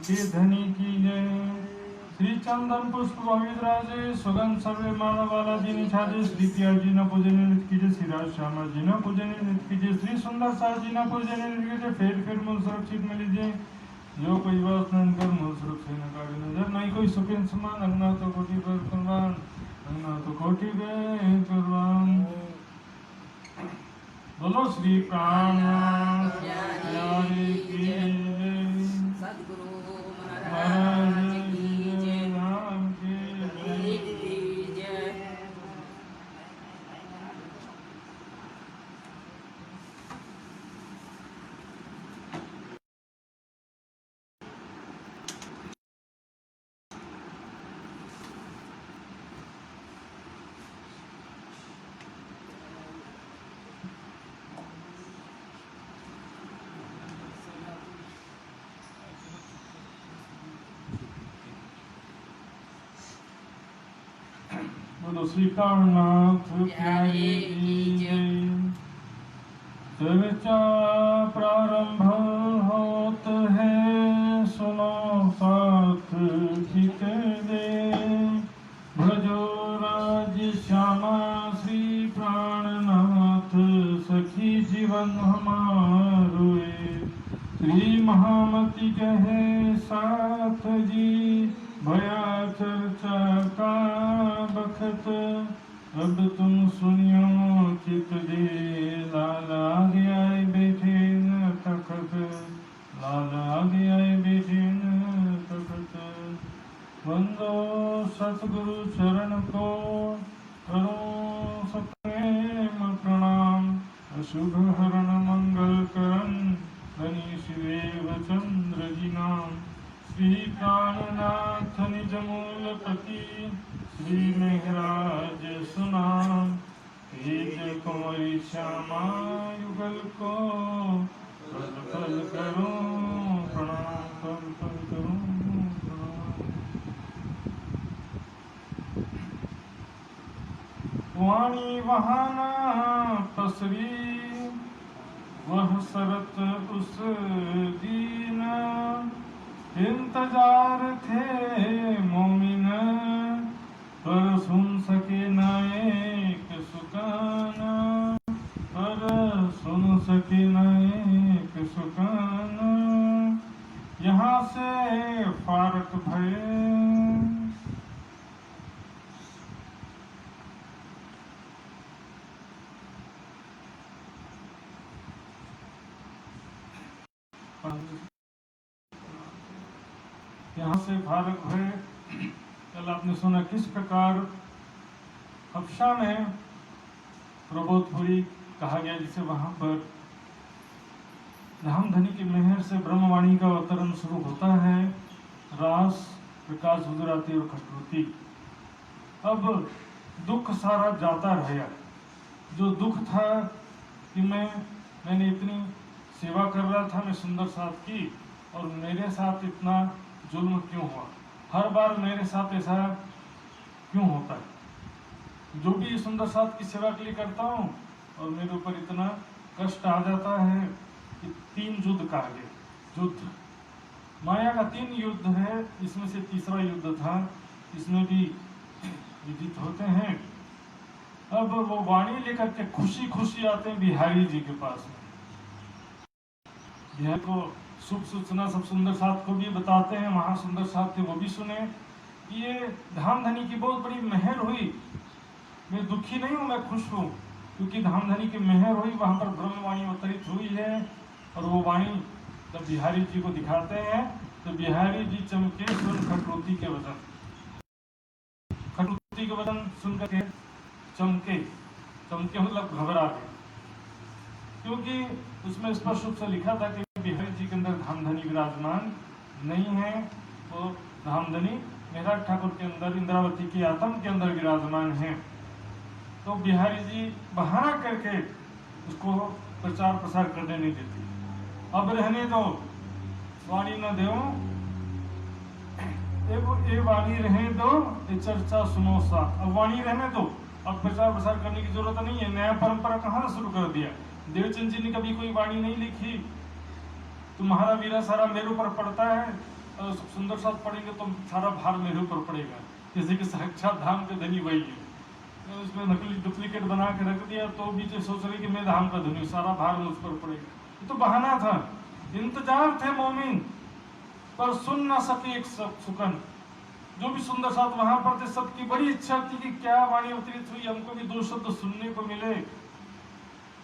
के धनी की जय। श्री चंदन पुष्प पवित्राजे सुगंध सर्वे माला वाला जी निछाजे। श्री पिया जी न पूजने नित कीजे। श्री राज श्यामा जी न पूजने नित कीजे। श्री सुंदर सा जी न पूजने नित कीजे। फेर मूल सुरक्षित में लीजिए। जो कोई वासना कर मूल सुरक्षित न काटे नजर। नहीं कोई सुखिन समान अंगना तो कोटि पर कुर्बान। अंगना तो कोटि पे कुर्बान। बोलो श्री प्राण प्यारे की जय। सद्गुरु महाराज की जय। राम की जय। जय। बोलो श्री प्राणनाथ प्यारे की जय। चर्चा प्रारंभ होत है सुनो साथ हित दे। भजो राज्य श्यामा श्री प्राणनाथ सखी जीवन हमारे। श्री महामति कहे साथ जी भया चर्चा का बखत। अब तुम सुनियो चित दे लाल आगे आए बैठे न तखत। लाल आगे आए बैठे न तखत। वंदो सतगुरु चरण को करो सप्रेम प्रणाम। अशुभ हरण मंगल करण धनी शिवेव चंद्र जी नाम। श्री प्राणनाथ निज मूल पति श्री मेघराज सुनाम। तेज कुंवरी श्यामा युगल को पल पल करो प्रणाम। पल पल करो प्रणाम। वाणी वहाना पसरी वह सरत उस दीन। इंतजार थे मोमिन पर सुन सके न एक सुकाना। पर सुन सके न एक सुकाना। यहाँ से फारक भये यहाँ से फारक हुए। कल आपने सुना किस प्रकार हफ्शा में प्रबोधपुरी कहा गया, जिसे वहां पर धामधनी की मेहर से ब्रह्मवाणी का अवतरण शुरू होता है। रास प्रकाश गुजराती और खटरुती। अब दुख सारा जाता रहेगा। जो दुख था कि मैंने इतनी सेवा कर रहा था, मैं सुंदर साथ की, और मेरे साथ इतना जुल्म क्यों हुआ। हर बार मेरे साथ ऐसा क्यों होता है। जो भी सुंदर साथ की सेवा के लिए करता हूँ और मेरे ऊपर इतना कष्ट आ जाता है कि 3 युद्ध कहा गया। युद्ध माया का 3 युद्ध है, इसमें से तीसरा युद्ध था। इसमें भी विजित होते हैं। अब वो वाणी लेकर के खुशी खुशी आते हैं बिहारी जी के पास में। बिहारी को शुभ सूचना सब सुंदर साथ को भी बताते हैं। वहां सुंदर साथ थे, वो भी सुने। ये धामधनी की बहुत बड़ी मेहर हुई। मैं दुखी नहीं हूं, मैं खुश हूं, क्योंकि धामधनी की मेहर हुई। वहां पर ब्रह्मवाणी अवतरित हुई है। और वो वाणी जब बिहारी जी को दिखाते हैं तो बिहारी जी चमके सुन खटरुती के वचन। खटरुती के वचन सुन करके चमके। चमके मतलब घबरा गए, क्योंकि उसमें स्पष्ट रूप से लिखा था कि बिहारी जी के अंदर धामधनी विराजमान नहीं है। वो धामधनी मेघराज ठाकुर के अंदर, इंद्रावती की आत्म के अंदर विराजमान है। तो बिहारी जी बहाना करके उसको प्रचार प्रसार करने नहीं देती। अब रहने दो, वाणी न दो, ये वाणी रहने दो, ये चर्चा सुनो सा। अब वाणी रहने दो, अब प्रचार प्रसार करने की जरूरत नहीं है। नया परंपरा कहाँ शुरू कर दिया। देवचंद जी ने कभी कोई वाणी नहीं लिखी। तुम्हारा वीरा सारा मेरे ऊपर पड़ता है। सुंदर साथ पढ़ेंगे तो सारा भार मेरे ऊपर पड़ेगा, जैसे कि साक्षात धाम के धनी वही है। उसमें नकली डुप्लीकेट बना के रख दिया तो भी जो सोच रहे कि मैं धाम का धनी, सारा भार मुझ पर पड़ेगा। ये तो बहाना था, इंतजार थे मोमिन, पर सुन ना सके एक सुकन। जो भी सुंदर साथ वहां पर थे, सबकी बड़ी इच्छा थी कि क्या वाणी अवतरित हुई, हमको भी 2 शब्द सुनने को मिले,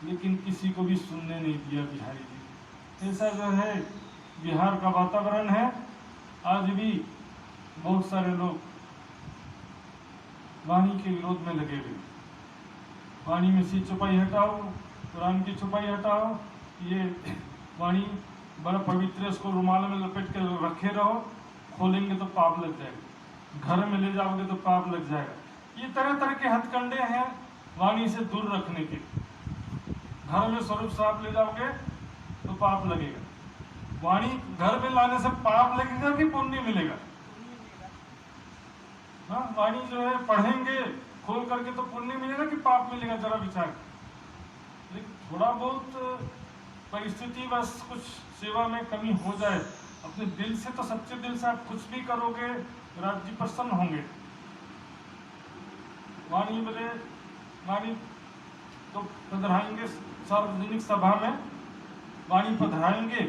लेकिन किसी को भी सुनने नहीं दिया बिहारी जी। ऐसा जो है बिहार का वातावरण है। आज भी बहुत सारे लोग वाणी के विरोध में लगे हुए, वाणी में से छुपाई हटाओ, कुरान की छुपाई हटाओ, ये वाणी बड़ा पवित्र है, उसको रुमाल में लपेट के रखे रहो, खोलेंगे तो पाप लग जाएगा, घर में ले जाओगे तो पाप लग जाएगा। ये तरह तरह के हथकंडे हैं वाणी से दूर रखने के। घर में स्वरूप साहब ले जाओगे तो पाप लगेगा, वाणी घर में लाने से पाप लगेगा कि पुण्य मिलेगा? हाँ, वाणी जो है पढ़ेंगे खोल करके तो पुण्य मिलेगा कि पाप मिलेगा, जरा विचार। लेकिन थोड़ा बहुत परिस्थिति बस कुछ सेवा में कमी हो जाए, अपने दिल से तो सच्चे दिल से आप कुछ भी करोगे, राज्य प्रसन्न होंगे। वाणी बोले, वाणी तो पधराएंगे सार्वजनिक सभा में, वाणी पधराएंगे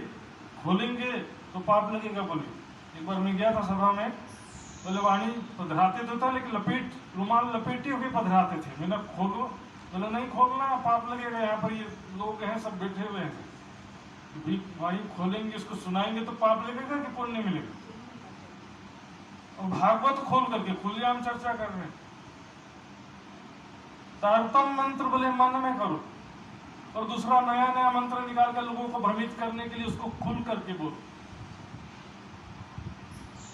खोलेंगे तो पाप लगेगा। बोले एक बार मैं गया था सभा में, बोले वाणी पधराते तो था लेकिन लपेट रुमाल लपेटे हुए पधराते थे। मैंने खोलो, बोले नहीं खोलना, पाप लगेगा, यहाँ पर ये लोग हैं सब बैठे हुए हैं, वाणी खोलेंगे इसको सुनाएंगे तो पाप लगेगा कि पुण्य मिलेगा? और भागवत खोल करके खुलेआम चर्चा कर रहे हैं। तारतम मंत्र बोले मन में करो, और दूसरा नया नया मंत्र निकाल कर लोगों को भ्रमित करने के लिए उसको खुल करके बोलो।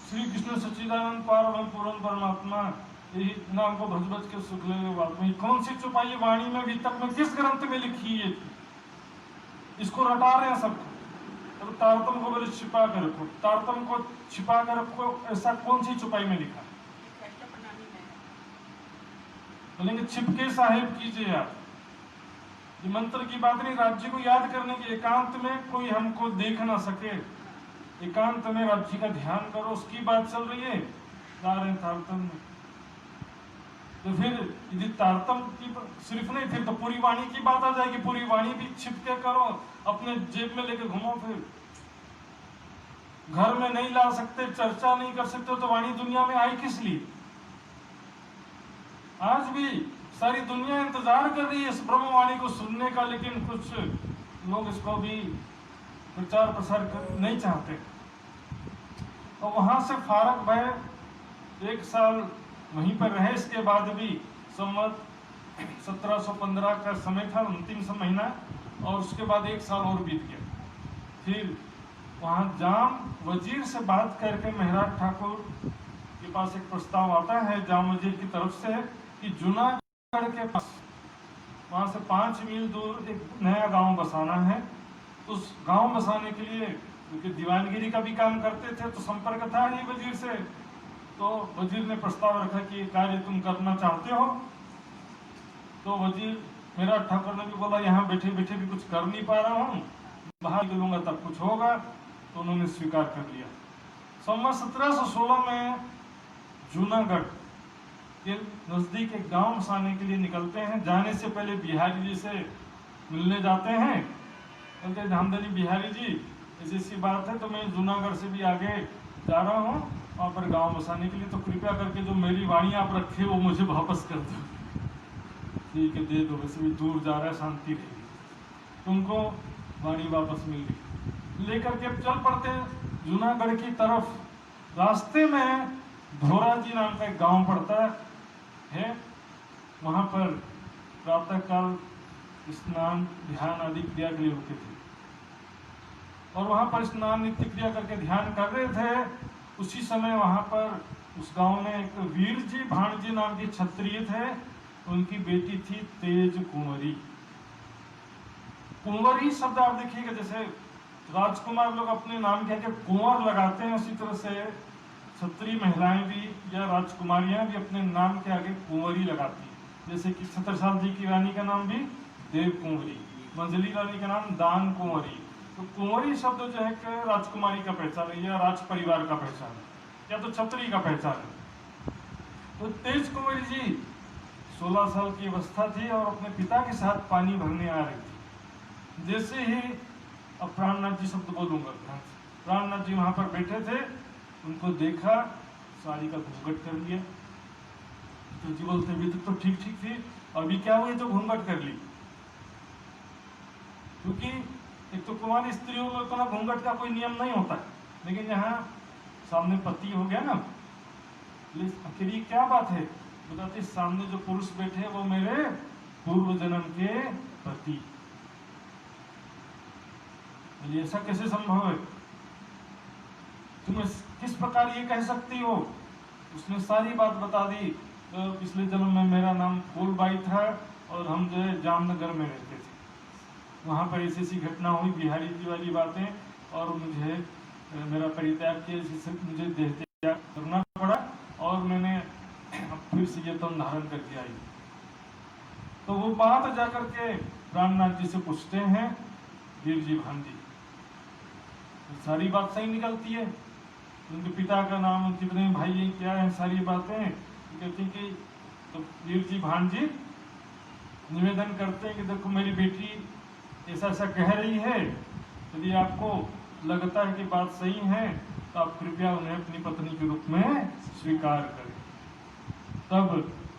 श्री कृष्ण सच्चिदानंद पारब्रह्म पूर्ण परमात्मा, यही नाम को भज भज के सुख ले बात में कौन सी छुपाई वाणी में अभी तक में किस ग्रंथ में लिखी है? इसको रटा रहे हैं सब। तो तारतम को बोले छिपा कर रखो, तारतम को छिपा कर रखो, ऐसा कौन सी छुपाई में लिखा? बोलेंगे छिपके साहिब कीजिए आप, ये मंत्र की बात नहीं, राज्य को याद करने की, एकांत में कोई हमको देख ना सके, एकांत में राज्य का ध्यान करो, उसकी बात चल रही है तारतम में। तो फिर यदि तारतम की सिर्फ नहीं, फिर तो पूरी वाणी की बात आ जाएगी, पूरी वाणी भी छिपके करो, अपने जेब में लेके घूमो, फिर घर में नहीं ला सकते, चर्चा नहीं कर सकते, तो वाणी दुनिया में आई किस लिए? आज भी सारी दुनिया इंतजार कर रही है इस ब्रह्मवाणी को सुनने का, लेकिन कुछ लोग इसको भी प्रचार प्रसार नहीं चाहते। और वहां से फारक भय 1 साल वहीं पर रहे, इसके बाद भी संवत 1715 का समय था, अंतिम महीना, और उसके बाद 1 साल और बीत गया। फिर वहां जाम वजीर से बात करके मेहराज ठाकुर के पास एक प्रस्ताव आता है जाम वजीर की तरफ से कि जूनागढ़ के पास वहां से 5 मील दूर एक नया गांव बसाना है। उस गांव बसाने के लिए, क्योंकि दीवानगिरी का भी काम करते थे तो संपर्क था ही वजीर से, तो वजीर ने प्रस्ताव रखा कि ये कार्य तुम करना चाहते हो? तो वजीर मेरा ठाकुर ने भी बोला यहाँ बैठे बैठे भी कुछ कर नहीं पा रहा हूँ, बाहर निकलूंगा तब कुछ होगा, तो उन्होंने स्वीकार कर लिया। संवत 1716 में जूनागढ़ के नजदीक एक गांव बसाने के लिए निकलते हैं। जाने से पहले बिहारी जी से मिलने जाते हैं, कहते धामधनी बिहारी जी ऐसी सी बात है, तो मैं जूनागढ़ से भी आगे जा रहा हूँ वहाँ पर गांव बसाने के लिए, तो कृपया करके जो मेरी वाणी आप रखे वो मुझे वापस कर दो। ठीक है दे दो, वैसे भी दूर जा रहा है, शांति रहेगी। तुमको वाणी वापस मिल गई। लेकर के चल पड़ते हैं जूनागढ़ की तरफ। रास्ते में धोरा जी नाम का एक गांव पड़ता है, वहां पर प्रातः काल स्नान ध्यान आदि क्रिया के लिए होते थे, और वहां पर स्नान नित्य क्रिया करके ध्यान कर रहे थे। उसी समय वहां पर उस गांव में एक वीर जी भाणजी नाम के क्षत्रिय थे, उनकी बेटी थी तेज कुंवरी। कुंवरी शब्द आप देखिएगा, जैसे राजकुमार लोग अपने नाम के आगे कुंवर लगाते हैं, उसी तरह से क्षत्रिय महिलाएं भी या राजकुमारियां भी अपने नाम के आगे कुंवरी लगाती हैं। जैसे कि छत्रसाल जी की रानी का नाम भी देव कुंवरी, मंजली रानी का नाम दान कुंवरी, तो कुंवरी शब्द जो है कि राजकुमारी का पहचान है या राज परिवार का पहचान है या तो छत्री का पहचान है। तो तेज कुंवरी जी 16 साल की अवस्था थी और अपने पिता के साथ पानी भरने आ रही थी। जैसे ही अब प्राणनाथ जी शब्द बोलूंगा, प्राणनाथ जी वहां पर बैठे थे, उनको देखा, साड़ी का घूंघट कर लिया। तो जी बोलते अभी तक तो ठीक ठीक थी, अभी क्या हुई तो घूंघट कर ली। क्योंकि एक तो कुमारी स्त्रियों को इतना घूंघट का कोई नियम नहीं होता, लेकिन यहाँ सामने पति हो गया ना, आखिर ये क्या बात है, बताते सामने जो पुरुष बैठे वो मेरे पूर्व जन्म के पति। ऐसा कैसे संभव है, तुम किस प्रकार ये कह सकती हो। उसने सारी बात बता दी। तो पिछले जन्म में मेरा नाम फूलबाई था और हम जो है जामनगर में रहते थे, वहाँ पर ऐसी ऐसी घटना हुई, बिहारी जी वाली बातें, और मुझे मेरा परित्याग किया, जिससे मुझे देह त्याग करना पड़ा और मैंने फिर से ये तन धारण करके आई। तो वो बात जाकर के प्राणनाथ जी से पूछते हैं, वीर जी भांजी, सारी बात सही निकलती है, उनके पिता का नाम, उनके कितने भाई हैं, क्या है, सारी बातें कहते हैं कि तो वीर जी भांजी निवेदन करते हैं कि देखो मेरी बेटी ऐसा ऐसा कह रही है, यदि आपको लगता है कि बात सही है तो आप कृपया उन्हें अपनी पत्नी के रूप में स्वीकार करें। तब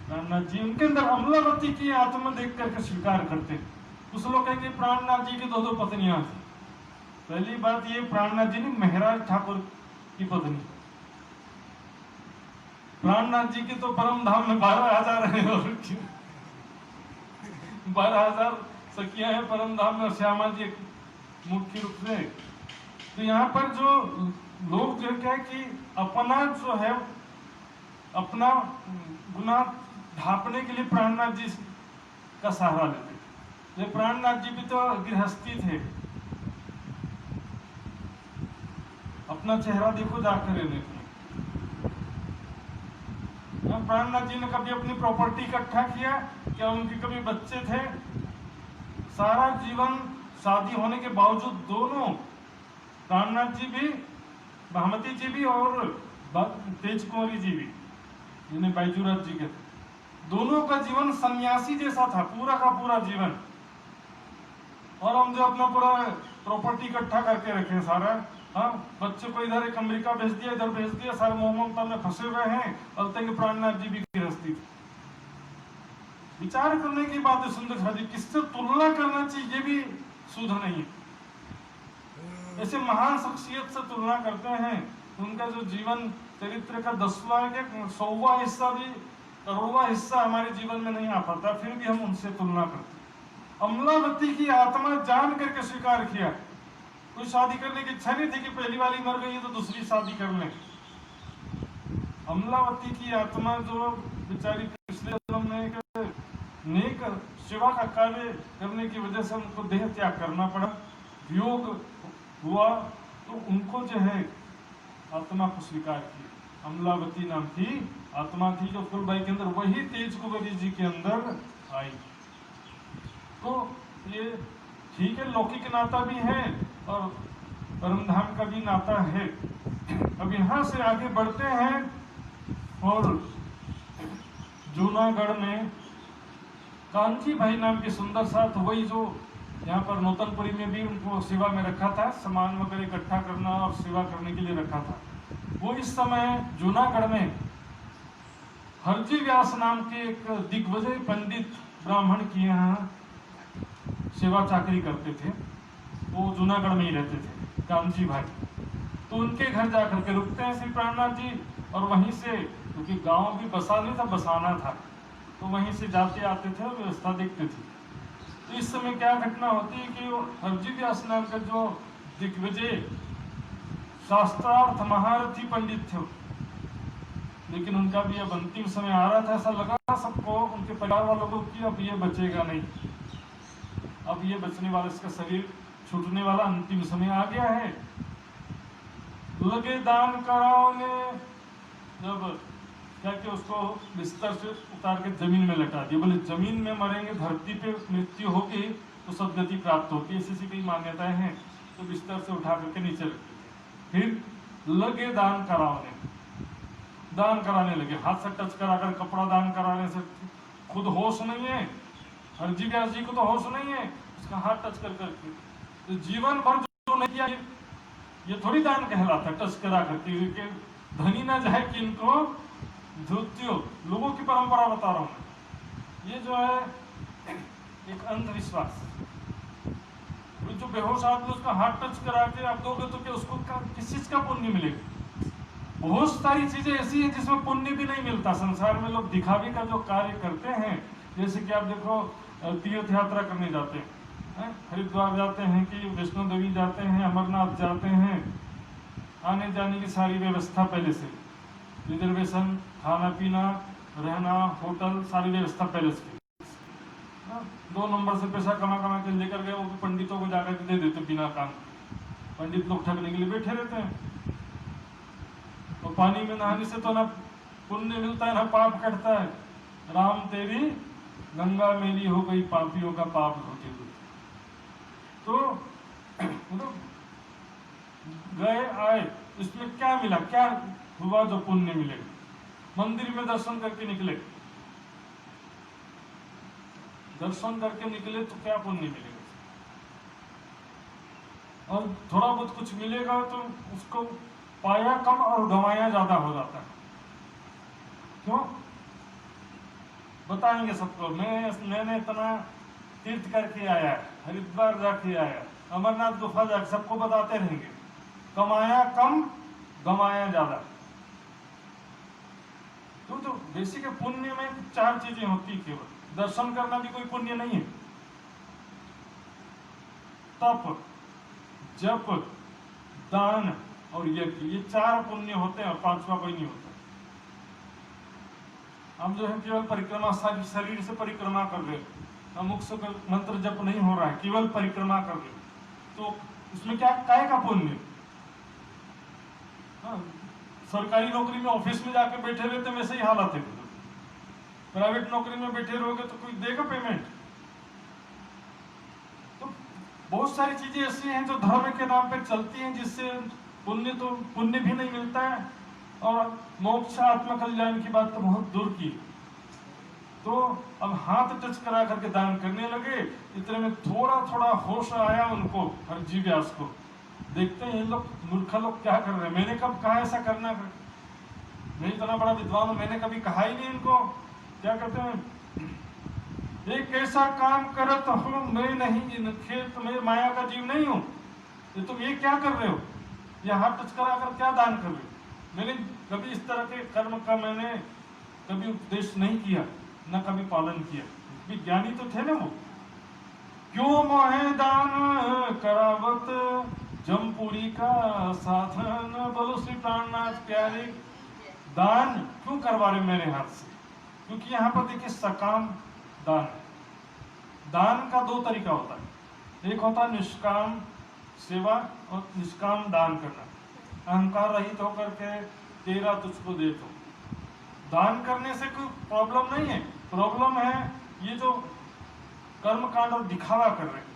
प्राणनाथ जी उनके अंदर अमलावती की आत्मा देख करके स्वीकार करते हैं। कुछ लोग कहेंगे प्राणनाथ जी की 2 पत्नियां थी। पहली बात ये, प्राणनाथ जी ने महराज ठाकुर की पत्नी, प्राणनाथ जी की तो परम धाम में 12,000 है और 12,000 सखियां हैं परम धाम में, श्यामा जी मुख्य रूप से। तो यहाँ पर जो लोग जो क्या है कि अपना जो है अपना गुनाह ढांपने के लिए प्राणनाथ जी का सहारा लेते। ये प्राणनाथ जी भी तो गृहस्थी थे, अपना चेहरा देखो जाकर रहने। प्राणनाथ जी ने कभी अपनी प्रॉपर्टी इकट्ठा किया क्या, उनके कभी बच्चे थे, सारा जीवन शादी होने के बावजूद दोनों प्राणनाथ जी भी, भामती जी भी और तेज कुंवरी जी भी, जिन्हें बैजूराज जी कहते, दोनों का जीवन सन्यासी जैसा था, पूरा का पूरा जीवन। और हम जो अपना पूरा प्रॉपर्टी इकट्ठा करके रखे सारा, हाँ, बच्चे को इधर एक अमेरिका भेज दिया, इधर भेज दिया, सारे मोह ममता में फंसे हुए हैं, और तक प्राणनाथ जी भी गृहस्थी। विचार करने की बात है सुंदर साजी, किससे तुलना करना चाहिए ये भी शुद्ध नहीं है। ऐसे महान शख्सियत से तुलना करते हैं, उनका जो जीवन चरित्र का 10वां के 100वां हिस्सा भी, करोड़वां हिस्सा हमारे जीवन में नहीं आ पाता, फिर भी हम उनसे तुलना करते। अमलावती की आत्मा जान करके स्वीकार किया, कोई शादी करने की इच्छा नहीं थी कि पहली वाली मर गई तो दूसरी शादी कर लें। अमलावती की आत्मा जो बेचारी पिछले जन्म में एक नेक सेवा का कार्य करने की वजह से उनको देह त्याग करना पड़ा, वियोग हुआ, तो उनको जो है आत्मा को स्वीकार किया। अमलावती नाम की आत्मा थी जो फूलबाई के अंदर, वही तेज कुंवरी जी के अंदर आई। तो ये ठीक है, लौकिक नाता भी है और परमधाम का भी नाता है। अब यहाँ से आगे बढ़ते हैं और जूनागढ़ में कांची भाई नाम के सुंदर साथ, वही जो यहाँ पर नौतनपुरी में भी उनको सेवा में रखा था, सामान वगैरह इकट्ठा करना और सेवा करने के लिए रखा था। वो इस समय जूनागढ़ में हरजी व्यास नाम के एक दिग्विजय पंडित ब्राह्मण के यहाँ सेवा चाकरी करते थे। वो जूनागढ़ में ही रहते थे कामजी भाई। तो उनके घर जाकर के रुकते हैं श्री प्राणनाथ जी, और वहीं से, क्योंकि गांव भी बसा नहीं था, बसाना था, तो वहीं से जाते आते थे और व्यवस्था देखते थे। तो इस समय क्या घटना होती है कि हरजी व्यास नाम का जो दिग्विजय शास्त्रार्थ महारथी पंडित थे, लेकिन उनका भी अब अंतिम समय आ रहा था। ऐसा लगा सबको, उनके परिवार वालों को, कि अब ये बचेगा नहीं, अब ये बचने वाला, इसका शरीर छूटने वाला अंतिम समय आ गया है। लगे दान कराओगे, जब क्या कि उसको बिस्तर से उतार के जमीन में लटा दिया। बोले जमीन में मरेंगे, धरती पे मृत्यु होगी तो सदगति प्राप्त होती है, ऐसी कई मान्यताएं हैं। तो बिस्तर से उठा करके नीचे रख दिया। फिर लगे दान कराने लगे, हाथ से टच कराकर कपड़ा दान कराने से खुद होश नहीं है, हरजी व्यास जी को तो होश नहीं है, उसका हाथ टच कर करके तो जीवन भर जो नहीं किया ये थोड़ी दान कहलाता, टच करा करके धनी ना जाए कि इनको धुत्यो। लोगों की परंपरा बता रहा हूं मैं, ये जो है एक अंधविश्वास। जो बेहोश आदमी उसका हाथ टच करा के आप दोगे तो क्या उसको किस चीज का पुण्य मिलेगा? बहुत सारी चीजें ऐसी है जिसमें पुण्य भी नहीं मिलता। संसार में लोग दिखावे का जो कार्य करते हैं, जैसे कि आप देखो तीर्थ यात्रा करने जाते हैं, हरिद्वार जाते हैं कि वैष्णो देवी जाते हैं, अमरनाथ जाते हैं, आने जाने की सारी व्यवस्था पहले से, रिजर्वेशन, खाना पीना, रहना, होटल, सारी व्यवस्था पहले से। 2 नंबर से पैसा कमा के लेकर गए, वो भी पंडितों को जाकर के दे देते बिना काम। पंडित लोग ठगने के लिए बैठे रहते हैं। और पानी में नहाने से तो ना पुण्य मिलता है ना पाप कटता है। राम तेरी गंगा मेरी हो गई, पापियों का पाप धोते हुए। तो गए आए, इसमें क्या मिला, क्या हुआ जो पुण्य मिलेगा? मंदिर में दर्शन करके निकले, तो क्या पुण्य मिलेगा? और थोड़ा बहुत कुछ मिलेगा तो उसको पाया कम और गंवाया ज्यादा हो जाता है। क्यों? बताएंगे सबको। मैंने इतना तीर्थ करके आया, हरिद्वार जाके आया, अमरनाथ गुफा जाके, सबको बताते रहेंगे। कमाया कम, गंवाया ज्यादा। तो बेसिक पुण्य में 4 चीजें होती है केवल। दर्शन करना भी कोई पुण्य नहीं है। तप, जप, दान और यज्ञ, ये 4 पुण्य होते हैं और 5वां कोई नहीं होता। हम जो है केवल परिक्रमा, शरीर से परिक्रमा कर रहे, अमुक से मंत्र जप नहीं हो रहा है, केवल परिक्रमा कर रहे, तो उसमें क्या काय का पुण्य? सरकारी नौकरी में ऑफिस में जाके बैठे रहते वैसे ही हालत है। प्राइवेट नौकरी में बैठे रहोगे तो कोई देगा पेमेंट? तो बहुत सारी चीजें ऐसी हैं जो धर्म के नाम पे चलती हैं, जिससे पुण्य भी नहीं मिलता है और मोक्ष आत्मकल्याण की बात तो बहुत दूर की। तो अब हाथ टच करा करके दान करने लगे। इतने में थोड़ा होश आया उनको, हरजी व्यास को। देखते हैं इन लोग मूर्ख लोग क्या कर रहे हैं, मैंने कब कहा ऐसा करना? मैं इतना बड़ा विद्वान हूं, मैंने कभी कहा ही नहीं इनको। क्या कहते हैं, एक ऐसा काम करत हो मैं नहीं, खेत में माया का जीव नहीं हूं, ये तुम ये क्या कर रहे हो? ये हाथ टच करा कर क्या दान कर रहे हो? मैंने कभी इस तरह के कर्म का मैंने कभी उपदेश नहीं किया, न कभी पालन किया। विज्ञानी तो थे ना वो। क्यों मोहे दान करावत जमपुरी का साधन, बोलो श्री प्राणनाथ प्यारे। दान क्यों करवा रहे मेरे हाथ से? क्योंकि यहाँ पर देखिए सकाम दान है। दान का 2 तरीका होता है, एक होता है निष्काम सेवा और निष्काम दान करना। अहंकार रहित होकर के तेरा तुझको दे दो। दान करने से कोई प्रॉब्लम नहीं है, प्रॉब्लम है ये जो कर्म कांड और दिखावा कर रहे हैं,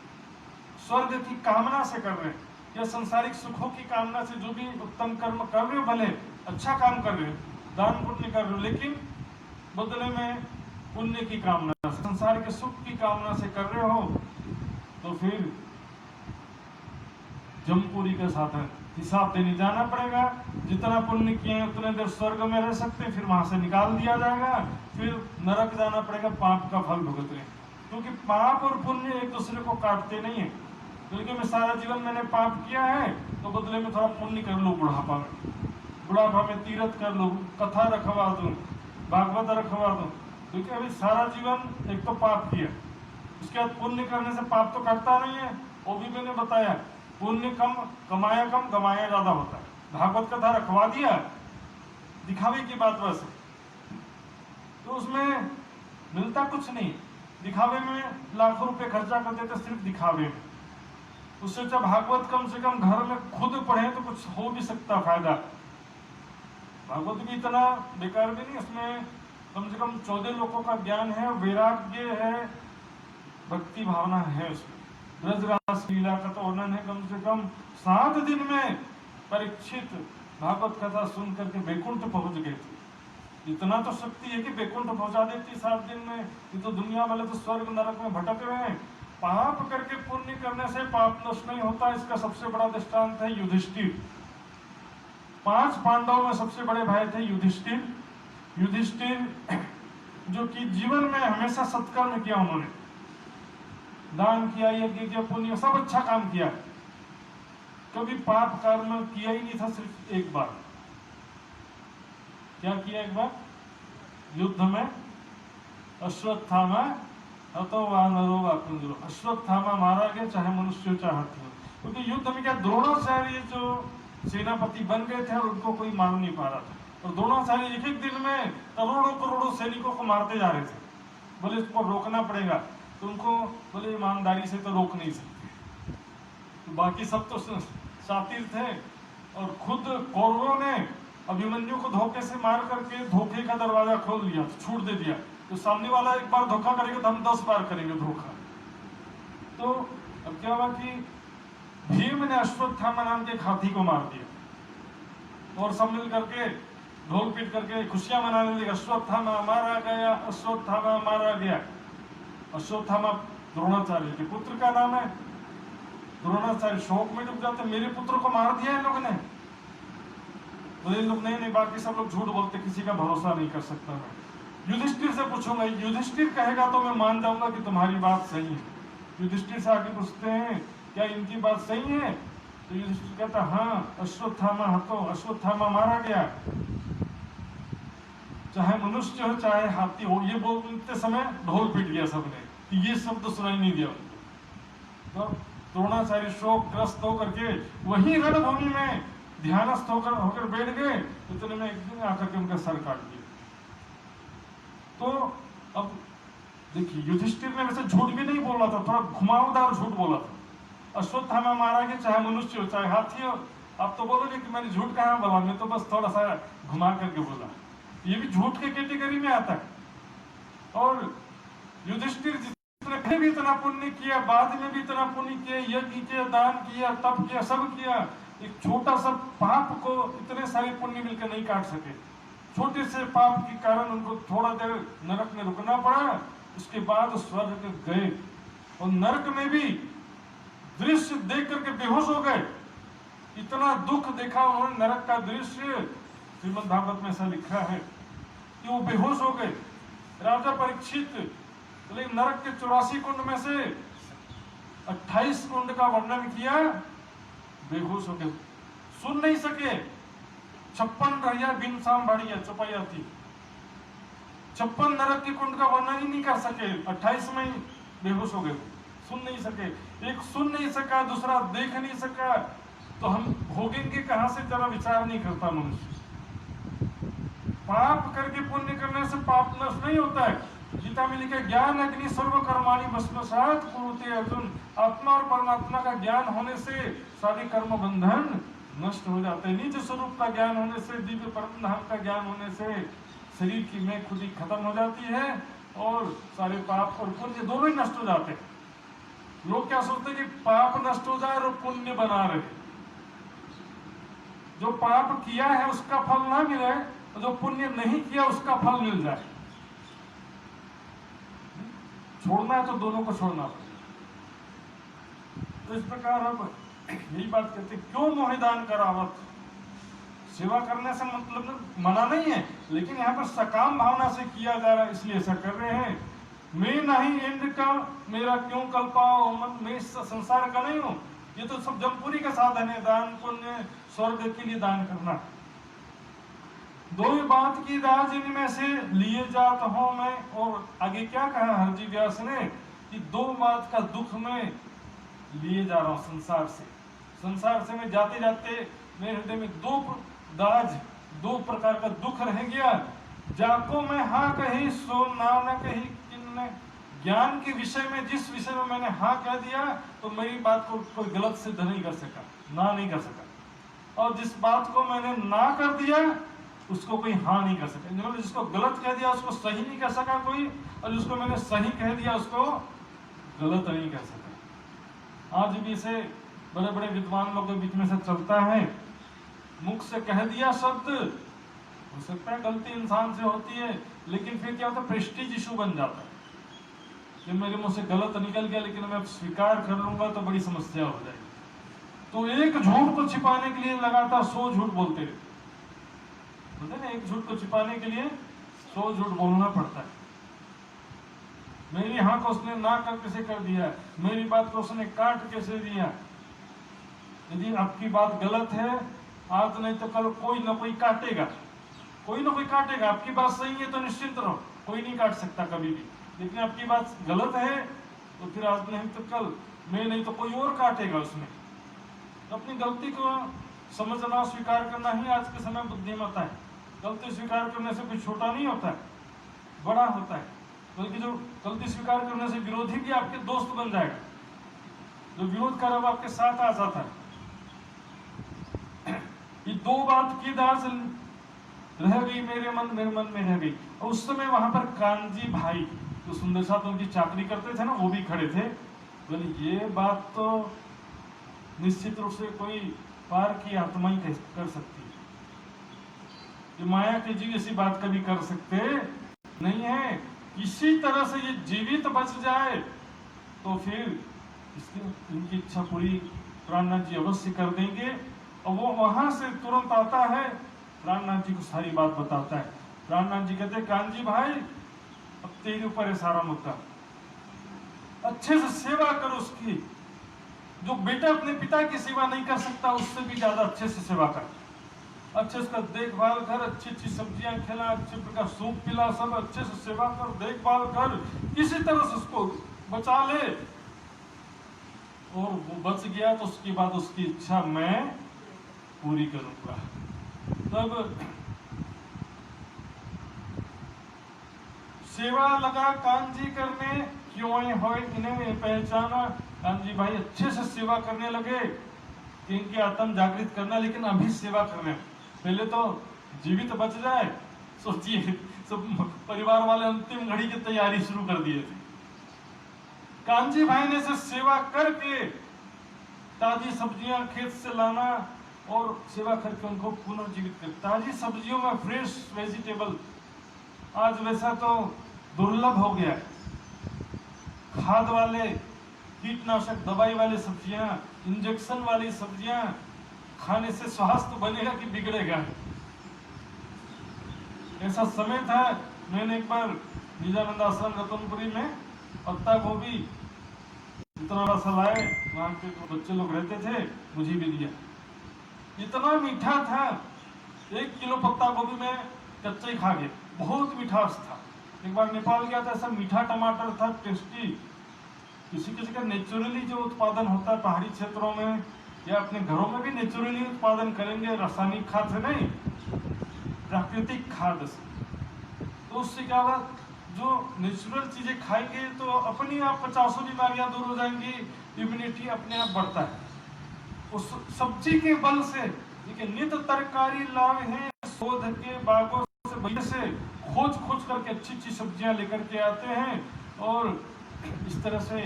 स्वर्ग की कामना से कर रहे हैं या संसारिक सुखों की कामना से जो भी उत्तम कर्म कर रहे हो, भले अच्छा काम कर रहे हो, दान पुण्य कर रहे हो, लेकिन बदले में पुण्य की कामना, संसार के सुख की कामना से कर रहे हो, तो फिर जमपुरी का साधन हिसाब देने जाना पड़ेगा। जितना पुण्य किए हैं उतने देर स्वर्ग में रह सकते हैं, फिर वहां से निकाल दिया जाएगा, फिर नरक जाना पड़ेगा पाप का फल भुगतने। क्योंकि पाप और पुण्य एक दूसरे को काटते नहीं है। क्योंकि मैं सारा जीवन मैंने पाप किया है तो बदले में थोड़ा पुण्य कर लो, बुढ़ापा में तीर्थ कर लो, कथा रखवा दो, भागवत रखवा दो। क्योंकि अभी सारा जीवन एक तो पाप किया, उसके बाद पुण्य करने से पाप तो कटता नहीं है। वो भी मैंने बताया, पुण्य कम कमाया कम, गमाया ज्यादा होता है। भागवत कथा रखवा दिया, दिखावे की बात बस, तो उसमें मिलता कुछ नहीं। दिखावे में लाखों रुपए खर्चा कर देते सिर्फ दिखावे में। उससे जब भागवत कम से कम घर में खुद पढ़े तो कुछ हो भी सकता फायदा। भागवत भी इतना बेकार भी नहीं, उसमें कम से कम 14 लोगों का ज्ञान है, वैराग्य है, भक्ति भावना है उसमें। ब्रजरास लीला का तो वर्णन है कम से कम 7 दिन में परीक्षित भागवत कथा सुन करके वैकुंठ पहुंच गए थे। इतना तो शक्ति है कि वैकुंठ पहुंचा देती 7 दिन में। ये तो दुनिया वाले तो स्वर्ग नरक में भटक रहे हैं। पाप करके पुण्य करने से पाप नष्ट नहीं होता। इसका सबसे बड़ा दृष्टांत है युधिष्ठिर। 5 पांडवों में सबसे बड़े भाई थे युधिष्ठिर। युधिष्ठिर जो कि जीवन में हमेशा सत्कर्म किया, उन्होंने दान किया, यज्ञ किया, पुण्य, सब अच्छा काम किया, कभी पाप कर्म किया ही नहीं था। सिर्फ एक बार क्या किया, एक बार युद्ध में अश्वत्थामा हतो वानरो वाकुंजरो, अश्वत्थामा मारा गया, चाहे मनुष्य चाहे हाथी। क्योंकि युद्ध में क्या द्रोणाचार्य जो सेनापति बन गए थे और उनको कोई मार नहीं पा रहा था, और द्रोणाचार्य एक दिन में करोड़ों करोड़ों सैनिकों को मारते जा रहे थे। बोले इसको रोकना पड़ेगा, तो उनको बोले ईमानदारी से तो रोक नहीं सकते। तो बाकी सब तो शातिर थे, और खुद कौरवों ने अभिमन्यु को धोखे से मार करके धोखे का दरवाजा खोल दिया, छूट दे दिया। तो सामने वाला एक बार धोखा करेगा तो हम 10 बार करेंगे धोखा। तो अब क्या हुआ कि भीम ने अश्वत्थामा नाम के हाथी को मार दिया, और सब मिल करके ढोल पीट करके खुशियां मनाने लगे। अश्वत्थामा मारा गया, अश्वत्थामा मारा गया। अश्वत्थामा द्रोणाचार्य के पुत्र का नाम है। द्रोणाचार्य शोक में डूब जाते, मेरे पुत्र को मार दिया इन लोगों ने। बोले लोग नहीं, बाकी सब लोग झूठ बोलते, किसी का भरोसा नहीं कर सकता मैं। युधिष्ठिर से पूछूंगा, युधिष्ठिर कहेगा तो मैं मान जाऊंगा कि तुम्हारी बात सही है। युधिष्ठिर से आके पूछते हैं क्या इनकी बात सही है, तो युधिष्ठिर कहता हाँ, अश्वत्थामा हतो, अश्वत्थामा मारा गया, चाहे मनुष्य हो चाहे हाथी हो। ये बोलते समय ढोल पीट गया सबने, ये शब्द तो सुनाई नहीं दिया उनको। तो द्रोणाचार्य शोक ग्रस्त होकर के वही रणभूमि में ध्यानस्थ होकर बैठ गए। इतने में एक दिन आकर के उनका सर काट दिया। तो अब देखिए, युधिष्ठिर ने वैसे झूठ भी नहीं बोला था, थोड़ा घुमावदार झूठ बोला था। अश्वत्थामा मारा गया, चाहे मनुष्य हो चाहे हाथी हो। आप तो बोलोगे कि मैंने झूठ कहाँ बोला, मैं तो बस थोड़ा सा घुमा करके बोला। ये भी झूठ के कैटेगरी में आता है। और युधिष्ठिर जितने भी इतना पुण्य किया, बाद में भी इतना पुण्य किया, यज्ञ किया, दान किया, तप किया, सब किया, एक छोटा सा पाप को इतने सारे पुण्य मिलकर नहीं काट सके। छोटे से पाप के कारण उनको थोड़ा देर नरक में रुकना पड़ा, उसके बाद स्वर्ग गए। और नरक में भी दृश्य देख करके बेहोश हो गए। इतना दुख देखा उन्होंने, नरक का दृश्य। श्रीमद् भागवत में ऐसा लिखा है कि वो बेहोश हो गए। राजा परीक्षित बोले नरक के 84 कुंड में से 28 कुंड का वर्णन किया, बेहोश हो गए, सुन नहीं सके। 56 रहिया बिन साम बढ़िया चौपाया थी, 56 नरक के कुंड का वर्णन ही नहीं कर सके, 28 में ही बेहोश हो गए, सुन नहीं सके। एक सुन नहीं सका, दूसरा देख नहीं सका, तो हम भोगेंगे कहां से, जरा विचार नहीं करता मनुष्य। पाप करके पुण्य करने से पाप नष्ट नहीं होता है। गीता में लिखा, ज्ञान अग्नि सर्व कर्माणि भस्मसात् कुरुते अर्जुन। आत्मा और परमात्मा का ज्ञान होने से सारे कर्म बंधन नष्ट हो जाते हैं। निज स्वरूप का ज्ञान होने से, दिव्य परम धाम का ज्ञान होने से शरीर की मैं खुद ही खत्म हो जाती है, और सारे पाप और पुण्य दोनों ही नष्ट हो जाते हैं। लोग क्या सोचते हैं कि पाप नष्ट हो जाए और पुण्य बना रहे। जो पाप किया है उसका फल ना मिले, जो पुण्य नहीं किया उसका फल मिल जाए। छोड़ना है तो दोनों को छोड़ना पड़ेगा। तो इस प्रकार अब यही बात कहते, क्यों मोहिदान करावत। सेवा करने से मतलब मना नहीं है, लेकिन यहाँ पर सकाम भावना से किया जा रहा है, इसलिए ऐसा कर रहे हैं। मैं नहीं इंद्र का, मेरा क्यों कल्पाओ मन, मैं इस संसार का नहीं हूँ। ये तो सब जमपुरी का साधन है, दान पुण्य स्वर्ग के लिए दान करना। दो ही बात की राज इनमें से लिए जात हूं मैं। और आगे क्या कहा हरजी व्यास ने कि 2 बात का दुख में लिए जा रहा हूं संसार से। संसार से मैं जाते जाते मेरे हृदय में 2 प्रकार का दुख रह गया। जाको मैं हाँ कही सो ना न कही किन्ने। ज्ञान के विषय में, जिस विषय में मैंने हाँ कह दिया, तो मेरी बात को कोई गलत सिद्ध नहीं कर सका, ना नहीं कर सका। और जिस बात को मैंने ना कर दिया, उसको कोई हाँ नहीं कर सका। इन्होंने जिसको गलत कह दिया उसको सही नहीं कर सका कोई, और जिसको मैंने सही कह दिया उसको गलत नहीं कर सका। आज भी इसे बड़े बड़े विद्वान लोग के बीच में से चलता है। मुख से कह दिया शब्द, हो सकता है गलती इंसान से होती है, लेकिन फिर क्या होता है, प्रेस्टीज इशू बन जाता है कि मेरे मुंह से गलत निकल गया, लेकिन मैं स्वीकार कर लूंगा तो बड़ी समस्या हो जाएगी। तो एक झूठ को छिपाने के लिए लगातार 100 झूठ बोलते रहते, ना, एक झूठ को छिपाने के लिए 100 झूठ बोलना पड़ता है। मेरी हाँ को उसने ना कर कैसे कर दिया, मेरी बात को उसने काट कैसे दिया। यदि आपकी बात गलत है, आज नहीं तो कल कोई ना कोई काटेगा, कोई ना कोई काटेगा। आपकी बात सही है तो निश्चिंत रहो, कोई नहीं काट सकता कभी भी। लेकिन आपकी बात गलत है तो फिर आज नहीं तो कल, मैं नहीं तो कोई और काटेगा उसमें। तो अपनी गलती को समझना, स्वीकार करना ही आज के समय बुद्धिमत्ता है। गलती स्वीकार करने से कोई छोटा नहीं होता है, बड़ा होता है। बल्कि जो गलती स्वीकार करने से विरोधी भी आपके दोस्त बन जाएगा, जो विरोध कर अब आपके साथ आ जाता है। ये 2 बात की दास रह गई मेरे मन में रह गई। और उस समय वहां पर कांजी भाई जो सुंदर साथ उनकी चाकरी करते थे ना, वो भी खड़े थे। बोले ये बात तो निश्चित रूप से कोई पार की आत्मा ही कर सकती है, ये माया के जीव ऐसी बात कभी कर सकते नहीं है। इसी तरह से ये जीवित बच जाए तो फिर इनकी इच्छा पूरी प्राणनाथ जी अवश्य कर देंगे। और वो वहां से तुरंत आता है, प्राणनाथ जी को सारी बात बताता है। प्राणनाथ जी कहते हैं कांजी भाई, अब तेरे ऊपर है सारा मुद्दा, अच्छे से सेवा करो उसकी। जो बेटा अपने पिता की सेवा नहीं कर सकता, उससे भी ज्यादा अच्छे से सेवा कर, अच्छे से देखभाल कर, अच्छी अच्छी सब्जियां खिला, अच्छे प्रकार सूप पिला, सब अच्छे से सेवा कर, देखभाल कर, किसी तरह से उसको बचा ले। और वो बच गया तो उसके बाद उसकी इच्छा मैं पूरी करूंगा। तब सेवा लगा कांजी करने, क्यों हो इन्हें पहचाना। कांजी भाई अच्छे से सेवा करने लगे, इनकी आत्म जागृत करना, लेकिन अभी सेवा करने, पहले तो जीवित बच जाए। सोचिए सब परिवार वाले अंतिम घड़ी की तैयारी शुरू कर दिए थे। कांजी भाई ने से सेवा करके ताजी सब्जियां खेत से लाना और सेवा करके उनको पुनर्जीवित कर। ताजी सब्जियों में फ्रेश वेजिटेबल आज वैसा तो दुर्लभ हो गया है। खाद वाले, कीटनाशक दवाई वाली सब्जियां, इंजेक्शन वाली सब्जियां खाने से स्वास्थ्य बनेगा कि बिगड़ेगा, ऐसा समय था। मैंने एक बार निजानंद आश्रम रतनपुरी में पत्ता गोभी इतना बड़ा सा लाए, वहां के बच्चे लोग रहते थे, मुझे भी दिया। इतना मीठा था, 1 किलो पत्ता गोभी में कच्चा ही खा गए, बहुत मिठास था। एक बार नेपाल गया था, ऐसा मीठा टमाटर था, टेस्टी। किसी किसी का नेचुरली जो उत्पादन होता है पहाड़ी क्षेत्रों में, या अपने घरों में भी नेचुरली उत्पादन करेंगे, रासायनिक खाद से नहीं, प्राकृतिक खाद से। तो उससे क्या होगा, जो नेचुरल चीजें खाएंगे तो अपनी आप 50 बीमारियां दूर हो जाएंगी, इम्यूनिटी अपने आप बढ़ता है उस सब्जी के बल से। देखिए नित तरकारी लाभ है, शोध के बागों से खोज खोज करके अच्छी अच्छी सब्जियां लेकर के आते हैं, और इस तरह से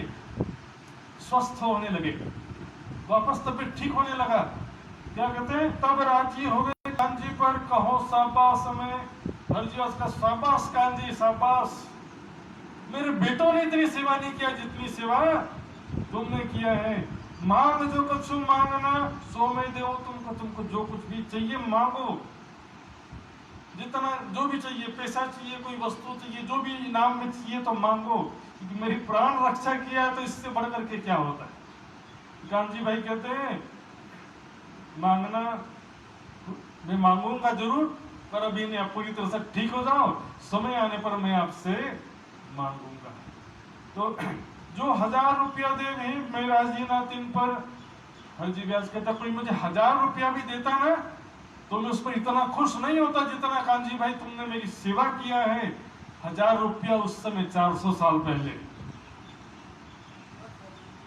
स्वस्थ होने लगे, वापस तबियत ठीक होने लगा। क्या कहते हैं, तब राजी हो गए कांजी पर, कहो शाबाश में हरजीवास का शाबाश कांजी शाबाश, मेरे बेटों ने इतनी सेवा नहीं किया जितनी सेवा तुमने किया है। मांग जो कुछ मांगना सो में दो तुमको, तुमको जो कुछ भी चाहिए मांगो, जितना जो भी चाहिए, पैसा चाहिए, कोई वस्तु चाहिए, जो भी इनाम में चाहिए तो मांगो, क्योंकि मेरी प्राण रक्षा किया है तो इससे बढ़ करके क्या होता है। कांजी भाई कहते हैं मांगना मैं मांगूंगा जरूर, पर अभी नहीं, आप पूरी तरह से ठीक हो जाओ, समय आने पर मैं आपसे मांगूंगा। तो जो 1000 रुपया दे नहीं मैं राजी ना तीन पर। हरजी व्यास कहता कोई मुझे 1000 रुपया भी देता ना तो मैं उस पर इतना खुश नहीं होता जितना कांजी भाई तुमने मेरी सेवा किया है। 1000 रुपया उस समय 400 साल पहले,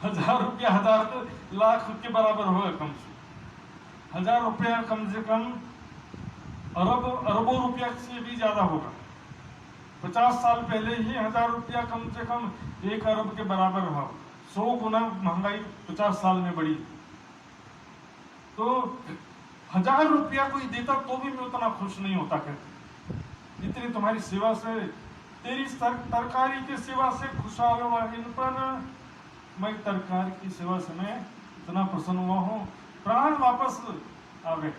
1000 रुपया 1000 लाख के बराबर होगा कम से। 1000 रुपया कम से कम अरबों रुपया से भी ज्यादा होगा। 50 साल पहले ही 1000 रुपया कम से कम 1 अरब के बराबर हो। 100 गुना महंगाई 50 साल में बढ़ी। तो 1000 रुपया कोई देता तो भी मैं उतना खुश नहीं होता। कहते इतनी तुम्हारी सेवा से, तेरी तरकारी की सेवा से खुशहाल हुआ इन पर, मैं तरकारी की सेवा से मैं इतना प्रसन्न हुआ हूँ। प्राण वापस आ गए,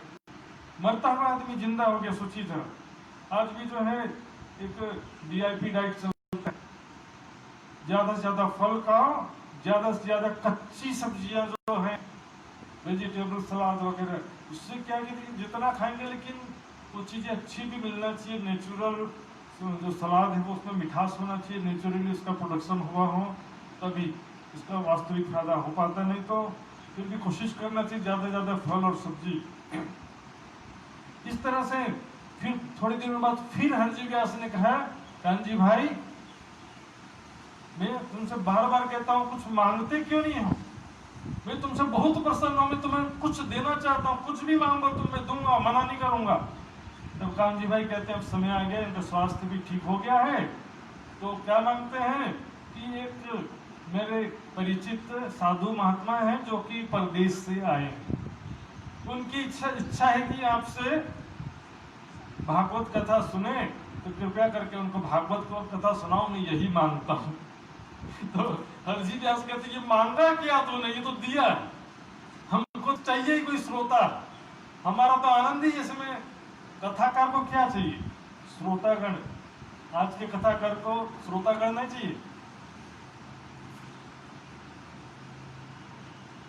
मरता हुआ आदमी जिंदा हो गया। सोची जरा, आज भी जो है एक VIP डाइट चलता है, ज्यादा से ज्यादा फल खाओ, ज्यादा से ज्यादा कच्ची सब्जियां जो है, वेजिटेबल सलाद वगैरह, उससे क्या कि जितना खाएंगे लेकिन वो चीजें अच्छी भी मिलना चाहिए। नेचुरल जो सलाद है वो उसमें मिठास होना चाहिए, नेचुरली उसका प्रोडक्शन हुआ हो, तभी इसका वास्तविक फायदा हो पाता। नहीं तो फिर भी कोशिश करना चाहिए ज्यादा से ज्यादा फल और सब्जी। इस तरह से फिर थोड़ी देर बाद फिर हरजी व्यास ने कहा, कानजी भाई मैं तुमसे बार बार कहता हूँ कुछ मांगते क्यों नहीं हो? मैं तुमसे बहुत प्रसन्न हूं, मैं तुम्हें कुछ देना चाहता हूँ, कुछ भी मांगो तुम मैं दूंगा, मना नहीं करूंगा। तब कानजी भाई कहते हैं अब समय आ गया, इनका स्वास्थ्य भी ठीक हो गया है, तो क्या मांगते हैं कि एक मेरे परिचित साधु महात्मा हैं जो कि परदेश से आए हैं, उनकी इच्छा है कि आपसे भागवत कथा सुने, तो कृपया करके उनको भागवत कथा सुनाओ, मैं यही मांगता हूँ। तो हरजी व्यास कहते ये मांगा क्या तूने, ये तो दिया। हमको चाहिए ही कोई श्रोता, हमारा तो आनंद ही इसमें। कथाकार को क्या चाहिए? श्रोतागण। आज के कथाकार को श्रोतागण नहीं चाहिए,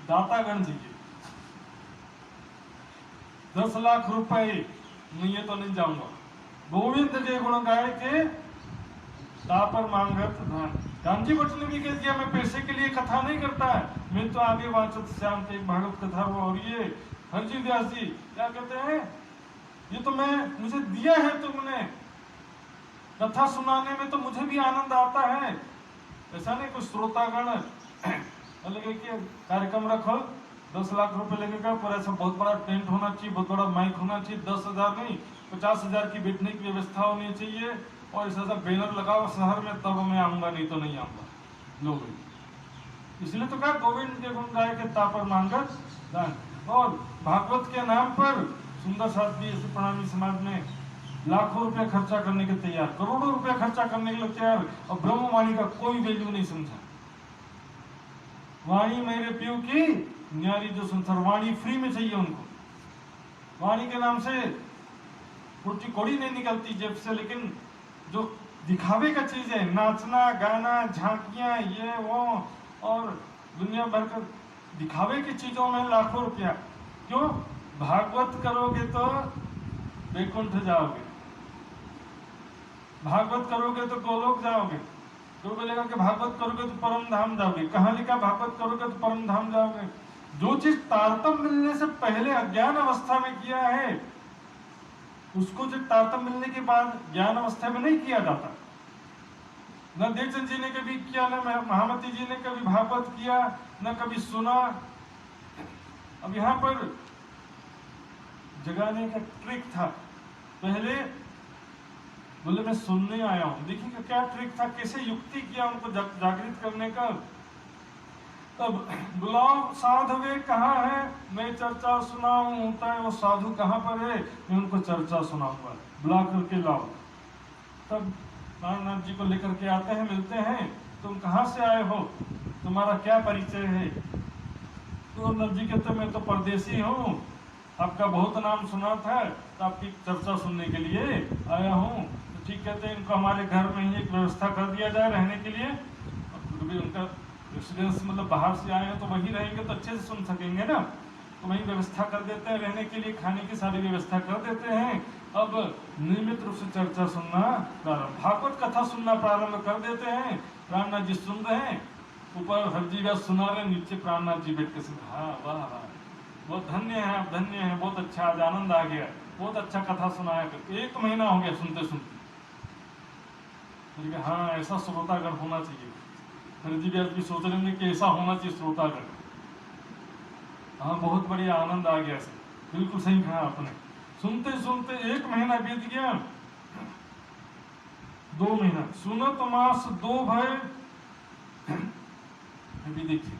दातागण चाहिए। 10 लाख रुपए मैं ये तो नहीं जाऊंगा, गोविंद के गुण गाय के तापर मांगत धन। कांजी भट्ट ने भी कह दिया मैं पैसे के लिए कथा नहीं करता है, मैं तो आगे वाचत श्याम के एक भागवत कथा हुआ। और ये हरजी व्यास जी क्या कहते हैं, ये तो मैं मुझे दिया है तुमने, कथा सुनाने में तो मुझे भी आनंद आता है। ऐसा नहीं कोई श्रोतागण लगे कि कार्यक्रम रखो 10 लाख रुपए लगेगा, पर ऐसा बहुत बड़ा टेंट होना चाहिए, बहुत बड़ा माइक होना चाहिए, 10,000 नहीं 50,000 की बैठने की व्यवस्था होनी चाहिए, और ऐसा बैनर लगाओ शहर में, तब मैं आऊंगा, नहीं तो नहीं आऊंगा लोग। इसलिए तो कहा गोविंद के गुण गाय के तापर मांगत दान। और भागवत के नाम पर सुंदर साथी ऐसे प्रणामी समाज में लाखों रुपया खर्चा करने के तैयार, करोड़ों रुपया खर्चा करने के लिए तैयार, और ब्रह्मवाणी का कोई वैल्यू नहीं समझा। वाणी मेरे प्यू की न्यारी जो संसार, वाणी फ्री में चाहिए उनको। वाणी के नाम से फुटी कोड़ी नहीं निकलती जेब से, लेकिन जो दिखावे का चीज है, नाचना गाना झांकियां ये वो, और दुनिया भर का दिखावे की चीजों में लाखों रुपया। क्यों? भागवत करोगे तो वैकुंठ जाओगे, भागवत करोगे तो गोलोक जाओगे, तो बोलेगा कि भागवत करोगे तो परम धाम जाओगे। कहाँ लिखा भागवत करोगे तो परम धाम जाओगे? जो चीज तारतम मिलने से पहले अज्ञान अवस्था में किया है, उसको जो तारतम मिलने के बाद ज्ञान अवस्था में नहीं किया जाता। न देवचंद जी ने कभी किया, न महामती जी ने कभी भागवत किया, न कभी सुना। अब यहाँ पर जगाने का ट्रिक था, पहले बोले मैं सुनने आया हूं, देखिए क्या ट्रिक था, कैसे युक्ति किया उनको जागृत करने का। तब बुलाओ साधुवे कहाँ है, मैं चर्चा सुनाऊं, होता है वो साधु कहाँ पर है, मैं उनको चर्चा सुनाऊंगा, बुला करके लाओ। तब नारायण जी को लेकर के आते हैं, मिलते हैं, तुम कहाँ से आए हो, तुम्हारा क्या परिचय है? तो नाथ जी कहते मैं तो परदेसी हूँ, आपका बहुत नाम सुना था, तो आपकी चर्चा सुनने के लिए आया हूँ। तो ठीक कहते हैं, इनको हमारे घर में ही एक व्यवस्था कर दिया जाए रहने के लिए। भी उनका रेसिडेंस मतलब बाहर से आए हैं तो वहीं रहेंगे तो अच्छे से सुन सकेंगे ना, तो वहीं व्यवस्था कर देते हैं, रहने के लिए खाने की सारी व्यवस्था कर देते हैं। अब नियमित रूप से चर्चा सुनना प्रारंभ, भागवत कथा सुनना प्रारंभ कर देते हैं। प्राणनाथ जी सुन रहे हैं, ऊपर हरजी व्यास सुना रहे, नीचे प्राणनाथ जी बैठ के सुन, हाँ वाह वाह, बहुत धन्य है आप, धन्य है, बहुत अच्छा, आज आनंद आ गया, बहुत अच्छा कथा सुनाया करके। 1 महीना हो गया सुनते सुनते। हाँ ऐसा श्रोतागण होना चाहिए। हरजी व्यास भी सोच रहे हैं कि ऐसा होना चाहिए श्रोतागण। हाँ बहुत बढ़िया, आनंद आ गया सर, बिल्कुल सही कहा आपने। सुनते सुनते 1 महीना बीत गया, 2 महीना, सुनत मास 2 भय, अभी देखिए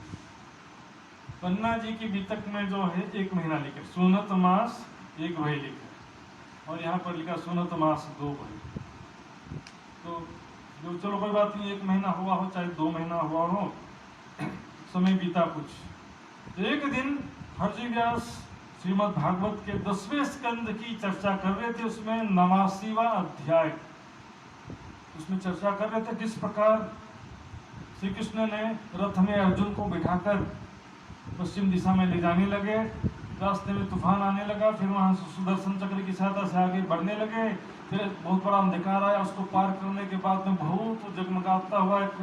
पन्ना जी की बीतक में जो है 1 महीना लिखा, सुनत मास 1 वही लिखा, और यहाँ पर लिखा सुनत मास 2 वही। तो जो चलो कोई बात नहीं, 1 महीना हुआ हो चाहे 2 महीना हुआ हो, समय बीता कुछ। एक दिन हरजी व्यास श्रीमद् भागवत के 10वें स्कंद की चर्चा कर रहे थे, उसमें 89वां अध्याय, उसमें चर्चा कर रहे थे किस प्रकार श्री कृष्ण ने रथ में अर्जुन को बिठाकर पश्चिम दिशा में ले जाने लगे। रास्ते में तूफान आने लगा, फिर वहां से सुदर्शन चक्र की सहायता से आगे बढ़ने लगे, फिर बहुत बड़ा अंधकार आया, उसको पार करने के बाद में बहुत जगमगाता हुआ एक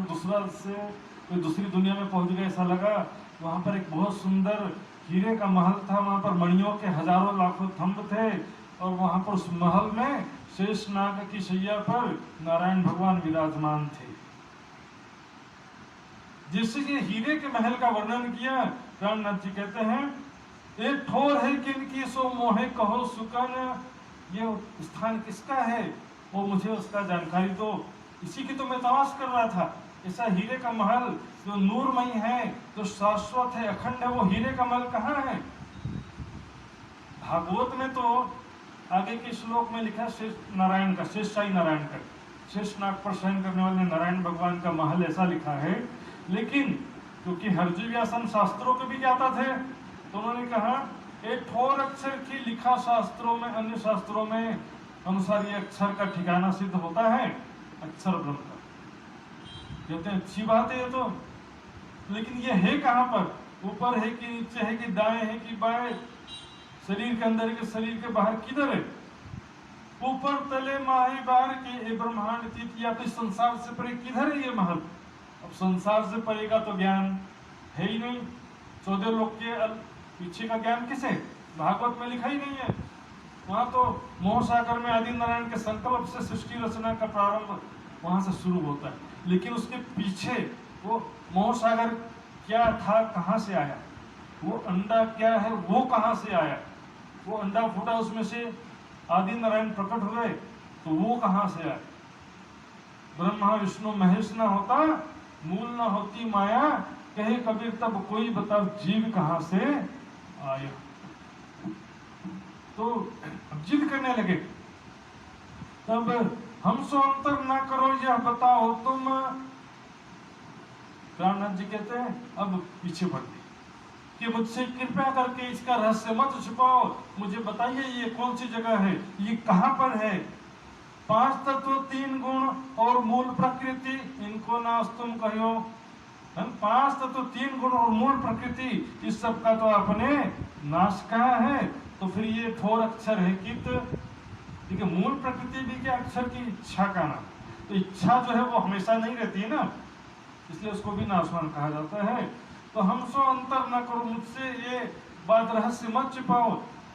कोई दूसरी दुनिया में पहुंच गए ऐसा लगा। वहां पर एक बहुत सुंदर हीरे का महल था, वहां पर मणियों के हजारों लाखों थंब थे, और वहां पर उस महल में शेषनाग की शैया पर नारायण भगवान विराजमान थे। जिससे ये हीरे के महल का वर्णन किया, प्राणनाथ जी कहते हैं एक ठोर है किनकी सो मोहे कहो सुकन, ये स्थान किसका है वो मुझे उसका जानकारी दो, इसी की तो मैं तलाश कर रहा था। ऐसा हीरे का महल जो नूरमयी है, जो शाश्वत है, अखंड है, वो हीरे का महल कहाँ है? भागवत में तो आगे के श्लोक में लिखा शेष नारायण का, शेषशाही नारायण का, शेषनाग पर शयन करने वाले नारायण भगवान का महल ऐसा लिखा है। लेकिन क्योंकि हरजी व्यासन शास्त्रों के भी ज्ञाता थे, तो उन्होंने कहा एक ठोर अक्षर की लिखा शास्त्रों में, अन्य शास्त्रों में अनुसार ये अक्षर का ठिकाना सिद्ध होता है अक्षर ब्रह्म का। कहते हैं अच्छी बात है ये तो, लेकिन ये है कहाँ पर? ऊपर है कि नीचे है कि दाएं है कि बाएं, शरीर के अंदर है कि शरीर के बाहर, किधर है? ऊपर तले माहे बाहर के ब्रह्मांड तीत, या तो संसार से परे किधर है ये महल? अब संसार से परे का तो ज्ञान है ही नहीं, 14 लोक के पीछे का ज्ञान किसे? भागवत में लिखा ही नहीं है। वहां तो मोह सागर में आदि नारायण के संकल्प से सृष्टि रचना का प्रारंभ वहां से शुरू होता है, लेकिन उसके पीछे वो मोह सागर क्या था, कहां से आया, वो अंडा क्या है, वो कहां से आया, वो अंडा फूटा उसमें से आदि नारायण प्रकट हुए, तो वो कहां से आया? ब्रह्मा विष्णु महेश ना होता, मूल ना होती माया, कहे कबीर तब कोई बताओ जीव कहां से आया। तो जिद करने लगे, तब हमसो अंतर ना करो यह बताओ तुम। प्राणनाथ जी कहते हैं अब पीछे बढ़ते कि मुझसे कृपया करके इसका रहस्य मत छुपाओ, मुझे बताइए ये कौन सी जगह है, ये कहां पर है? 5 तत्व 3 गुण और मूल प्रकृति, इनको नाश तुम कहो। 5 तत्व 3 गुण और मूल प्रकृति, इस सब का तो आपने नाश कहा है, तो फिर ये ठोर अक्षर है कित? ठीक है, मूल प्रकृति भी क्या अक्षर की इच्छा का नाम, तो इच्छा जो है वो हमेशा नहीं रहती है ना, इसलिए उसको भी नाशवान कहा जाता है। तो हमसो अंतर न करो, मुझसे ये बात रहस्य मत छिपाओ।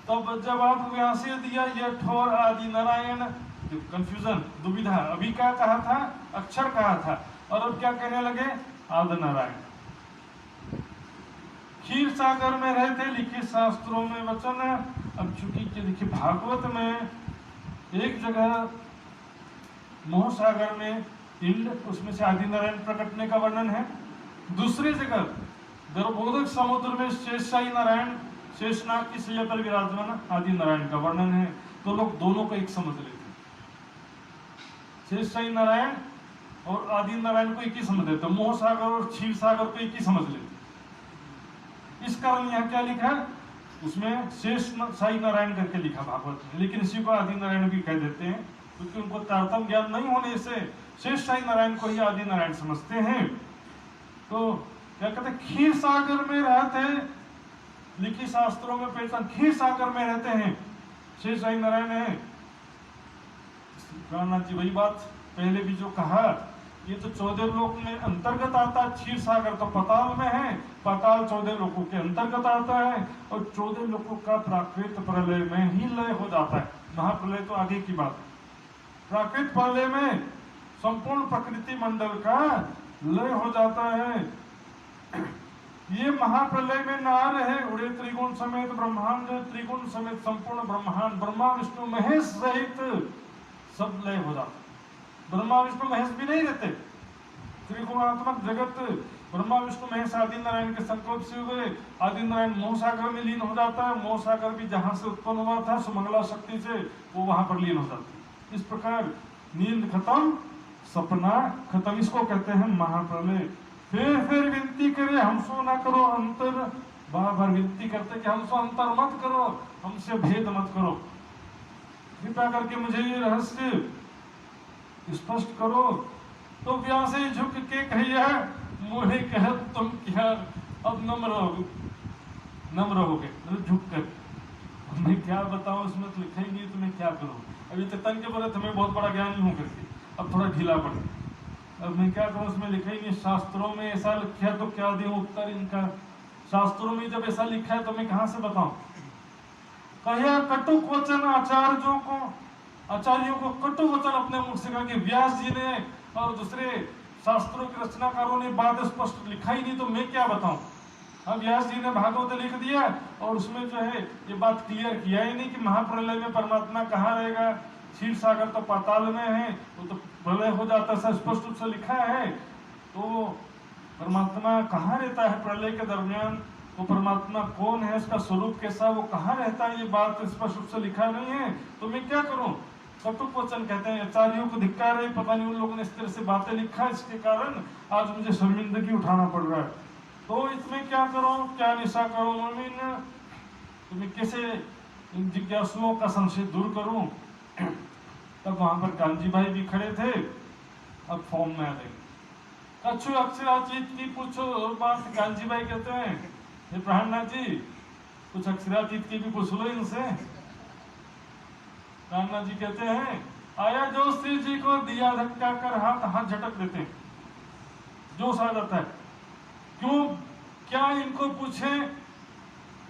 तब जवाब व्यासे दिया ये ठोर आदि नारायण, कंफ्यूजन, दुविधा, अभी क्या कहा था? अक्षर कहा था, और अब क्या कहने लगे? आदि नारायण। क्षीर सागर में रहते लिखे शास्त्रों में वचन। अब चूंकि देखिए भागवत में एक जगह मोह सागर में इंड, उसमें से आदि नारायण प्रकटने का वर्णन है, दूसरी जगह गर्भोदक समुद्र में शेषशाही नारायण, शेषनाग की शैया पर विराजमान आदि नारायण का वर्णन है। तो लोग दोनों को एक समझ लेते, शेषशाही नारायण और आदि नारायण को एक ही समझ लेते, मोह सागर और क्षीर सागर को एक ही समझ लेते। इस कारण यहाँ क्या लिखा है? उसमें शेषशाही नारायण करके लिखा भागवत में, लेकिन इसी को आदि नारायण भी कह देते हैं, क्योंकि उनको तारतम्य ज्ञान नहीं होने से शेषशाही नारायण को ही आदि नारायण समझते हैं। तो क्या कहते हैं? क्षीर सागर में रहते हैं, लिखी शास्त्रों में पहचान, क्षीर सागर में रहते हैं शेषशाही नारायण है। प्राणनाथ जी वही बात पहले भी जो कहा, ये तो 14 लोक में अंतर्गत आता है, क्षीर सागर तो पाताल में है, पाताल 14 लोकों के अंतर्गत आता है, और 14 लोकों का प्राकृत प्रलय में ही लय हो जाता है। महाप्रलय तो आगे की बात है, प्राकृत प्रलय में संपूर्ण प्रकृति मंडल का लय हो जाता है। ये महाप्रलय में नार है, उड़े त्रिगुण समेत ब्रह्मांड, त्रिगुण समेत संपूर्ण ब्रह्मांड, ब्रह्मा विष्णु महेश सहित सब लय हो जाता। ब्रह्मा विष्णु महेश भी नहीं रहते, त्रिगुणात्मक जगत ब्रह्मा विष्णु महेश आदि नारायण के संकल्प से हुए। आदि नारायण मोह सागर में लीन हो जाता है, मोह सागर भी जहां से उत्पन्न हुआ था सुमंगला शक्ति से, वो वहां पर लीन हो जाती है। इस प्रकार नींद खत्म, सपना खत्म, इसको कहते हैं महाप्रलय। फिर विनती करे हमसो ना करो अंतर, बार बार विनती करते कि हमसो अंतर मत करो, हमसे भेद मत करो, कृपा करके मुझे ये रहस्य स्पष्ट करो। तो व्यास झुक के कहिया मोहे कह तुम क्या, अब नम्र रहोगे, मतलब झुक कर मैं क्या बताऊं, इसमें तो लिखेंगे तो मैं क्या करूं, अभी तक तन के बोले तुम्हें बहुत बड़ा ज्ञानी हूं करके, अब थोड़ा ढीला पड़े, अब मैं क्या करूं, उसमें लिखेंगे शास्त्रों में ऐसा लिखा है तो क्या दूं उत्तर इनका, शास्त्रों में जब ऐसा लिखा है तो मैं कहां से बताऊं। कहिया कटुक वचन आचार्यों को कटु वचन अपने मुख से कहा कि व्यास जी ने और दूसरे शास्त्रों के रचनाकारों ने बात स्पष्ट लिखा ही नहीं तो मैं क्या बताऊं। अब व्यास जी ने भागवत लिख दिया और उसमें जो है ये बात क्लियर किया ही नहीं कि महाप्रलय में परमात्मा कहाँ रहेगा, क्षीर सागर तो पाताल में है, वो तो प्रलय हो जाता है, स्पष्ट रूप से लिखा है। तो परमात्मा कहाँ रहता है प्रलय के दरमियान, वो परमात्मा कौन है, उसका स्वरूप कैसा, वो कहाँ रहता है, ये बात स्पष्ट रूप से लिखा नहीं है तो मैं क्या करूं। कटुक वचन कहते हैं, आचार्यों को धिक्कार है, पता नहीं उन लोगों ने इस तरह से बातें लिखा, इसके कारण आज मुझे शर्मिंदगी उठाना पड़ रहा है। तो इसमें क्या करो, क्या निशा करो मोमिन, तो मैं कैसे इन जिज्ञासुओं का संशय दूर करूं। तब वहां पर कांजी भाई भी खड़े थे, अब फॉर्म में आ गए, कछु अक्षरातीत की पूछो बात। कांजी भाई कहते हैं हे प्राणनाथ जी कुछ अक्षरातीत की भी पूछ लो इनसे। प्राणनाथ जी कहते हैं आया जो श्री जी को दिया धक्का कर हाथ झटक देते हैं, जोश आ जाता है, क्यों क्या इनको पूछे,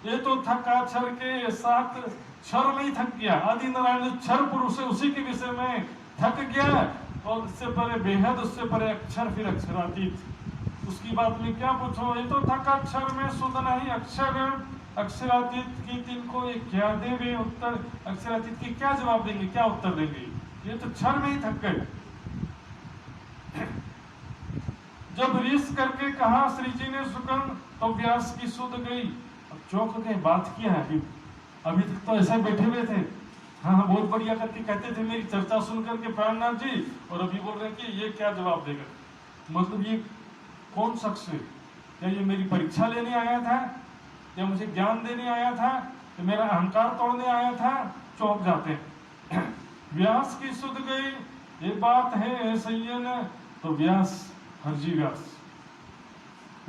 ये तो थका क्षर के साथ क्षर में ही थक गया, आदि नारायण क्षर पुरुष है उसी के विषय में थक गया, और इससे परे बेहद, उससे परे अक्षर, फिर अक्षरातीत, उसकी बात में क्या पूछो, ये तो थका अक्षर में सुध नहीं अक्षर, अक्षरातीत की तिनको ये क्या देवे उत्तर, अक्षरातीत की क्या जवाब देंगे, क्या उत्तर देंगे, ये तो क्षर में ही थक गए। जब रीस करके कहा श्री जी ने सुकन तो व्यास की सुध गई। अब चौंक के बात किया है, अभी तक तो ऐसे बैठे हुए थे, हाँ बहुत बढ़िया करके कहते थे मेरी चर्चा सुन करके प्राणनाथ जी, और अभी बोल रहे हैं कि ये क्या जवाब देगा, मतलब ये कौन शख्स है, क्या ये मेरी परीक्षा लेने आया था, या मुझे ज्ञान देने आया था, या मेरा अहंकार तोड़ने आया था। चौंक जाते हैं। व्यास की सुध गई, ये बात है संयन, तो व्यास हरजी व्यास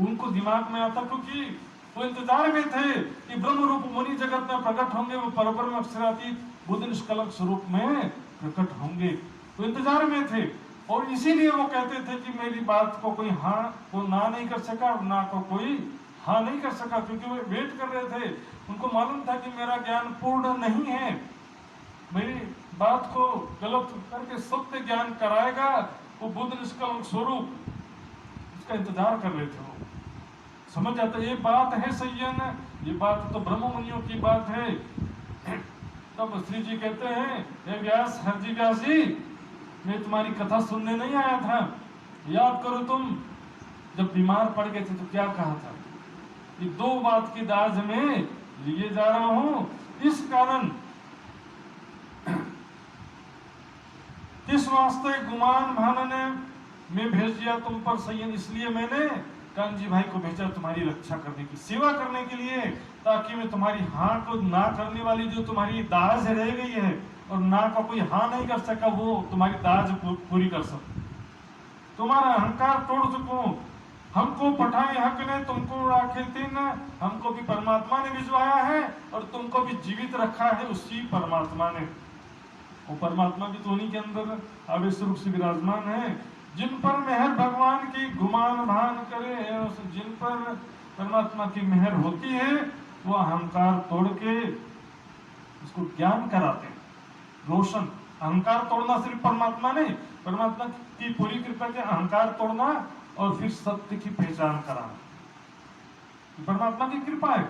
उनको दिमाग में आता, क्योंकि वो इंतजार में थे कि ब्रह्म रूप मुनि जगत में प्रकट होंगे, वो परब्रह्म अक्षरातीत बुद्ध निष्कलंक स्वरूप में प्रकट होंगे, तो इंतजार में थे, और इसीलिए वो कहते थे कि मेरी बात को कोई हाँ को ना नहीं कर सका और ना को कोई हाँ नहीं कर सका, क्योंकि वो वेट कर रहे थे, उनको मालूम था कि मेरा ज्ञान पूर्ण नहीं है, मेरी बात को गलत करके सत्य ज्ञान कराएगा वो बुद्ध निष्कलंक स्वरूप, इसका इंतजार कर रहे थे। वो समझ जाते ये बात है संयन, ये बात तो ब्रह्म मुनियों की बात है। तब श्री जी कहते हैं हे व्यास, हरजी व्यास जी, मैं तुम्हारी कथा सुनने नहीं आया था, याद करो तुम जब बीमार पड़ गए थे तो क्या कहा था, ये दो बात की दाज में लिए जा रहा हूं, इस कारण किस वास्ते गुमान भान ने मैं भेज दिया तुम पर संयन, इसलिए मैंने कांजी भाई को भेजा तुम्हारी रक्षा करने की, सेवा करने के लिए, ताकि मैं तुम्हारी हाँ को ना करने वाली जो तुम्हारी दाज रह गई है और ना का कोई हाँ नहीं कर सका, वो तुम्हारी दाज पूरी कर सकूं, तुम्हारा अहंकार तोड़ सकूं। हमको पठाए हक ने तुमको राखे तीन, हमको भी परमात्मा ने भिजवाया है और तुमको भी जीवित रखा है उसी परमात्मा ने, वो परमात्मा भी तो उन्हीं के अंदर आवेश रूप से विराजमान है। जिन पर मेहर भगवान की गुमान भान करे, जिन पर परमात्मा की मेहर होती है वो अहंकार तोड़ के उसको ज्ञान कराते हैं, रोशन। अहंकार तोड़ना सिर्फ परमात्मा नहीं, परमात्मा की पूरी कृपा के अहंकार तोड़ना और फिर सत्य की पहचान कराना, परमात्मा की कृपा है।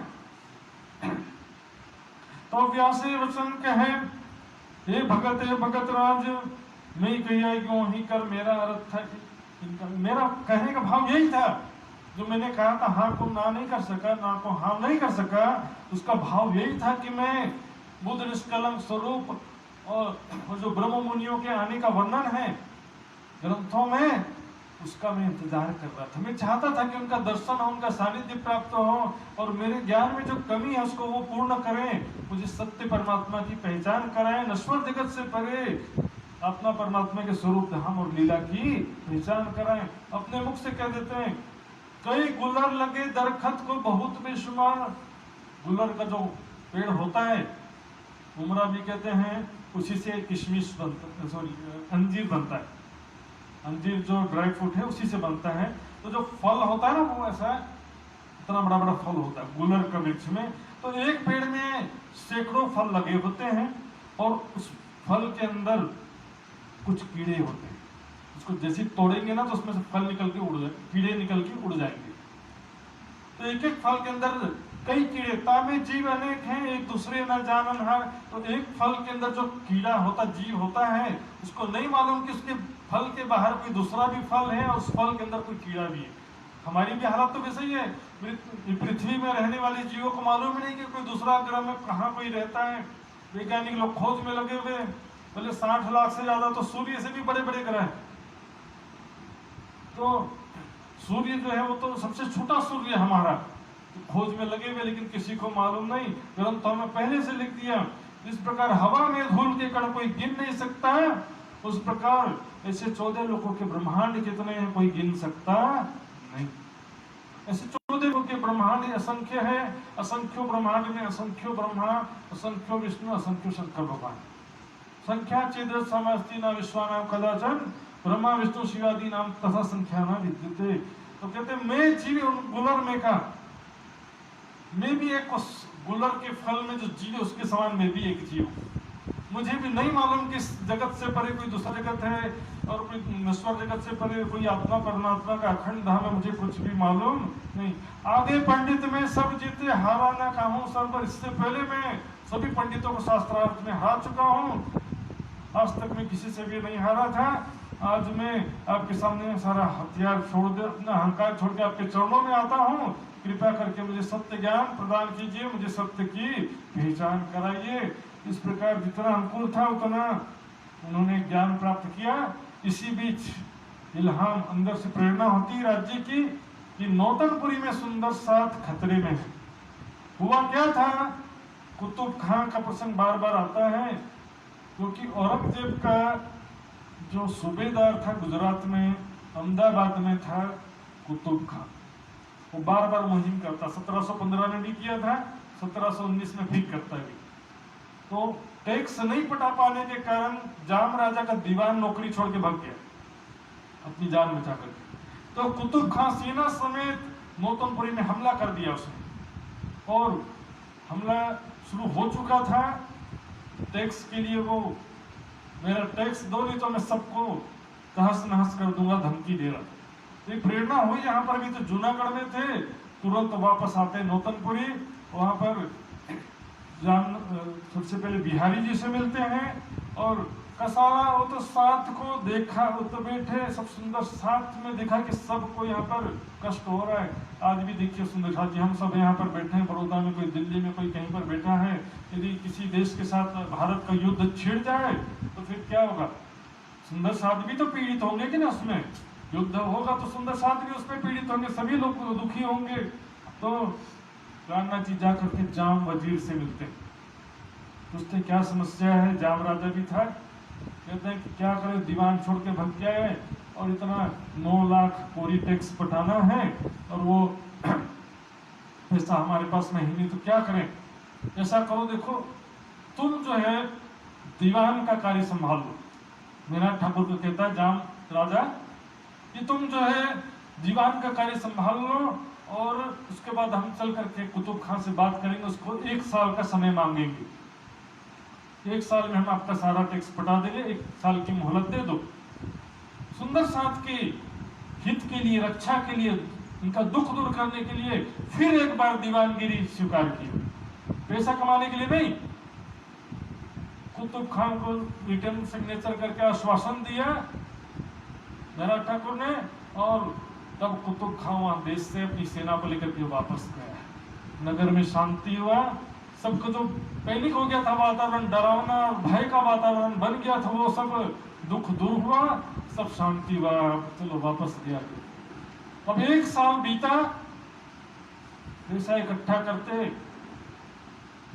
तो व्यास वचन कहे हे भगत राज, मैं कहिया क्यों ही कर, मेरा अर्थ था कि मेरा कहने का भाव यही था जो मैंने कहा था हाँ को ना नहीं कर सका, ना को हाँ नहीं कर सका, उसका भाव यही था कि मैं बुद्ध निष्कलंक स्वरूप और जो ब्रह्म मुनियों के आने का वर्णन है ग्रंथों में, उसका मैं इंतजार कर रहा था। मैं चाहता था कि उनका दर्शन हो, उनका सानिध्य प्राप्त हो और मेरे ज्ञान में जो कमी है उसको वो पूर्ण करें, मुझे सत्य परमात्मा की पहचान कराएं, नश्वर जगत से परे आत्मा परमात्मा के स्वरूप धाम और लीला की पहचान कराएं। अपने मुख से कह देते हैं, कई गुलर लगे दरखत को बहुत बेशुमार। गुलर का जो पेड़ होता है, उमरा भी कहते हैं, उसी से किशमिश बनता, सॉरी अंजीर बनता है। अंजीर जो ड्राई फ्रूट है उसी से बनता है। तो जो फल होता है ना वो ऐसा इतना बड़ा बड़ा फल होता है गुलर का वृक्ष में। तो एक पेड़ में सैकड़ों फल लगे होते हैं और उस फल के अंदर कुछ कीड़े होते हैं। उसको जैसे तोड़ेंगे ना तो उसमें से फल निकल के उड़ जाए, कीड़े निकल के उड़ जाएंगे। तो एक एक फल के अंदर कई कीड़े, तामे जीव अनेक हैं एक दूसरे न जानन हार। तो एक फल के अंदर जो कीड़ा होता, जीव होता है, उसको नहीं मालूम कि उसके फल के बाहर कोई दूसरा भी फल है और उस फल के अंदर कोई कीड़ा भी है। हमारी भी हालत तो वैसे ही है। पृथ्वी में रहने वाले जीवों को मालूम ही नहीं कि कोई दूसरा ग्रह में कहाँ कोई रहता है। वैज्ञानिक लोग खोज में लगे हुए, बोले 60 लाख से ज्यादा तो सूर्य से भी बड़े बड़े ग्रह हैं। तो सूर्य जो है वो तो सबसे छोटा सूर्य हमारा, तो खोज में लगे हुए, लेकिन किसी को मालूम नहीं। ग्रंथों में पहले से लिख दिया। इस प्रकार हवा में धूल के कण कोई गिन नहीं सकता है, उस प्रकार ऐसे 14 लोगों के ब्रह्मांड कितने हैं कोई गिन सकता नहीं। ऐसे 14 लोगों के ब्रह्मांड असंख्य है। असंख्यो ब्रह्मांड में असंख्यो ब्रह्मा, असंख्यो विष्णु, असंख्यो शंकर भगवान। संख्या चेद्र समस्ति न विश्वानाम कदाचन ब्रह्मा विष्णु शिवादि नाम तथा संख्या न विद्यते। तो कहते मैं जीव गुलर में का, मैं भी एक गुलर के फल में जो जीव उसके समान मैं भी एक जीव। मुझे भी नहीं मालूम कि इस जगत से परे कोई दूसरा जगत है और कोई नश्वर जगत से परे कोई आत्मा परमात्मा का अखंड धाम है, मुझे कुछ भी मालूम नहीं। आगे पंडित में सब जीते हारा ना कहूँ सर पर। इससे पहले मैं सभी पंडितों को शास्त्रार्थ में हार चुका हूँ। आज तक मैं किसी से भी नहीं हारा था। आज मैं आपके सामने सारा हथियार छोड़ दे, अपना अहंकार छोड़ के आपके चरणों में आता हूँ। कृपया करके मुझे सत्य ज्ञान प्रदान कीजिए, मुझे सत्य की पहचान कराइए। इस प्रकार जितना अनुकूल था उतना उन्होंने ज्ञान प्राप्त किया। इसी बीच इल्हाम अंदर से प्रेरणा होती राज्य की कि नौतनपुरी में सुंदर साथ खतरे में है। हुआ क्या था, कुतुब खां का प्रसंग बार बार आता है, क्योंकि औरंगजेब का जो सूबेदार था गुजरात में, अहमदाबाद में था कुतुब खां। वो बार बार मुहिम करता, 1715 में भी किया था, 1719 में भी करता है। तो टैक्स नहीं पटा पाने के कारण जाम राजा का दीवान नौकरी छोड़ के भाग गया अपनी जान बचा करके। तो कुतुब खां सेना समेत नौतनपुरी में हमला कर दिया उसने, और हमला शुरू हो चुका था। टैक्स के लिए वो मेरा टैक्स दो नहीं तो मैं सबको तहस नहस कर दूंगा धमकी दे रहा। एक प्रेरणा हुई, यहाँ पर भी तो जूनागढ़ में थे, तुरंत वापस आते नौतनपुरी। वहां पर सबसे पहले बिहारी जी से मिलते हैं और कसाला वो तो साथ को देखा, वो तो बैठे सब सुंदर साथ में देखा कि सबको यहाँ पर कष्ट हो रहा है। आज भी देखिए सुंदर साथ जी, हम सब यहाँ पर बैठे हैं, बड़ौदा में कोई, दिल्ली में कोई, कहीं पर बैठा है। यदि किसी देश के साथ भारत का युद्ध छिड़ जाए तो फिर क्या होगा? सुंदर साथ भी तो पीड़ित होंगे कि ना, उसमें युद्ध होगा तो सुंदर साथ भी उसमें पीड़ित होंगे, सभी लोग दुखी होंगे। तो राणा जी जाकर के जाम वजीर से मिलते, पूछते क्या समस्या है। जाम राजा भी था, कहते हैं कि क्या करें, दीवान छोड़ के भग गया है और इतना 9 लाख कोरी टैक्स पटाना है और वो पैसा हमारे पास नहीं, तो क्या करें। ऐसा करो, देखो तुम जो है दीवान का कार्य संभाल लो। मेरा ठाकुर को कहता है जाम राजा कि तुम जो है दीवान का कार्य संभाल लो और उसके बाद हम चल करके कुतुब खां से बात करेंगे, उसको 1 साल का समय मांगेंगे। 1 साल में हम आपका सारा टैक्स पटा देंगे, 1 साल की मोहलत दे दो। सुंदर साथ के हित के लिए, रक्षा के लिए, उनका दुख दूर करने के लिए फिर एक बार दीवानगिरी स्वीकार की, पैसा कमाने के लिए नहीं। कुतुब खां को रिटर्न सिग्नेचर करके आश्वासन दिया मेरा ठाकुर ने, और तब कुतुब खां वहां देश से अपनी सेना को लेकर के वापस गया। नगर में शांति हुआ, सबको जो पैनिक हो गया था वातावरण, डरावना और भय का वातावरण बन गया था, वो सब दुख दूर हुआ, सब शांति हुआ। चलो वापस गया। अब 1 साल बीता, पैसा इकट्ठा करते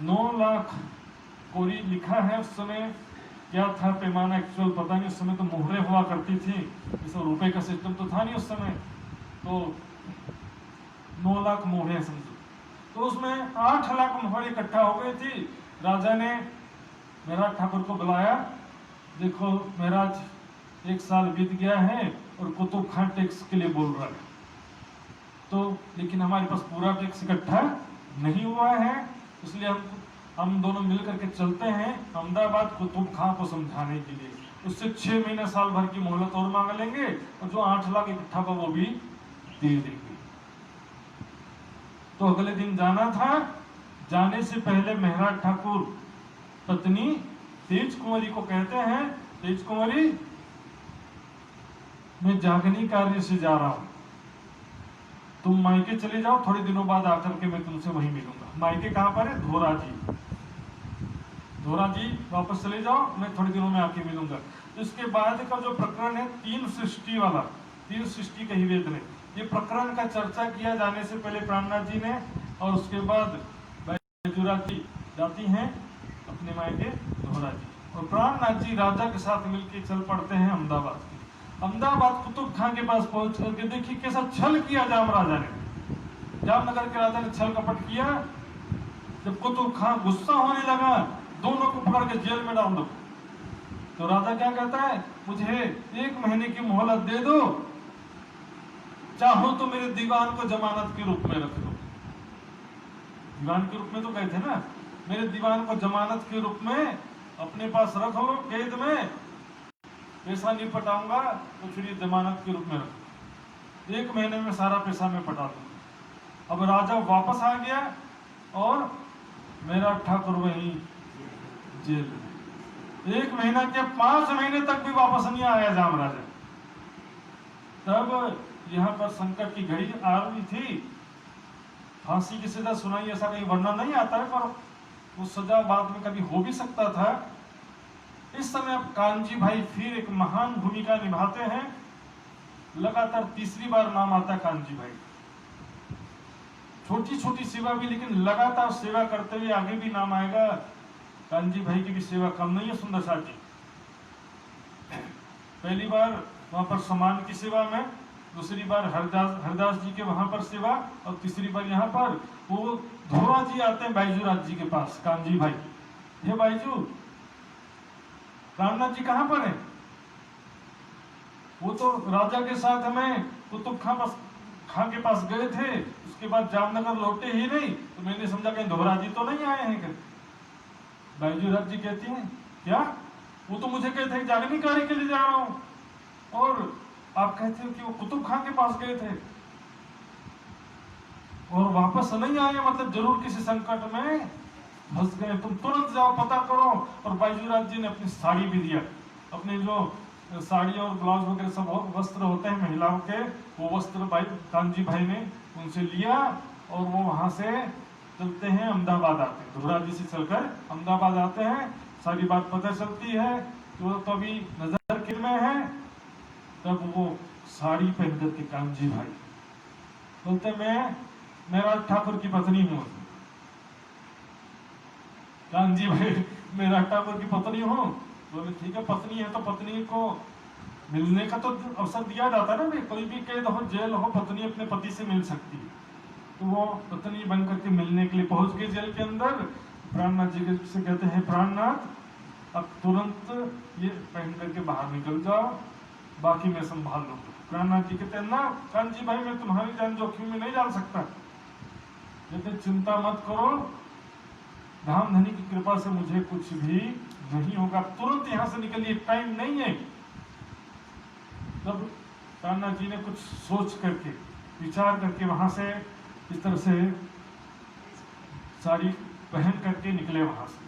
9 लाख कोरी लिखा है। उस समय क्या था पैमाना एक्चुअल पता नहीं, उस समय तो मोहरें हुआ करती थी, इस रुपए का सिस्टम तो था नहीं उस समय, तो 9 लाख मोहरें समझो। तो उसमें 8 लाख मोहर इकट्ठा हो गई थी। राजा ने महराज ठाकुर को बुलाया, देखो महराज 1 साल बीत गया है और कुतुब खां टैक्स के लिए बोल रहा है, तो लेकिन हमारे पास पूरा टैक्स इकट्ठा नहीं हुआ है, इसलिए हम दोनों मिलकर के चलते हैं अहमदाबाद कुतुब खां को समझाने के लिए। उससे 6 महीने साल भर की मोहलत और मांग लेंगे और जो 8 लाख इकट्ठा हुआ वो भी दे देंगे। तो अगले दिन जाना था। जाने से पहले महराज ठाकुर पत्नी तेज कुंवरी को कहते हैं, तेज कुंवरी मैं जागनी कार्य से जा रहा हूं, तुम मायके चले जाओ, थोड़े दिनों बाद आकर के मैं तुमसे वहीं मिलूंगा। मायके कहां पर है? धोरा जी। धोरा जी वापस चले जाओ, मैं थोड़े दिनों में आके मिलूंगा। तो इसके बाद का जो प्रकरण है 3 सृष्टि वाला, 3 सृष्टि कही वेद ने, ये प्रकरण का चर्चा किया जाने से पहले प्राणनाथ जी ने, और उसके बाद बैजूराज जी जाती हैं अपने मायके धोरा जी, और प्राणनाथ जी राजा के साथ मिलकर चल पड़ते हैं अहमदाबाद। अहमदाबाद कुतुब खां के पास पहुंच करके देखिए कैसा छल किया जाम राजा ने, जामनगर के राजा ने छल कपट किया। जब कुतुब खां गुस्सा होने लगा, दोनों को पकड़ के जेल में डाल दो। तो राजा क्या कहता है, मुझे 1 महीने की मोहलत दे दो, चाहो तो मेरे दीवान को जमानत के रूप में रख दो। दीवान के रूप में तो गए थे ना, मेरे दीवान को जमानत के रूप में अपने पास रख लो, कैद में पैसा नहीं पटाऊंगा तो फिर ये जमानत के रूप में रखो, 1 महीने में सारा पैसा मैं पटा दूंगा। अब राजा वापस आ गया और मेरा ठाकुर वही जेल में। 1 महीना के 5 महीने तक भी वापस नहीं आया जाम राजा। तब यहाँ पर संकट की घड़ी आ रही थी, फांसी की सजा सुनाई, ऐसा कहीं वर्णन नहीं आता है, पर वो सजा बाद में कभी हो भी सकता था। इस समय अब कांजी भाई फिर एक महान भूमिका निभाते हैं, लगातार 3री बार नाम आता है कांजी भाई। छोटी छोटी सेवा भी, लेकिन लगातार सेवा करते हुए आगे भी नाम आएगा। कांजी भाई की भी सेवा कम नहीं है सुंदर साथ जी। पहली बार वहां पर समान की सेवा में, दूसरी बार हरदास जी के वहां पर सेवा, और 3री बार यहाँ पर वो धोरा जी आते हैं बैजूराज जी के पास। कांजी भाई, ये बैजू रामनाथ जी कहां पर है? वो तो राजा के साथ हमें कुतुब खां के पास गए थे, उसके बाद जामनगर लौटे ही नहीं, तो मैंने समझा कहीं धोरा जी तो नहीं आए हैं। बैजूराज जी कहती हैं, क्या? वो तो मुझे कहते हैं जागनी कार्य के लिए जा रहा हूं, और आप कहते हो कि वो कुतुब खां के पास गए थे और वापस नहीं आए, मतलब जरूर किसी संकट में फंस गए। तुम तुरंत जाओ, पता करो। और बैजूराज जी ने अपनी साड़ी भी दिया, अपने जो साड़ी और ब्लाउज वगैरह सब वस्त्र होते हैं महिलाओं के, वो वस्त्र कांजी भाई ने उनसे लिया, और वो वहां से चलते हैं अहमदाबाद आते हैं। धोरा जी से चलकर अहमदाबाद आते हैं। सारी बात पता चलती है कि वो तो अभी नजर किल में है। तब वो साड़ी पहन करके कांजी भाई बोलते, मैं महराज ठाकुर की पत्नी हूँ। कांजी भाई महराज ठाकुर की पत्नी हूँ? बोले ठीक है, पत्नी है तो पत्नी को मिलने का तो अवसर दिया जाता है ना, कोई भी कैद हो, जेल हो, पत्नी अपने पति से मिल सकती है। तो वो पत्नी बन करके मिलने के लिए पहुंच गई जेल के अंदर। प्राणनाथ जी से कहते हैं, प्राणनाथ अब तुरंत ये पहन करके बाहर निकल जाओ, बाकी मैं संभाल लूंगा। प्राणनाथ जी कहते हैं, ना कांजी भाई, मैं तुम्हारी जान जोखिम में नहीं डाल सकता। कहते चिंता मत करो, धाम धनी की कृपा से मुझे कुछ भी नहीं होगा, तुरंत यहां से निकलिए, टाइम नहीं है। तब प्राणनाथ जी ने कुछ सोच करके, विचार करके वहां से इस तरह से साड़ी पहन करके निकले, वहां से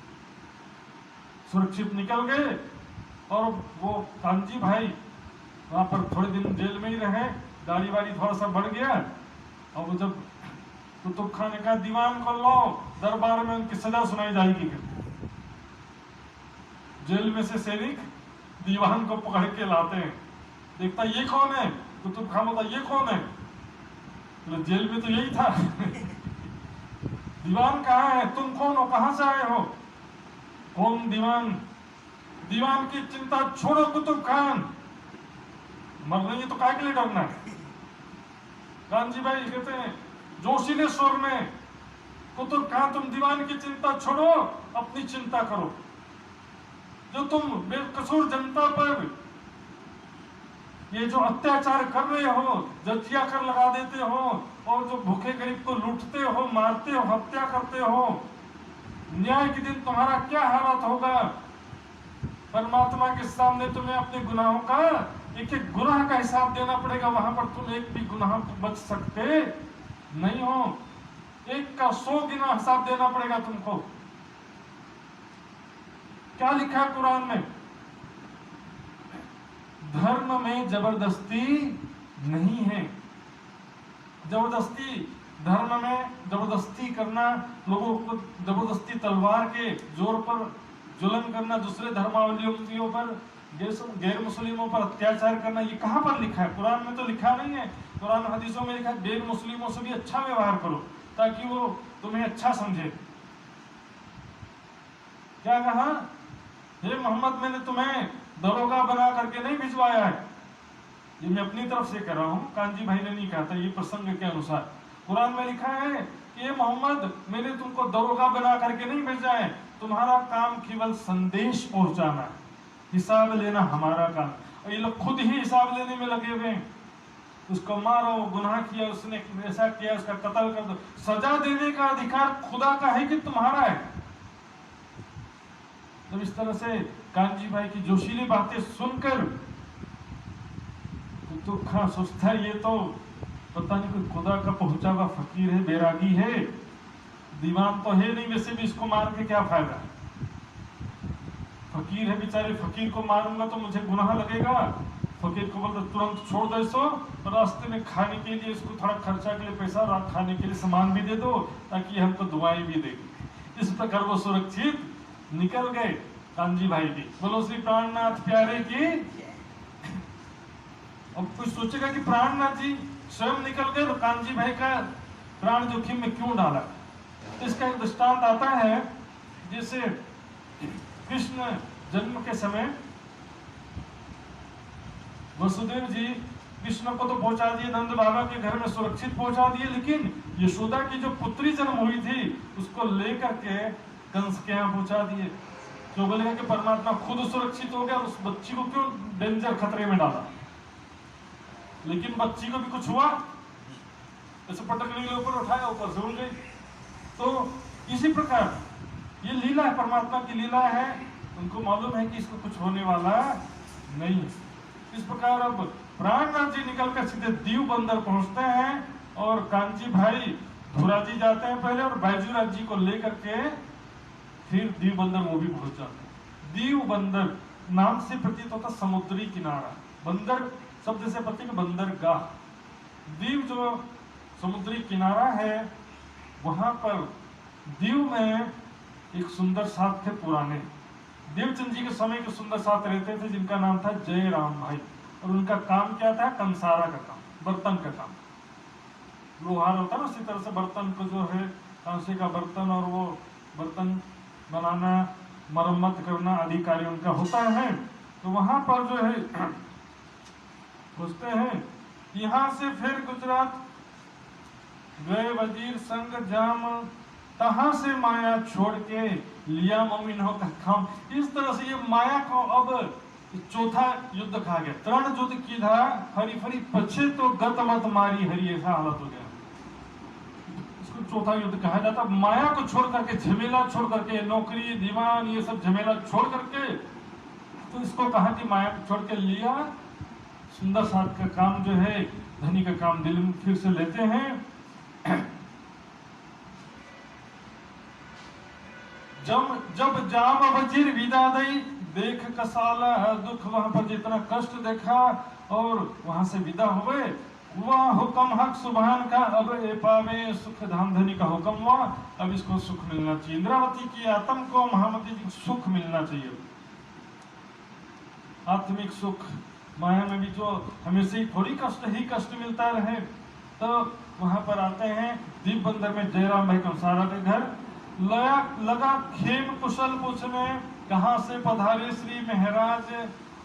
सुरक्षित निकल गए। और वो कांजी भाई वहां पर थोड़े दिन जेल में ही रहे, गाड़ी वाड़ी थोड़ा सा बढ़ गया। और वो जब कुतुब खान ने कहा दीवान को लो, दरबार में उनकी सजा सुनाई जाएगी। जेल में से सैनिक दीवान को पकड़ के लाते हैं, देखता ये कौन है, कुतुब खान बोलता ये कौन है, तो जेल में तो यही था। दीवान कहाँ है, तुम कौन हो, कहां से आए हो? कौन दीवान? दीवान की चिंता छोड़ो कुतुब खान, मर रही है तो काय के लिए डरना है? कानजी भाई कहते हैं जोशीले स्वर में, कुतुब खान तुम दीवान की चिंता छोड़ो, अपनी चिंता करो। जो तुम बेकसूर जनता पर ये जो अत्याचार कर रहे हो, जजिया कर लगा देते हो, और जो भूखे गरीब को लूटते हो, मारते हो, हत्या करते हो, न्याय के दिन तुम्हारा क्या हालत होगा? परमात्मा के सामने तुम्हें अपने गुनाहों का एक एक गुनाह का हिसाब देना पड़ेगा। वहां पर तुम एक भी गुनाह को बच सकते नहीं हो, एक का 100 गुना हिसाब देना पड़ेगा तुमको। क्या लिखा है कुरान में? धर्म में जबरदस्ती नहीं है। जबरदस्ती, धर्म में जबरदस्ती करना, लोगों को जबरदस्ती तलवार के जोर पर जुल्म करना, दूसरे धर्मावलंबियों पर, गैर मुस्लिमों पर अत्याचार करना, ये कहां पर लिखा है? कुरान में तो लिखा नहीं है। कुरान हदीसों में लिखा है गैर मुस्लिमों से भी अच्छा व्यवहार करो ताकि वो तुम्हें अच्छा समझे। क्या कहा? हे मोहम्मद, मैंने तुम्हें दरोगा बना करके नहीं भिजवाया है। ये मैं अपनी तरफ से कह रहा हूँ, कांजी भाई ने नहीं कहा था, ये प्रसंग के अनुसार कुरान में लिखा है कि ये मोहम्मद, मैंने तुमको दरोगा बना करके नहीं भेजा है, तुम्हारा काम केवल संदेश पहुंचाना है, हिसाब लेना हमारा काम। और ये लोग खुद ही हिसाब लेने में लगे हुए हैं। उसको मारो, गुनाह किया उसने, ऐसा किया, उसका कत्ल कर दो। सजा देने का अधिकार खुदा का है कि तुम्हारा है? जब इस तरह से कांजी भाई की जोशीली बातें सुनकर तो खां सोचता है ये तो पता नहीं कोई खुदा का पहुंचा हुआ फकीर है, बैरागी है, दीवान तो है नहीं, वैसे भी इसको मार के क्या फायदा? फकीर है बेचारे, फकीर को मारूंगा तो मुझे गुनाह लगेगा। फकीर को बोलता तुरंत छोड़ दो इसको, और रास्ते में खाने के लिए इसको थोड़ा खर्चा के लिए पैसा, रात खाने के लिए सामान भी दे दो ताकि हमको दुआएं भी दे। इस प्रकार वो सुरक्षित निकल गए कांजी भाई की। बोलो श्री प्राणनाथ प्यारे की। अब कोई सोचेगा कि प्राणनाथ जी स्वयं निकल गए तो कांजी भाई का प्राण जोखिम में क्यों डाला? तो इसका एक दृष्टांत आता है, जैसे कृष्ण जन्म के समय वसुदेव जी कृष्ण को तो पहुंचा दिए, नंद बाबा के घर में सुरक्षित पहुंचा दिए, लेकिन यशोदा की जो पुत्री जन्म हुई थी उसको लेकर के कंस के यहाँ पहुंचा दिए। तो बोलेगा कि परमात्मा खुद सुरक्षित हो गया, उस बच्ची को क्यों डेंजर खतरे में डाला? लेकिन बच्ची को भी कुछ हुआ, ऐसे पटकने के ऊपर उठाया, ऊपर से उड़ गई। तो इसी प्रकार ये लीला है, परमात्मा की लीला है, उनको मालूम है कि इसको कुछ होने वाला नहीं है। इस प्रकार अब प्राणनाथ जी निकलकर सीधे दीव बंदर पहुंचते हैं, और कांजी भाई धुराजी जाते हैं पहले, और बैजूराज जी को लेकर के फिर दीव बंदर वो भी पहुंच जाते हैं। दीव बंदर नाम से प्रतीत होता समुद्री किनारा, बंदर शब्द से प्रतीक बंदरगाह। दीव जो समुद्री किनारा है, वहां पर दीव में एक सुंदर साथ थे पुराने, देवचंद जी के समय के सुंदर साथ रहते थे, जिनका नाम था जय राम भाई। और उनका काम क्या था? कंसारा का काम, बर्तन का काम। लोहार होता है ना, उसी तरह से बर्तन को जो है कांसे का बर्तन, और वो बर्तन बनाना, मरम्मत करना आदि कार्य उनका होता है। तो वहां पर जो है पूछते हैं, यहाँ से फिर गुजरात गए वजीर संग जाम, तहां से माया छोड़ के लिया मोमिनों का काम। इस तरह से ये माया को अब चौथा युद्ध कहा गया। तरण युद्ध की था हरी फरी पछे तो गत मत मारी हरी, ऐसा हालत हो गया। इसको चौथा युद्ध कहा जाता। माया को छोड़ करके, झमेला छोड़ करके, नौकरी दीवान ये सब झमेला छोड़ करके, तो इसको कहा कि माया को छोड़ के लिया सुंदर साथ का काम जो है, धनी का काम दिल में फिर से लेते हैं। जब जाम वजीर विदा दई देख कसाला दुख, वहां पर जितना कष्ट देखा और वहां से विदा हुए, वह हुक्म हक सुभान का, अब ए पावे सुख धाम धनी का हुक्म हुआ, अब इसको सुख मिलना चाहिए। इंद्रावती की आत्म को महामती जी को सुख मिलना चाहिए, आत्मिक सुख। माया में भी जो हमेशा ही थोड़ी कष्ट ही कष्ट मिलता रहे, तो वहां पर आते हैं दीप बंदर में जयराम भाई कंसारा के घर। लगा खेम कुशल पूछने, कहाँ से पधारे श्री महाराज।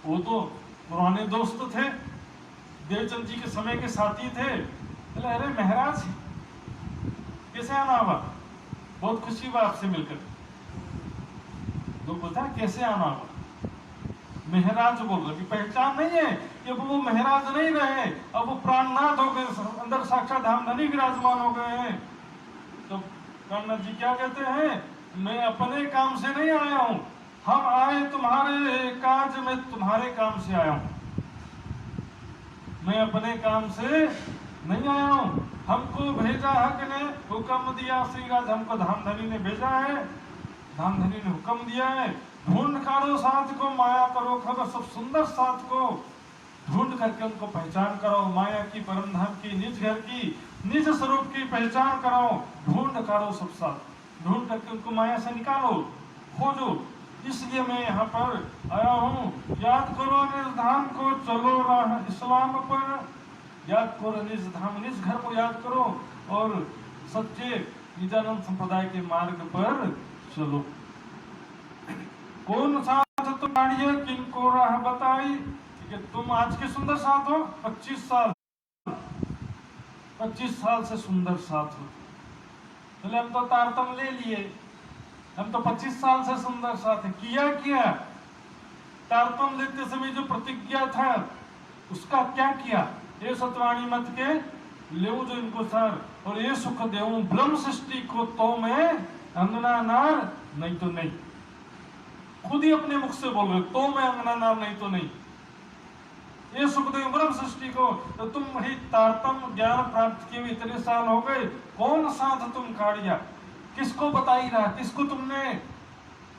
वो तो पुराने दोस्त थे, देवचंद जी के समय के साथी थे। बोले अरे महाराज कैसे आना हुआ, बहुत खुशी हुआ आपसे मिलकर। लोग बोलता है कैसे आना हुआ, महाराज बोल रहे, पहचान नहीं है कि वो महाराज नहीं रहे, अब वो प्राणनाथ हो गए, अंदर साक्षात धामधनी विराजमान हो गए हैं। तो कामनाथ जी क्या कहते हैं, मैं अपने काम से नहीं आया हूं, हम आए तुम्हारे काज में, तुम्हारे काम से आया हूं, मैं अपने काम से नहीं आया हूं, हमको भेजा हक ने, हुक्म दिया श्रीराज, हमको धामधनी ने भेजा है, धामधनी ने हुक्म दिया है। ढूंढ करो साथ को, माया करो खबर, सब सुंदर साथ को ढूंढ करके उनको पहचान करो, माया की, परम धाम की, निज घर की, निज स्वरूप की पहचान करो, ढूंढ करो सब साथ, ढूंढ करके उनको माया से निकालो, खोजो। इसलिए मैं यहाँ पर आया हूँ, याद करो निज धाम को, चलो राह इस्लाम पर, याद करो निज धाम, निज घर को याद करो और सच्चे निजानंद संप्रदाय के मार्ग पर चलो। कौन साथ तुम गाड़िए, किनको राह बताई, ठीक है, तुम आज के सुंदर साथ हो, 25 साल से सुंदर साथ हो। चले हम तो तारतम ले लिए, हम तो 25 साल से सुंदर साथ है, किया तारतम लेते समय जो प्रतिज्ञा था उसका क्या किया, ये सतवाणी मत के ले जो इनको सर, और ये सुख देव ब्रह्म सृष्टि को, तो मैं अंगना नार नहीं तो नहीं, खुद ही अपने मुख से बोल रहे, तो मैं अंगना नार नहीं तो नहीं, ये सुखदेव ब्रह्म सृष्टि को। तो तुम ही तारतम ज्ञान प्राप्त किए इतने साल हो गए, कौन साथ तुम काढ़िया, किसको बताई रहा, किसको तुमने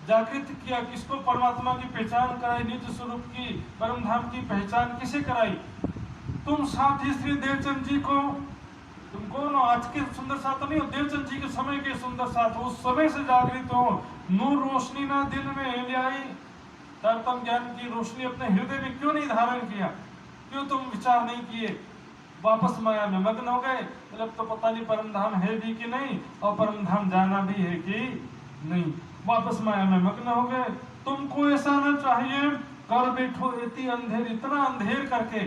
जागृत किया, किसको परमात्मा की पहचान कराई, निज स्वरूप की, परम धाम की पहचान किसे कराई, तुम साथी श्री देवचंद जी को। तुम कौन हो, आज के सुंदर साथ नहीं हो, देवचंद जी के समय के सुंदर साथ हो, उस समय से जागृत हो। नूर रोशनी ना दिल में ले आई, तारतम ज्ञान की रोशनी अपने हृदय में क्यों नहीं धारण किया, क्यों तुम विचार नहीं किए, वापस माया में मग्न हो गए। अब तो पता नहीं परम धाम है भी कि नहीं, और परम धाम जाना भी है कि नहीं, वापस माया में मग्न हो गए। तुमको ऐसा ना चाहिए, कर बैठो इतनी अंधेर, इतना अंधेर करके,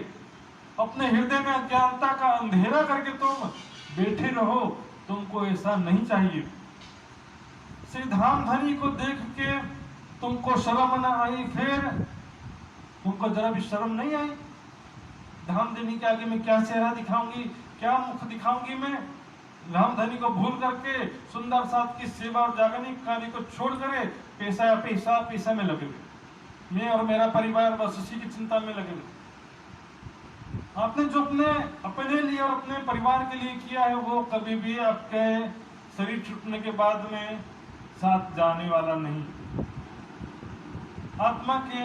अपने हृदय में अज्ञानता का अंधेरा करके तुम बैठे रहो, तुमको ऐसा नहीं चाहिए। श्री धामधनी को देख के तुमको शर्म न आई, फिर तुमको जरा भी शर्म नहीं आई, धामधनी के आगे मैं क्या चेहरा दिखाऊंगी, क्या मुख दिखाऊंगी, मैं धामधनी को भूल करके सुंदर साथ की सेवा और जागरण कार्य को छोड़ करे पैसा में लगे, मैं और मेरा परिवार बस उसी की चिंता में लगे। आपने जो अपने लिए और अपने परिवार के लिए किया है, वो कभी भी आपके शरीर छूटने के बाद में साथ जाने वाला नहीं, आत्मा के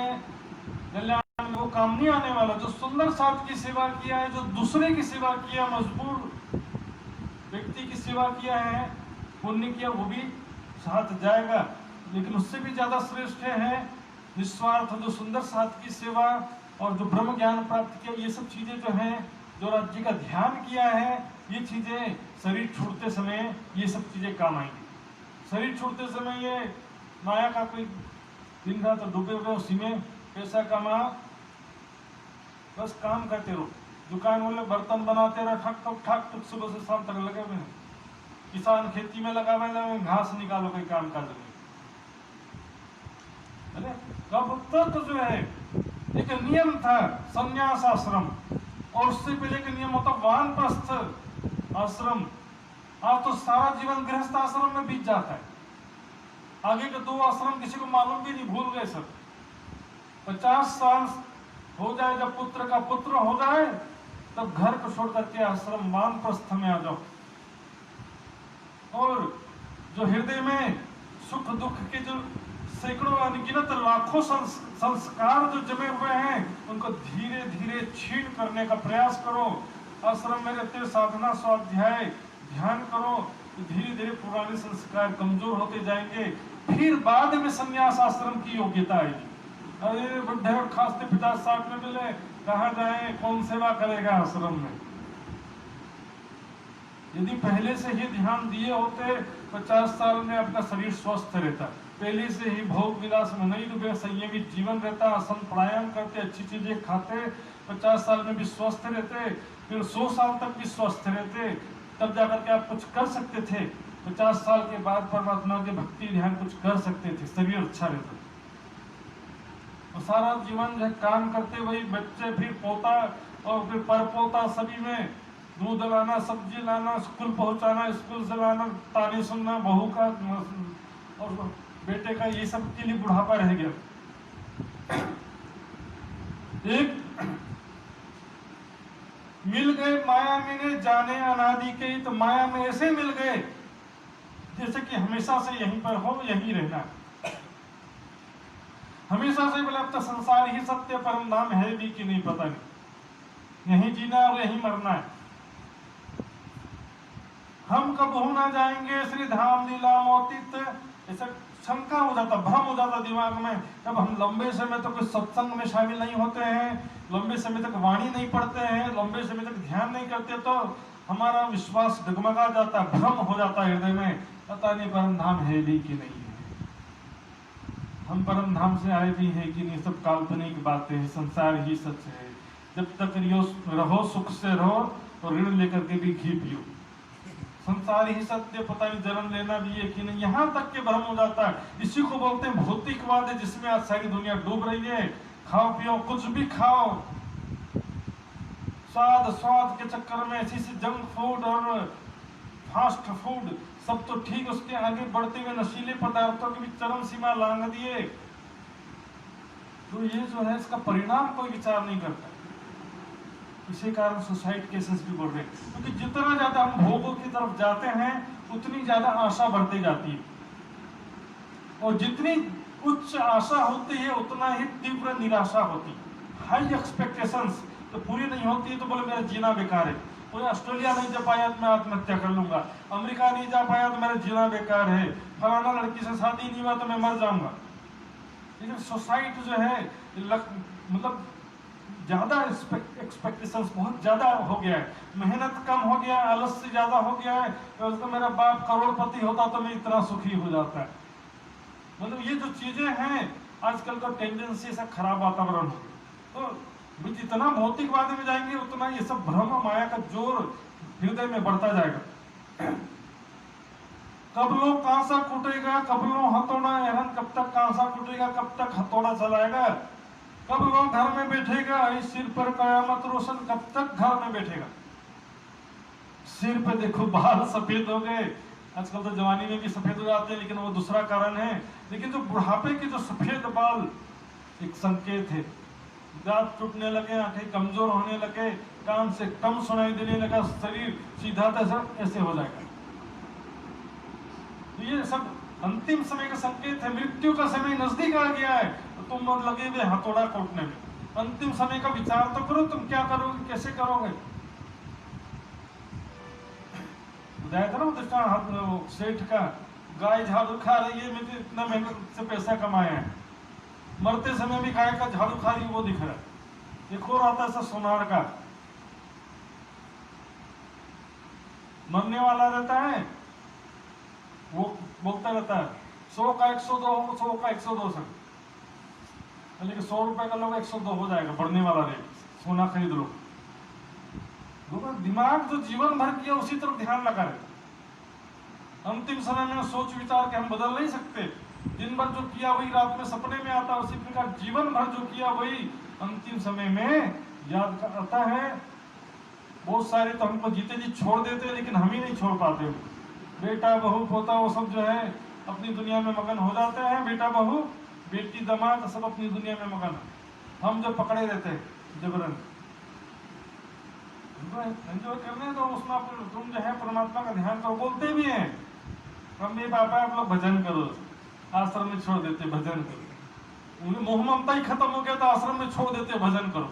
कल्याण में वो काम नहीं आने वाला। जो सुंदर साथ की सेवा किया है, जो दूसरे की सेवा किया, मजबूर व्यक्ति की सेवा किया है, पुण्य किया, वो भी साथ जाएगा, लेकिन उससे भी ज्यादा श्रेष्ठ है निस्वार्थ जो सुंदर साथ की सेवा और जो ब्रह्म ज्ञान प्राप्त किया। ये सब चीजें जो हैं, जो राज्य का ध्यान किया है, ये चीजें शरीर छूटते समय ये सब चीजें काम आएंगी। शरीर छूटते समय ये माया का कोई दिन रात तो डूबे हुए उसी में पैसा कमा, बस काम करते रहो, दुकान वाले बर्तन बनाते रहो, ठक ठक सुबह से शाम तक लगे हुए हैं। किसान खेती में लगा हुआ है, घास निकालो, कोई काम काज नहीं। अरे कब तक जो है एक नियम था संन्यास आश्रम, और उससे पहले एक नियम होता वानप्रस्थ आश्रम। आज तो सारा जीवन गृहस्थ आश्रम में बीत जाता है, आगे के 2 आश्रम किसी को मालूम भी नहीं, भूल गए सब। 50 साल हो जाए, जब पुत्र का पुत्र हो जाए, तब घर को छोड़ करके आश्रम वानप्रस्थ में आ जाओ। और जो हृदय में सुख दुख के जो सैकड़ों अनगिनत लाखों संस्कार जो जमे हुए हैं, उनको धीरे धीरे छीन करने का प्रयास करो। आश्रम में रहते हुए साधना स्वाध्याय ध्यान करो तो धीरे धीरे पुराने संस्कार कमजोर होते जाएंगे। फिर बाद में संन्यास आश्रम की योग्यता आएगी। अरे बुढ़े और खासते 50-60 में मिले, कहाँ जाए, कौन सेवा करेगा आश्रम में। यदि पहले से ही ध्यान दिए होते 50 साल में आपका शरीर स्वस्थ रहता, पहले से ही भोग विलास में नहीं डूबे, संयमित जीवन रहता, आसन प्राणायाम करते, अच्छी चीजें खाते, 50 साल में भी स्वस्थ रहते, फिर 100 साल तक भी स्वस्थ रहते, तब जाकर के आप कुछ कर सकते थे। 50 साल के बाद परमात्मा के भक्ति ध्यान कुछ कर सकते थे, शरीर अच्छा रहता। तो सारा जीवन जो काम करते वही बच्चे, फिर पोता और फिर परपोता, सभी में दूध लाना, सब्जी लाना, स्कूल पहुंचाना, स्कूल से लाना, ताने सुनना बहू का और बेटे का, ये सब के लिए बुढ़ापा रह गया। एक मिल गए माया में जाने अनादि के, तो माया में ऐसे मिल गए जैसे कि हमेशा से यहीं पर हो, यहीं रहना, हमेशा से। बोले अब तो संसार ही सत्य परम धाम है भी कि नहीं पता नहीं, यहीं जीना और यहीं मरना है। हम कब हो ना जाएंगे श्री धाम लीला मोतित, ऐसा शंका हो जाता, भ्रम हो जाता दिमाग में। जब हम लंबे समय तक कोई सत्संग में शामिल नहीं होते हैं, लंबे समय तक वाणी नहीं पढ़ते हैं, लंबे समय तक ध्यान नहीं करते, तो हमारा विश्वास डगमगा जाता, भ्रम हो जाता हृदय में, पता नहीं परम धाम है भी कि नहीं है, हम परम धाम से आए भी हैं कि नहीं, सब काल्पनिक बातें हैं, संसार ही सच है। जब तक रहो सुख से रहो और ऋण लेकर के भी घी पियो, संसार ही सत्य, पता नहीं जन्म लेना भी है कि नहीं, यहाँ तक के भ्रम हो जाता है। इसी को बोलते हैं भौतिकवाद है, जिसमें आज सारी दुनिया डूब रही है। खाओ पियो कुछ भी खाओ, स्वाद के चक्कर में ऐसी जंक फूड और फास्ट फूड सब तो ठीक, उसके आगे बढ़ते हुए नशीले पदार्थों की भी चरम सीमा लांघ दिए। तो ये जो है इसका परिणाम कोई विचार नहीं करता। इसी कारण सुसाइड केसेस भी बढ़ रहे हैं, क्योंकि जितना ज्यादा हम भोगों की तरफ जाते हैं उतनी ज्यादा आशा बढ़ती जाती है, और जितनी उच्च आशा होती है उतना ही तीव्र निराशा होती है। हाई एक्सपेक्टेशंस तो पूरी नहीं होती है तो बोले मेरा जीना बेकार है। कोई ऑस्ट्रेलिया नहीं जा पाया तो मैं आत्महत्या कर लूंगा, अमेरिका नहीं जा पाया तो मेरा जीना बेकार है, फलाना लड़की से शादी नहीं हुआ तो मैं मर जाऊंगा। लेकिन सोसाइटी जो है मतलब ज्यादा एक्सपेक्टेशंस बहुत ज्यादा हो गया है, मेहनत कम हो गया, आलस्य ज्यादा हो गया है। तो मेरा बाप करोड़पति होता तो मैं इतना सुखी हो जाता है। मतलब ये जो चीजें हैं आजकल का टेंडेंसी से खराब वातावरण हो गया। तो जितना भौतिकवाद में जाएंगे उतना ये सब भ्रम माया का जोर हृदय में बढ़ता जाएगा। कब लोग कांसा कूटेगा, कब लोग हथौड़ा एहन, कब तक कांसा कूटेगा, कब तक हथौड़ा चलाएगा, कब लोग घर में बैठेगा, इस सिर पर कयामत रोशन, कब तक घर में बैठेगा। सिर पे देखो बाल सफेद हो गए, आजकल तो जवानी में भी सफेद हो जाते हैं, लेकिन वो दूसरा कारण है। लेकिन जो बुढ़ापे के जो सफेद बाल एक संकेत है, दांत टूटने लगे, आंखें कमजोर होने लगे, कान से कम सुनाई देने लगा, शरीर सीधा ऐसे हो जाएगा। ये सब अंतिम समय का संकेत है। मृत्यु का समय नजदीक आ गया है तो तुम लगे हुए हथौड़ा कोटने में। अंतिम समय का विचार तो करो, तुम क्या करोगे, कैसे करोगे। बताया था ना दृष्टांत सेठ का, गाय झाड़ू खा रही है, मैंने इतना मेहनत से पैसा कमाया है, मरते समय भी गाय का झाड़ू खा रही वो दिख रहा है। एक और आता है सोनार का, मरने वाला रहता है, वो बोलता रहता है 100 का 102 हो, 100 का 102 सर, लेकिन 100 रुपए का लोग 102 हो जाएगा, बढ़ने वाला रेट, सोना खरीद लो। दिमाग जो जीवन भर किया उसी तरफ ध्यान लगा रहता। अंतिम समय में सोच विचार के हम बदल नहीं सकते। दिन भर जो किया वही रात में सपने में आता, उसी प्रकार जीवन भर जो किया वही अंतिम समय में याद आता है। बहुत सारे तो हमको जीते जी छोड़ देते हैं, लेकिन हम ही नहीं छोड़ पाते। बेटा बहू पोता वो सब जो है अपनी दुनिया में मगन हो जाते हैं, बेटा बहू बेटी दामाद सब अपनी दुनिया में मगन है। हम जो पकड़े रहते हैं जबरन एंजॉय करने तो उसमें तुम जो है परमात्मा का ध्यान करो। बोलते भी हैं मम्मी पापा आप लोग भजन करो, आश्रम में छोड़ देते भजन करो। उन्हें मोह ममता ही खत्म हो गया तो आश्रम में छोड़ देते भजन करो।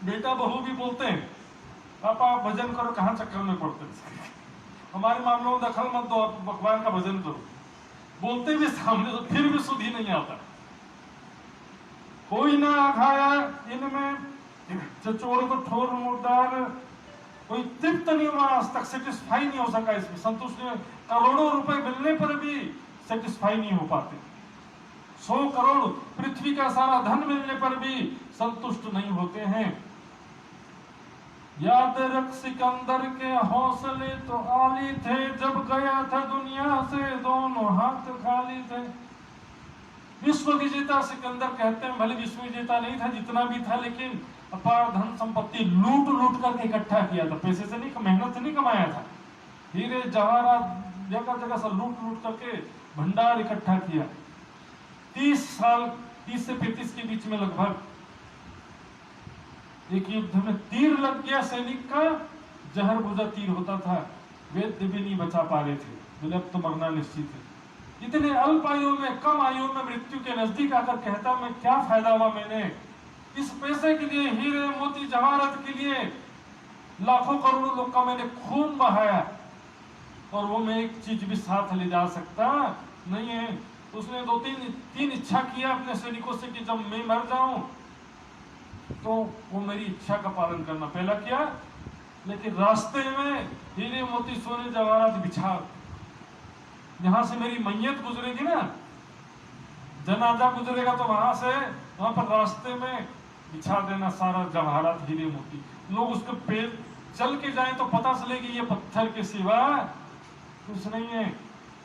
बेटा बहू भी बोलते हैं पापा आप भजन करो, कहाँ चक्कर में पड़ते हैं। हमारे मामलों में दखल मत दो, आप भगवान का भजन करो। बोलते भी सामने तो फिर भी सुध ही नहीं आता। कोई ना खाया इनमें चचोड़ को ठोर मुर्दार, कोई तृप्त नहीं हुआ आज तक, सेटिस्फाई नहीं हो सका इसमें, संतुष्ट नहीं। करोड़ों रुपए मिलने पर भी सेटिस्फाई नहीं हो पाते। 100 करोड़ पृथ्वी का सारा धन मिलने पर भी संतुष्ट नहीं होते हैं। याद रख सिकंदर के हौसले तो आली थे, जब गया था दुनिया से दोनों हाथ खाली थे। विश्व विजेता सिकंदर कहते हैं, भले विश्व विजेता नहीं था, जितना भी था, लेकिन अपार धन संपत्ति लूट लूट करके इकट्ठा किया था। पैसे से नहीं, मेहनत से नहीं कमाया था। हीरे जवाहरात जगह जगह से लूट लूट करके भंडार इकट्ठा किया। 30 साल, 30 से 35 के बीच में लगभग एक युद्ध में तीर लग गया सैनिक का, जहर बुझा तीर होता था, वैद्य भी नहीं बचा पा रहे थे, बोले अब तो मरना निश्चित है। इतने अल्प आयु में, कम आयु में मृत्यु के नजदीक आकर कहता, मैं क्या फायदा हुआ, मैंने इस पैसे के लिए, हीरे मोती जवाहरात के लिए लाखों करोड़ों लोग का मैंने खून बहाया, और वो मैं एक चीज भी साथ ले जा सकता नहीं है। उसने 2-3 इच्छा किया अपने सैनिकों से कि जब मैं मर जाऊं तो वो मेरी इच्छा का पालन करना। पहला किया, लेकिन रास्ते में हीरे मोती सोने जवाहरात बिछा, यहां से मेरी मैयत गुजरेगी ना, जनाजा गुजरेगा, तो वहां पर रास्ते में बिछा देना सारा जवाहरात हीरे मोती। लोग उसके पैर चल के जाएं तो पता चलेगी ये पत्थर के सिवा कुछ नहीं है।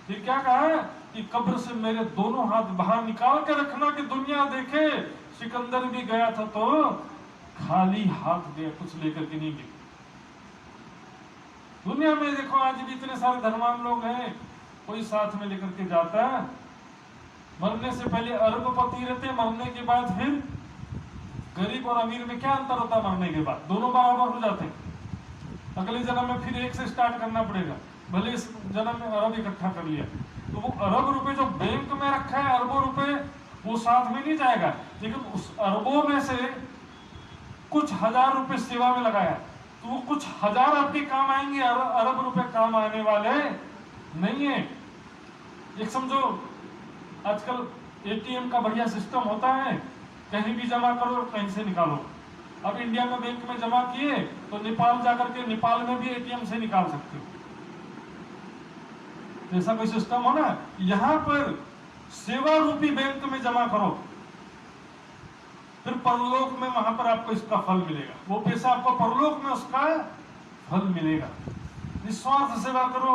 फिर क्या कहा कि कब्र से मेरे दोनों हाथ बाहर निकाल के रखना कि दुनिया देखे। सिकंदर भी गया था तो खाली हाथ गया, कुछ लेकर के नहीं गया। दुनिया में देखो आज भी इतने सारे धनवान लोग हैं, कोई साथ में लेकर के जाता है। मरने से पहले अरबपति रहते, मरने के बाद फिर गरीब और अमीर में क्या अंतर होता है? मरने के बाद दोनों बराबर हो जाते हैं। अगले जन्म में फिर एक से स्टार्ट करना पड़ेगा। भले इस जन्म में अरब इकट्ठा कर लिया, तो वो अरब रुपए जो बैंक में रखा है, अरबों रुपए, वो साथ में नहीं जाएगा, लेकिन उस अरबों में से कुछ हजार रुपए सेवा में लगाया, तो वो कुछ हजार आपके काम आएंगे, अरब रुपए काम आने वाले नहीं है। एक समझो, आजकल एटीएम का बढ़िया सिस्टम होता है, कहीं भी जमा करो कहीं से निकालो। अब इंडिया में बैंक में जमा किए तो नेपाल जाकर के नेपाल में भी एटीएम से निकाल सकते हो। ऐसा कोई सिस्टम हो ना, यहां पर सेवा रूपी बैंक में जमा करो, फिर परलोक में वहां पर आपको इसका फल मिलेगा। वो पैसा आपको परलोक में उसका फल मिलेगा। निस्वार्थ सेवा करो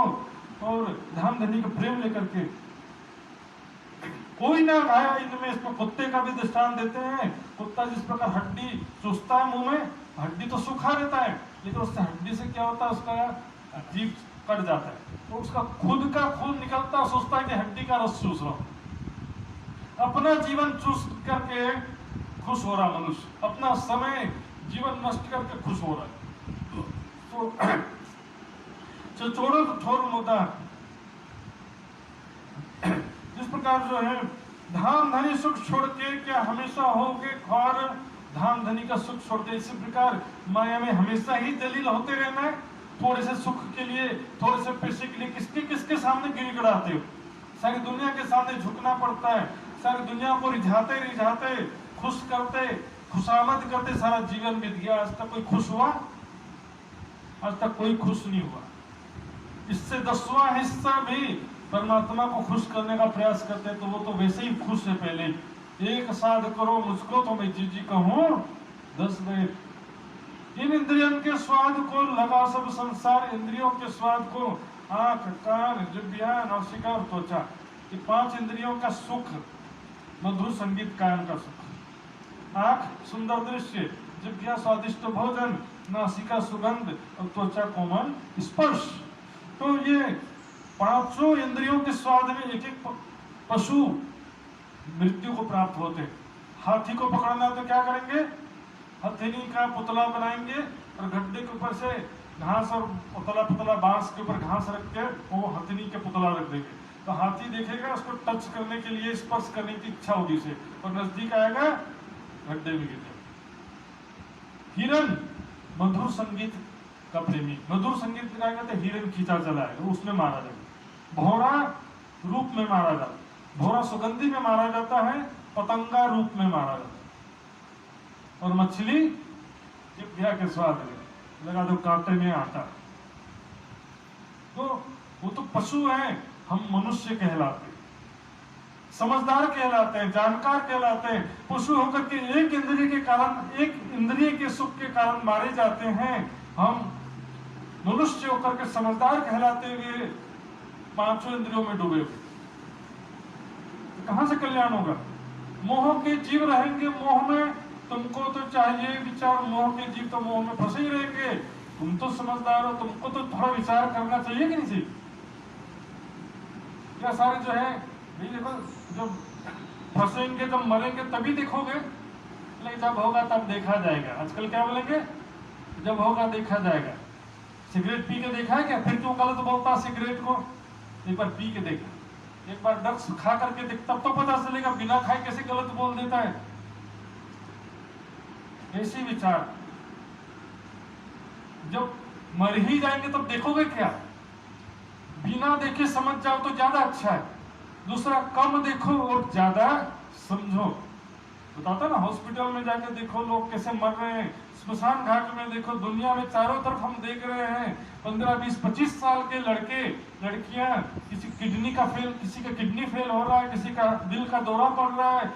और धन धनी का प्रेम लेकर के। कोई ना खाया इनमें, इसको कुत्ते का भी दृष्टांत देते हैं। कुत्ता जिस प्रकार हड्डी चूसता है मुंह में, हड्डी तो सूखा रहता है, लेकिन उससे हड्डी से क्या होता है, उसका जीभ कट जाता है, तो उसका खुद का खून निकलता है, सोचता है कि हड्डी का रस चूस रहा हूं। अपना जीवन चूस करके खुश हो रहा मनुष्य, अपना समय जीवन नष्ट करके खुश हो रहा है। तो छोड़ो तो ठोर मुद्दा, जिस प्रकार जो है धाम धनी सुख छोड़ के क्या हमेशा होगे ख्वार, धाम धनी का सुख छोड़ के। इसी प्रकार माया में हमेशा ही दलील होते रहना है। थोड़े से सुख के लिए, थोड़े से पैसे के लिए किसके किसके सामने गिड़गिड़ाते हो? सारी दुनिया के सामने झुकना पड़ता है, सारी दुनिया को रिझाते रिझाते, खुश करते, खुशामद करते सारा जीवन बीत गया। आज तक कोई खुश हुआ? आज तक कोई खुश नहीं हुआ। इससे 10वां हिस्सा भी परमात्मा को खुश करने का प्रयास करते हैं, तो वो तो वैसे ही खुश है। पहले एक साध करो मुझको तो मैं जी जी कहूं 10 गए। इन इंद्रियों के स्वाद को लगा सब संसार, इंद्रियों के स्वाद को आंख, कान, जिह्वा, नासिका और त्वचा, ये 5 इंद्रियों का सुख, मधुर संगीत, कान का सुख। आंख सुंदर दृश्य, जिह्वा स्वादिष्ट भोजन, नासिका सुगंध और त्वचा कोमल स्पर्श। तो ये 5 इंद्रियों के स्वाद में एक एक पशु मृत्यु को प्राप्त होते हैं। हाथी को पकड़ना तो क्या करेंगे? हथेली का पुतला बनाएंगे और गड्ढे के ऊपर से घास और पुतला पुतला बांस के ऊपर घास रख के वो हथेली के पुतला रख देंगे, तो हाथी देखेगा, उसको टच करने के लिए, स्पर्श करने की इच्छा होगी उसे, और नजदीक आएगा, गड्ढे में गिर जाएगा। हिरन मधुर संगीत का प्रेमी, मधुर संगीत गाएगा तो हिरन खींचा चला है उसमें मारा जाएगा, भौरा रूप में मारा जाता, भौरा सुगंधी में मारा जाता है, पतंगा रूप में मारा जाता है, और मछली जिभ्या के स्वाद में लगा दो कांटे में आटा। तो वो तो पशु हैं, हम मनुष्य कहलाते, समझदार कहलाते हैं, जानकार कहलाते हैं। पशु होकर के एक इंद्रिय के कारण, एक इंद्रिय के सुख के कारण मारे जाते हैं, हम मनुष्य होकर के समझदार कहलाते हुए पांचों इंद्रियों में डूबे हुए, कहां से कल्याण होगा? मोह के जीव रहेंगे मोह में, तुमको तो चाहिए विचार, मोह के जीव तो मोह में फंसे ही रहेंगे। तुम तो समझदार हो, तुमको तो थोड़ा विचार करना चाहिए कि नहीं चाहिए? क्या सारे जो है नहीं, देखो जब फंसेंगे जब मरेंगे तभी देखोगे, लेकिन जब होगा तब देखा जाएगा। आजकल क्या बोलेंगे, जब होगा देखा जाएगा। सिगरेट पी के देखा है क्या? फिर क्यों गलत बोलता सिगरेट को? एक बार पी के देखा, एक बार ड्रग्स खा करके देख, तब तो पता चलेगा बिना खाए कैसे गलत बोल देता है। ऐसे विचार, जब मर ही जाएंगे तब देखोगे क्या? बिना देखे समझ जाओ तो ज्यादा अच्छा है, दूसरा कम देखो और ज्यादा समझो। बताता ना, हॉस्पिटल में जाके देखो लोग कैसे मर रहे हैं, स्मशान घाट में देखो, दुनिया में चारों तरफ हम देख रहे हैं 15, 20, 25 साल के लड़के लड़कियां, किसी किडनी का किडनी फेल हो रहा है, किसी का दिल का दौरा पड़ रहा है,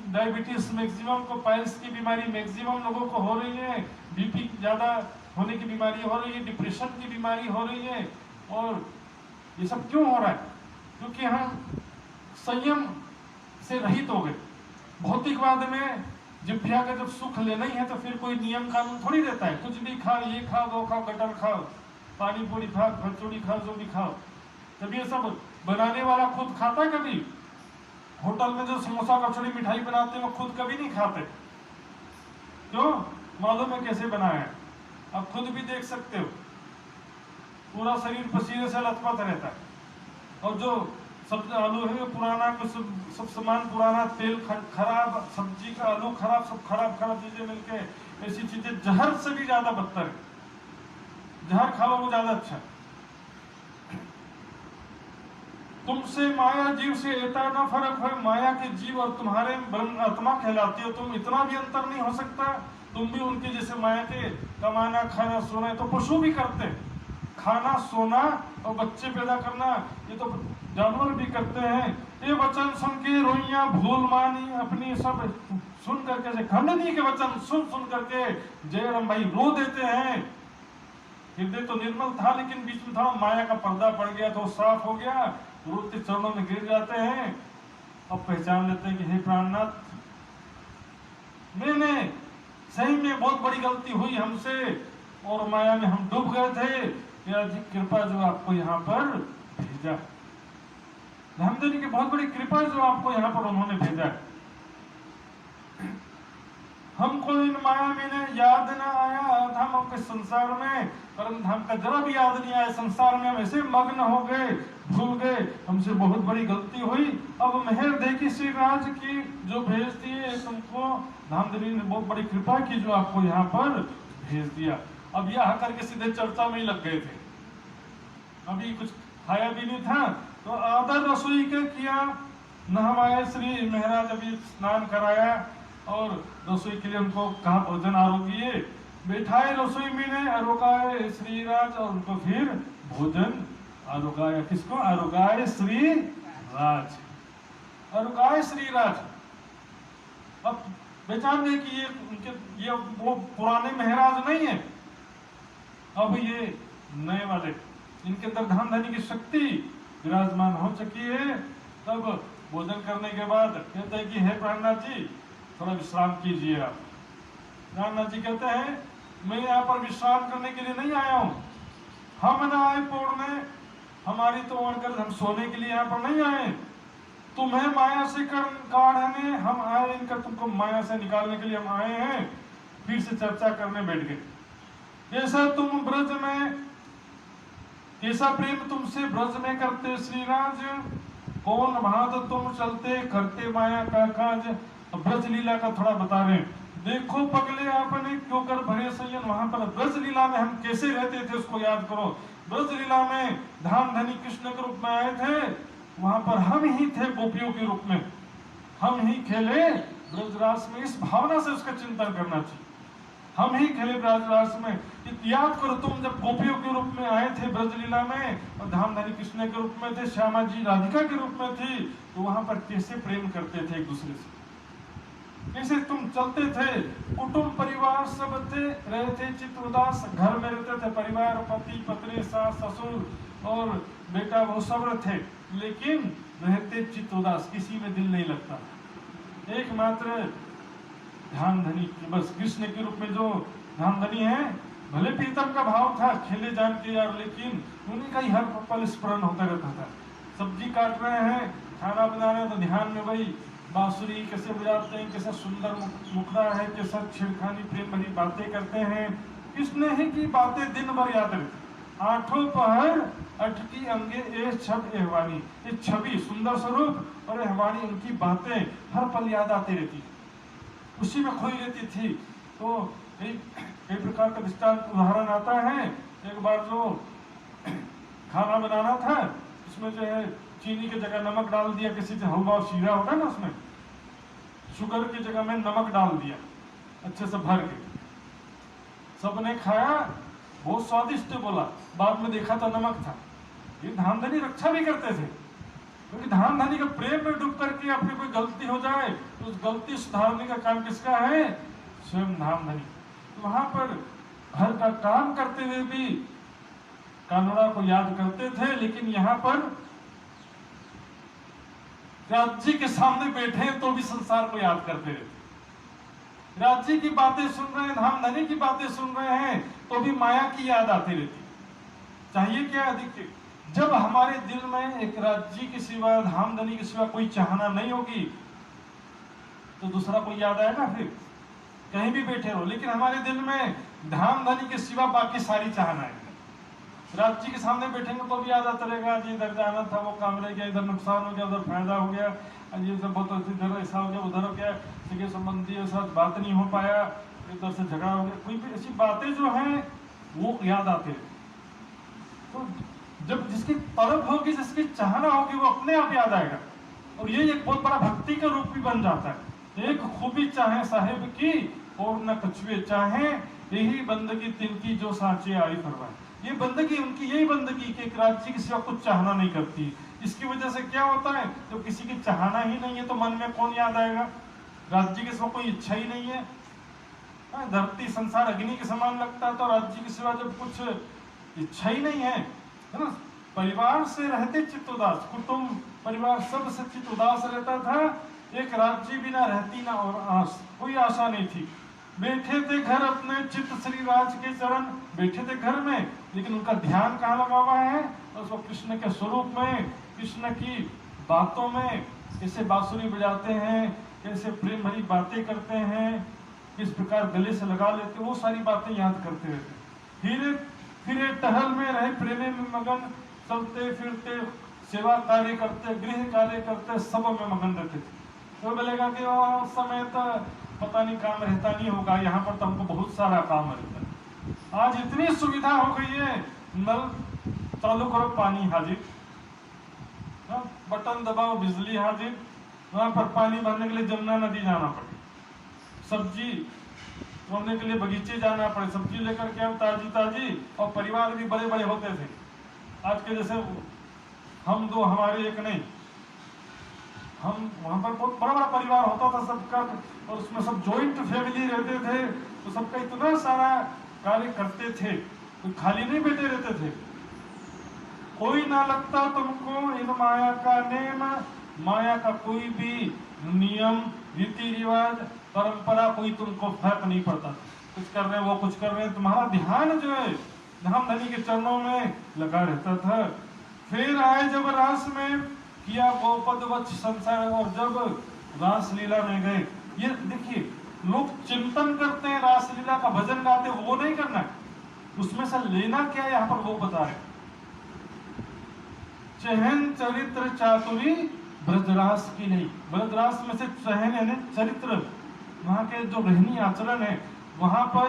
डायबिटीज मैक्सिमम को, पाइल्स की बीमारी मैक्सिमम लोगों को हो रही है, बीपी ज्यादा होने की बीमारी हो रही है, डिप्रेशन की बीमारी हो रही है। और ये सब क्यों हो रहा है? क्योंकि हम संयम से रहित हो गए। भौतिकवाद में जिभ्या का जब सुख लेना ही है तो फिर कोई नियम कानून थोड़ी रहता है, कुछ भी खाओ, ये खाओ, वो खाओ, कटर खाओ, पानी पूरी खाओ, कचौड़ी खाओ, जो भी खाओ। जब ये सब बनाने वाला खुद खाता है कभी? होटल में जो समोसा कचौड़ी मिठाई बनाते हैं वो खुद कभी नहीं खाते। क्यों? मालूम है कैसे बनाया है, आप खुद भी देख सकते हो, पूरा शरीर पसीने से लथपथ रहता है। और जो सब आलू है पुराना, सब सामान पुराना, तेल खराब, सब्जी का आलू खराब, सब खराब खराब चीजें मिलके, ऐसी चीजें जहर से भी ज्यादा बदतर है। जहर खा लो वो ज्यादा अच्छा। तुमसे माया जीव से इतना ना फर्क है, माया के जीव और तुम्हारे आत्मा कहलाती हो तुम, इतना भी अंतर नहीं हो सकता। तुम भी उनके जैसे माया के कमाना, खाना, सोना, तो पशु भी करते हैं, खाना, सोना और बच्चे पैदा करना, ये तो जानवर भी करते हैं। ये वचन सुन के रोइयां भूल मानी अपनी, सब सुन करके, खंडनी के वचन सुन सुन करके जयराम भाई रो देते हैं। हृदय तो निर्मल था लेकिन बीच में थोड़ा माया का पर्दा पड़ गया तो साफ हो गया, रोते चरणों में गिर जाते हैं। अब पहचान लेते हैं कि हे प्राणनाथ, मैंने सही में बहुत बड़ी गलती हुई हमसे और माया में हम डूब गए थे, कृपा जो आपको यहाँ पर भेजा, धमदेवी की बहुत बड़ी कृपा जो आपको यहाँ पर उन्होंने भेजा है। हमको इन माया में याद न आया, हम आपके संसार में परम धाम का जरा भी याद नहीं आया, संसार में हम ऐसे मग्न हो गए, भूल गए, हमसे बहुत बड़ी गलती हुई। अब मेहर देखी श्री राज की जो भेज दिए तुमको, धामदेवी ने बहुत बड़ी कृपा की जो आपको यहाँ पर भेज दिया। अब यह आकर के सीधे चर्चा में ही लग गए थे, अभी कुछ खाया भी नहीं था तो आदर रसोई के किया, नहवाए श्री महाराज, अभी स्नान कराया और रसोई के लिए उनको कहा भोजन आरोगिए, बैठाए रसोई में ने, आरोगाए श्री राज, और उनको फिर भोजन आरोगाया। किसको आरोगाए? श्री राज, आरोगाए श्री राज। अब पहचान गए कि ये उनके, ये वो पुराने महाराज नहीं है, अब ये नए वाले, इनके अंदर धाम धनी की शक्ति विराजमान हो चुकी है। तब भोजन करने के बाद कहते हैं कि हे प्राणनाथ जी थोड़ा विश्राम कीजिए आप। प्राणनाथ जी कहते हैं मैं यहाँ पर विश्राम करने के लिए नहीं आया हूँ, हम न आए पौड़ने, हमारी तो ओढ़कर हम सोने के लिए यहाँ पर नहीं आए, तुम्हें माया से काढ़ने हम आए, इनका तुमको माया से निकालने के लिए हम आए हैं। फिर से चर्चा करने बैठ गए। जैसा तुम ब्रज में, कैसा प्रेम तुमसे ब्रज में करते श्रीराज, कौन भात तुम चलते करते माया का काज, अब ब्रज लीला का थोड़ा बता रहे हैं। देखो पगले आपने क्यों कर भरे सयन, वहां पर ब्रज लीला में हम कैसे रहते थे उसको याद करो। ब्रज लीला में धाम धनी कृष्ण के रूप में आए थे, वहां पर हम ही थे गोपियों के रूप में, हम ही खेले ब्रजरास में। इस भावना से उसका चिंतन करना चाहिए, हम ही खेले ब्रजरास में। याद करो तुम जब गोपियों के रूप में आए थे ब्रजलीला में, और धाम धनी कृष्ण के रूप में थे, श्यामा जी राधिका के रूप में थी, तो वहां पर कैसे प्रेम करते थे एक दूसरे से, कैसे तुम चलते थे। कुटुंब परिवार सब थे, रहे थे चित्त उदास, घर में रहते थे परिवार, पति पत्नी सास ससुर और बेटा वो सब थे, लेकिन रहते चित्त उदास, किसी में दिल नहीं लगता। एकमात्र ध्यान धनी बस कृष्ण के रूप में जो ध्यान धनी है, भले प्रीतम का भाव था खेले जान के यार, लेकिन उन्हीं का ही हर पल स्मरण होता रहता था। सब्जी काट रहे हैं, खाना बना रहे हैं, तो ध्यान में वही बांसुरी कैसे बजाते हैं, कैसा सुंदर मुखड़ा है, कैसा छेड़खानी प्रेम भरी बातें करते हैं। कृष्ण ही की बातें दिन भर याद रहती, आठों पहर अटकी अंगे ए छब एहवानी, ये छवि सुंदर स्वरूप और एहवानी उनकी बातें हर पल याद आती रहती, उसी में खोई रहती थी। तो कई प्रकार का दृष्टांत उदाहरण आता है। एक बार जो खाना बनाना था, उसमें जो है चीनी की जगह नमक डाल दिया, किसी से हलवा शीरा होता है ना, उसमें शुगर की जगह में नमक डाल दिया अच्छे से भर के, सबने खाया, बहुत स्वादिष्ट बोला, बाद में देखा तो नमक था। ये धामधनी रक्षा भी करते थे, क्योंकि धामधनी का प्रेम में डूब करके अपनी कोई गलती हो जाए तो उस गलती सुधारने का काम किसका है? स्वयं धामधनी। तो वहां पर घर का काम करते हुए भी कानूड़ा को याद करते थे, लेकिन यहाँ पर राज्य के सामने बैठे हैं तो भी संसार को याद करते रहते, राज्य की बातें सुन रहे हैं, धामधनी की बातें सुन रहे हैं, तो भी माया की याद आती रहती। चाहिए क्या अधिक? जब हमारे दिल में एक राज्य के सिवा, धामधनी के सिवा कोई चाहना नहीं होगी, तो दूसरा कोई याद आएगा? फिर कहीं भी बैठे रहो, लेकिन हमारे दिल में धामधनी के सिवा बाकी सारी चाहना है। राज्य के सामने बैठेंगे तो भी याद आता रहेगा, जी इधर जाना था, वो काम रह गया, इधर नुकसान हो गया, उधर फायदा हो गया, ये सब बहुत इधर ऐसा हो गया, उधर हो गया, सगे संबंधी के साथ बात नहीं हो पाया, इधर से झगड़ा हो गया, कोई भी ऐसी बातें जो हैं वो याद आते हैं। तो जब जिसकी तलब होगी, जिसकी चाहना होगी, वो अपने आप याद आएगा, और ये एक बहुत बड़ा भक्ति का रूप भी बन जाता है। एक खूबी चाहे साहिब की और न कछुए चाहे, यही बंदगी तिनकी जो साचे आई फरमाए। ये बंदगी उनकी, यही बंदगी कि एक राज्य की सिवा कुछ चाहना नहीं करती। इसकी वजह से क्या होता है, तो किसी की चाहना ही नहीं है तो मन में कौन याद आएगा? राज्य के सिवा कोई इच्छा ही नहीं है। धरती संसार अग्नि के समान लगता है, तो राज्य के सिवा जब कुछ इच्छा ही नहीं है ना, परिवार से रहते चित्त उदास, कुटुंब परिवार सब से चित्त उदास रहता था। एक राज्य बिना रहती ना और आस, कोई आशा नहीं थी। बैठे थे घर अपने चित्त श्री राज के चरण, बैठे थे घर में, लेकिन उनका ध्यान कहाँ लगा हुआ है? उसको कृष्ण के स्वरूप में, कृष्ण की बातों में, कैसे बांसुरी बजाते हैं, कैसे प्रेम भरी बातें करते हैं, किस प्रकार गले से लगा लेते, वो सारी बातें याद करते रहते। फिर टहल में रहे, प्रेम में मगन, चलते फिरते, सेवा कार्य करते, गृह कार्य करते, सब में मगन रहते थे। तो बोलेगा कि उस समय तो पता नहीं काम रहता नहीं होगा, यहाँ पर तो हमको बहुत सारा काम रहता है। आज इतनी सुविधा हो गई है, नल चालू करो पानी हाजिर, बटन दबाओ बिजली हाजिर, वहां पर पानी भरने के लिए जमुना नदी जाना पड़े, सब्जी तोड़ने के लिए बगीचे जाना पड़े, सब्जी लेकर के आओ ताजी ताजी, और परिवार भी बड़े बड़े होते थे। आज के जैसे हम दो, हमारे एक नहीं, हम वहां पर बहुत बड़ा बड़ा परिवार होता था सबका, और उसमें सब जॉइंट फैमिली रहते थे, तो सबका इतना सारा कार्य करते थे, तो खाली नहीं बैठे रहते थे। कोई ना लगता तुमको इन माया का नेम, माया का कोई भी नियम रीति रिवाज परंपरा कोई तुमको फर्क नहीं पड़ता। कुछ कर रहे हैं, वो कुछ कर रहे हैं, तुम्हारा ध्यान जो है धामधनी के चरणों में लगा रहता था। फिर आए जब रास में, किया गोपदवच्छ संसार, और जब रास लीला में गए, ये देखिए लोग चिंतन करते हैं, रास लीला का भजन गाते, वो नहीं करना है, उसमें से लेना क्या यहाँ पर वो बता रहे। चहन चरित्र चातुरी ब्रजरास की नहीं। ब्रजरास में से सहन यानी चरित्र, वहाँ के जो रहनी आचरण है, वहाँ पर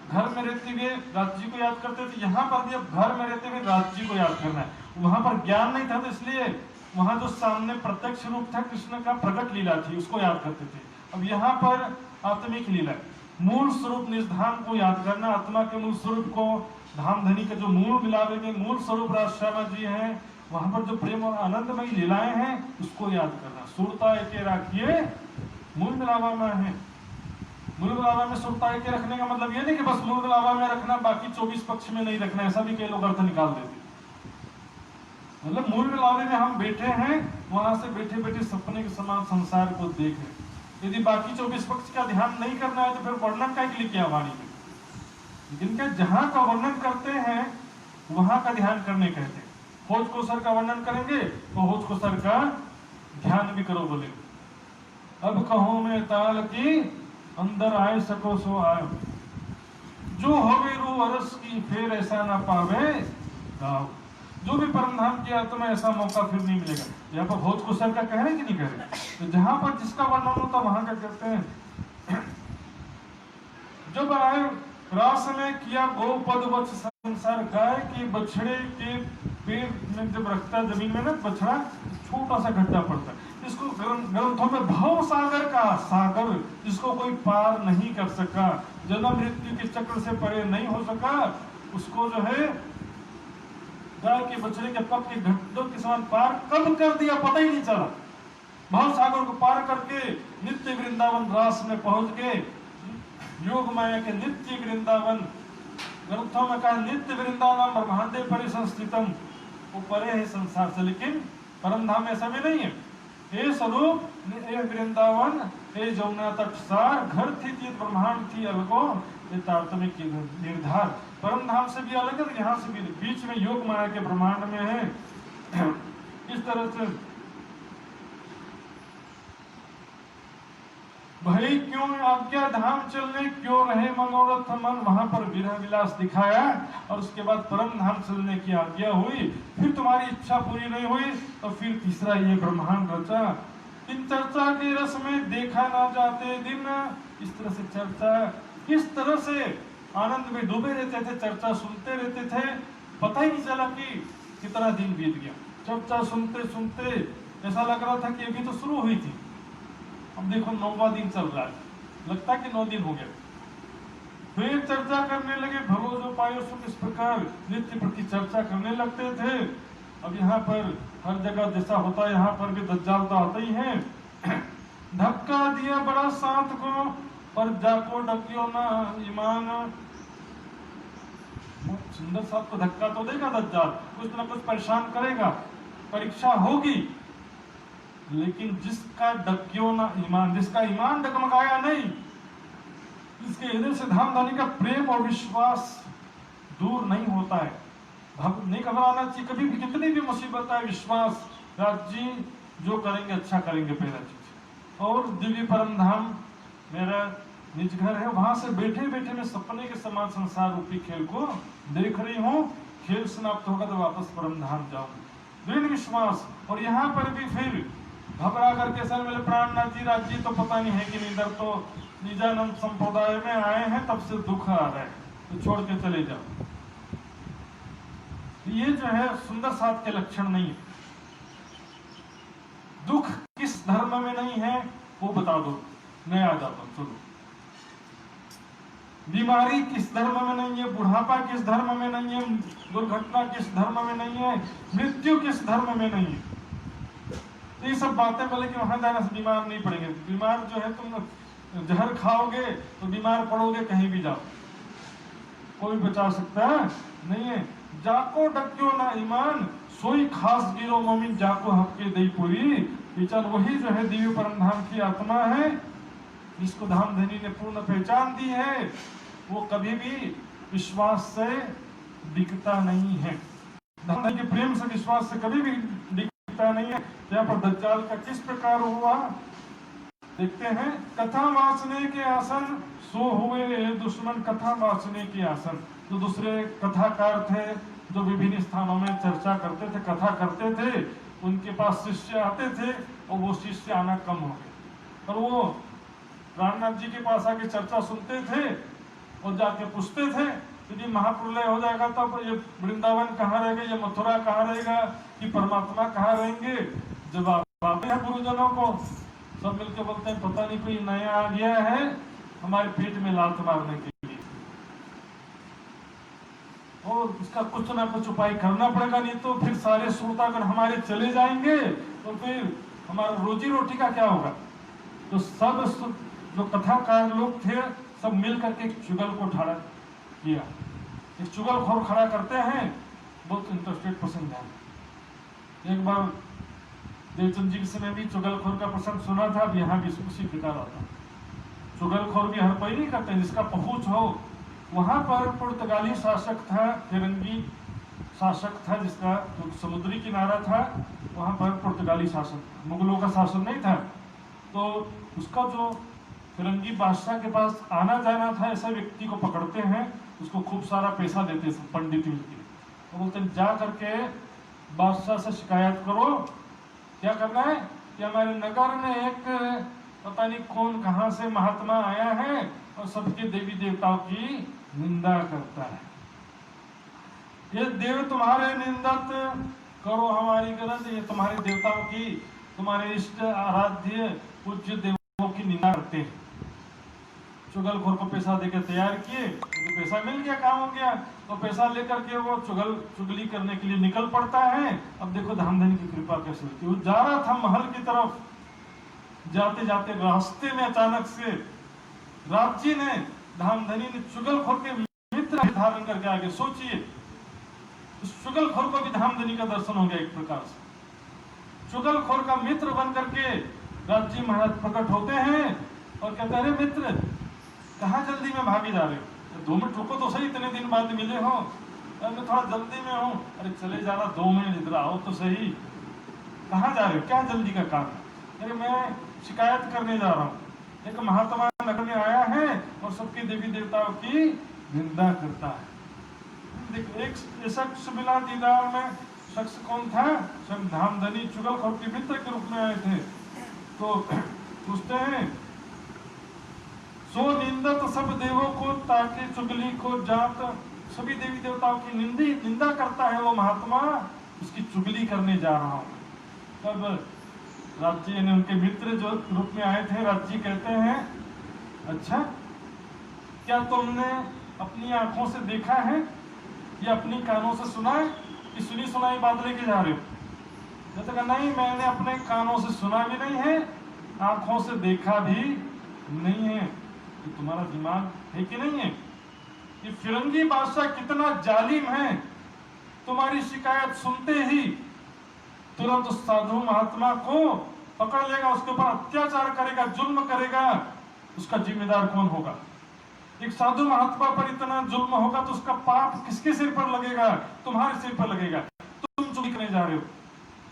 घर में रहते हुए राज्य को याद करते थे। यहाँ पर भी अब घर में रहते हुए राज्य को याद करना है। वहाँ पर ज्ञान नहीं था, तो इसलिए वहाँ जो सामने प्रत्यक्ष रूप था कृष्ण का, प्रकट लीला थी, उसको याद करते थे। अब यहाँ पर आत्मिक लीला, मूल स्वरूप निधान को याद करना, आत्मा के मूल स्वरूप को, धाम धनी के जो मूल मिलावे के मूल स्वरूप राजश्यामा जी हैं, वहां पर जो प्रेम और आनंदमयी लीलाएं हैं उसको याद करना। सुरता के रखिए मूल मिलावा में है। मूल मिलावा में सुरता के रखने का मतलब ये नहीं कि बस मूल मिलावा में रखना, बाकी 24 पक्ष में नहीं रखना, ऐसा भी कई लोग अर्थ निकाल देते। मतलब मूल मिलावे में हम बैठे हैं, वहां से बैठे बैठे सपने के समान संसार को देख रहे। यदि बाकी 24 पक्ष का ध्यान नहीं करना है तो फिर वर्णन का के लिए क्या वाणी में, लेकिन क्या जहां का वर्णन करते हैं वहां का ध्यान करने कहते हैं। होज को सर का वर्णन करेंगे तो होज को सर का ध्यान भी करो बोले। अब कहो मैं ताल की अंदर आए सको सो आयो, जो होवे रू अरस की फिर ऐसा ना पावे गाओ। जो भी परम धाम की आत्मा ऐसा मौका फिर नहीं मिलेगा। यहाँ पर भोज को सर का कह रहे कि नहीं कह रहे, तो जहां पर जिसका वर्णन होता वहां का कहते हैं। जब आए रास में किया गोपद वत्स संसार, गाय के बछड़े के पेड़ में जब रखता है जमीन में ना बछड़ा, छोटा सा गड्ढा पड़ता है, इसको ग्रंथों में भव सागर का सागर, जिसको कोई पार नहीं कर सका, जन्म मृत्यु के चक्र से परे नहीं हो सका, उसको जो है गाय के बछड़े के पग के गड्ढों के समान पार कब कर दिया पता ही नहीं चला। भव सागर को पार करके नित्य वृंदावन रास में पहुंच गए। योग माया के नित्य वृंदावन, ग्रंथों में कहा नित्य वृंदावन ब्रह्मांडे परिसंस्थितम, वो परे है संसार से, लेकिन परम धाम ऐसा भी नहीं है। हे स्वरूप हे वृंदावन हे जमुना तट सार, घर थी तीत ब्रह्मांड थी अलगो, ये तारतम्य की निर्धार। परम धाम से भी अलग है, यहाँ से भी बीच में योग माया के ब्रह्मांड में है। इस तरह से भाई क्यों आज्ञा धाम चलने, क्यों रहे मनोरथ मन, वहां पर विरह विलास दिखाया और उसके बाद परम धाम चलने की आज्ञा हुई। फिर तुम्हारी इच्छा पूरी नहीं हुई तो फिर तीसरा ये ब्रह्मांड रचा। इन चर्चा के रस में देखा ना जाते दिन, इस तरह से चर्चा, इस तरह से आनंद में डूबे रहते थे, चर्चा सुनते रहते थे, पता ही नहीं चला कि कितना दिन बीत गया। चर्चा सुनते सुनते ऐसा लग रहा था कि अभी तो शुरू हुई थी, अब देखो 9वां दिन चल रहा है, लगता है कि 9 दिन हो गया। फिर चर्चा करने लगे, भलो जो पायो सुख, इस प्रकार नित्य प्रति चर्चा करने लगते थे। अब यहाँ पर हर जगह जैसा होता है, यहाँ पर भी दज्जाल तो आता ही है। धक्का दिया बड़ा साथ को, पर जाको डकियो ना ईमान। सुंदर साथ को धक्का तो देगा दज्जाल, कुछ ना कुछ परेशान करेगा, परीक्षा होगी, लेकिन जिसका डकियो ना ईमान, जिसका ईमान डगमगाया नहीं, जिसके हृदय से धाम धनी का प्रेम और विश्वास दूर नहीं होता है, नहीं घबराना चाहिए कभी भी, कितनी भी मुसीबत है, विश्वास, राज्य जो करेंगे अच्छा करेंगे पहला चीज। और दिव्य परम धाम मेरा निज घर है, वहां से बैठे बैठे मैं सपने के समान संसार रूपी खेल को देख रही हूँ। खेल समाप्त होगा तो वापस परम धाम जाऊंगी, दृढ़ विश्वास। और यहाँ पर भी फिर घबरा करके सर मेरे प्राणनाथ जी राज्य तो पता नहीं है कि नहीं, इधर तो निजानंद संप्रदाय में आए हैं तब से दुख आ रहा है, तो छोड़ के चले जाओ। ये जो है सुंदर साथ के लक्षण नहीं है। दुख किस धर्म में नहीं है वो बता दो, मैं आ जाता हूं, चलो। बीमारी किस धर्म में नहीं है, बुढ़ापा किस धर्म में नहीं है, दुर्घटना किस धर्म में नहीं है, मृत्यु किस धर्म में नहीं है। ये सब बातें बोले कि वहां जाने से बीमार नहीं पड़ेंगे। बीमार जो है, तुम जहर खाओगे तो बीमार पड़ोगे, कहीं भी जाओ, कोई बचा सकता है नहीं है। जाको डक्यो ना ईमान, सोई खास गिरो मोमिन, जाको हफ्के दई पूरी। विचार वही जो है दिव्य परम धाम की आत्मा है, जिसको धाम धनी ने पूर्ण पहचान दी है, वो कभी भी विश्वास से दिखता नहीं है। धाम धनी के प्रेम से, विश्वास से कभी भी दिखता नहीं है। यहाँ पर दज्जाल का किस प्रकार हुआ देखते हैं। कथा वासने के आसन, सो हुए दुश्मन कथा वासने के आसन। जो दूसरे कथाकार थे, जो विभिन्न स्थानों में चर्चा करते थे, कथा करते थे, उनके पास शिष्य आते थे, और वो चीज से आना कम हो गया। और वो प्राणनाथ जी के पास आके चर्चा सुनते थे और जाके पूछते थे यदि महाप्रलय हो जाएगा तो ये वृंदावन कहाँ रहेगा, ये मथुरा कहाँ रहेगा, कि परमात्मा कहाँ रहेंगे। जब आप गुरुजनों को सब मिलकर बोलते हैं पता नहीं कोई नया आ गया है हमारे पेट में लात मारने के लिए, और इसका कुछ ना कुछ उपाय करना पड़ेगा, नहीं तो फिर सारे श्रोतागण हमारे चले जाएंगे तो फिर हमारा रोजी रोटी का क्या होगा। तो सब जो कथाकार लोग थे सब मिल करके एक चुगल को खड़ा किया। एक चुगलखोर खड़ा करते हैं, बहुत इंटरेस्टेड पर्सन है। एक बार देवचंद जी के समय भी चुगलखोर का प्रसंग सुना था, अब यहाँ भी उसी प्रकार आता। चुगलखोर भी हर कोई नहीं करते, जिसका पहुंच हो। वहां पर पुर्तगाली शासक था, फिरंगी शासक था, जिसका जो समुद्री किनारा था वहां पर पुर्तगाली शासन, मुगलों का शासन नहीं था। तो उसका जो फिरंगी बादशाह के पास आना जाना था, ऐसा व्यक्ति को पकड़ते हैं, उसको खूब सारा पैसा देते हैं पंडित मिलके, तो बोलते हैं जा करके बादशाह से शिकायत करो। क्या करना है कि हमारे नगर में एक पता नहीं कौन कहां से महात्मा आया है और सबके देवी देवताओं की निंदा करता है। ये देव तुम्हारे निंदत करो हमारी गरज, ये तुम्हारे देवताओं की, तुम्हारे इष्ट आराध्य पूज्य देवों की निंदा करते हैं। चुगलखोर को पैसा देकर तैयार किए, तो पैसा मिल गया, काम हो गया। तो पैसा लेकर के वो चुगली करने के लिए निकल पड़ता है। अब देखो धामधनी की कृपा कैसे होती है। वो जा रहा था महल की तरफ, जाते जाते रास्ते में अचानक से राज जी ने, धामधनी ने चुगलखोर के मित्र धारण करके आगे। सोचिए उस चुगलखोर को भी धामधनी का दर्शन हो गया एक प्रकार से। चुगलखोर का मित्र बन करके राज जी महाराज प्रकट होते हैं और कहते हैं, अरे मित्र कहाँ जल्दी में भागे जा रहे हो, 2 मिनट रुको तो सही, इतने दिन बाद मिले हो। मैं थोड़ा जल्दी में हूँ। अरे चले जाना, 2 मिनट इधर आओ तो सही, कहाँ जा रहे हो, क्या जल्दी का काम। अरे मैं शिकायत करने जा रहा हूँ, एक महात्मा नगर में आया है और सबके देवी देवताओं की निंदा करता है। देखो एक शख्स मिला दीदार में, शख्स कौन था, सब धामधनी चुगलखोर के मित्र के रूप में आए थे। तो पूछते हैं, सो निंदत सब देवों को ताकि चुगली को जात, सभी देवी देवताओं की निंदा करता है वो महात्मा, उसकी चुगली करने जा रहा हूं। तब राज्य ने, उनके मित्र जो रूप में आए थे, राज्य कहते हैं, अच्छा क्या तुमने अपनी आंखों से देखा है या अपनी कानों से सुना है, कि सुनी सुनाई बात लेके जा रहे हो। जैसे कहा नहीं, मैंने अपने कानों से सुना भी नहीं है, आंखों से देखा भी नहीं है। तो तुम्हारा दिमाग है कि नहीं है। ये फिरंगी बादशाह कितना जालिम है, तुम्हारी शिकायत सुनते ही तुरंत उस साधु महात्मा को पकड़ लेगा, उसके ऊपर अत्याचार करेगा, जुल्म करेगा। उसका जिम्मेदार कौन होगा। एक साधु महात्मा पर इतना जुल्म होगा तो उसका पाप किसके सिर पर लगेगा, तुम्हारे सिर पर लगेगा। तुम चुगली करने जा रहे हो,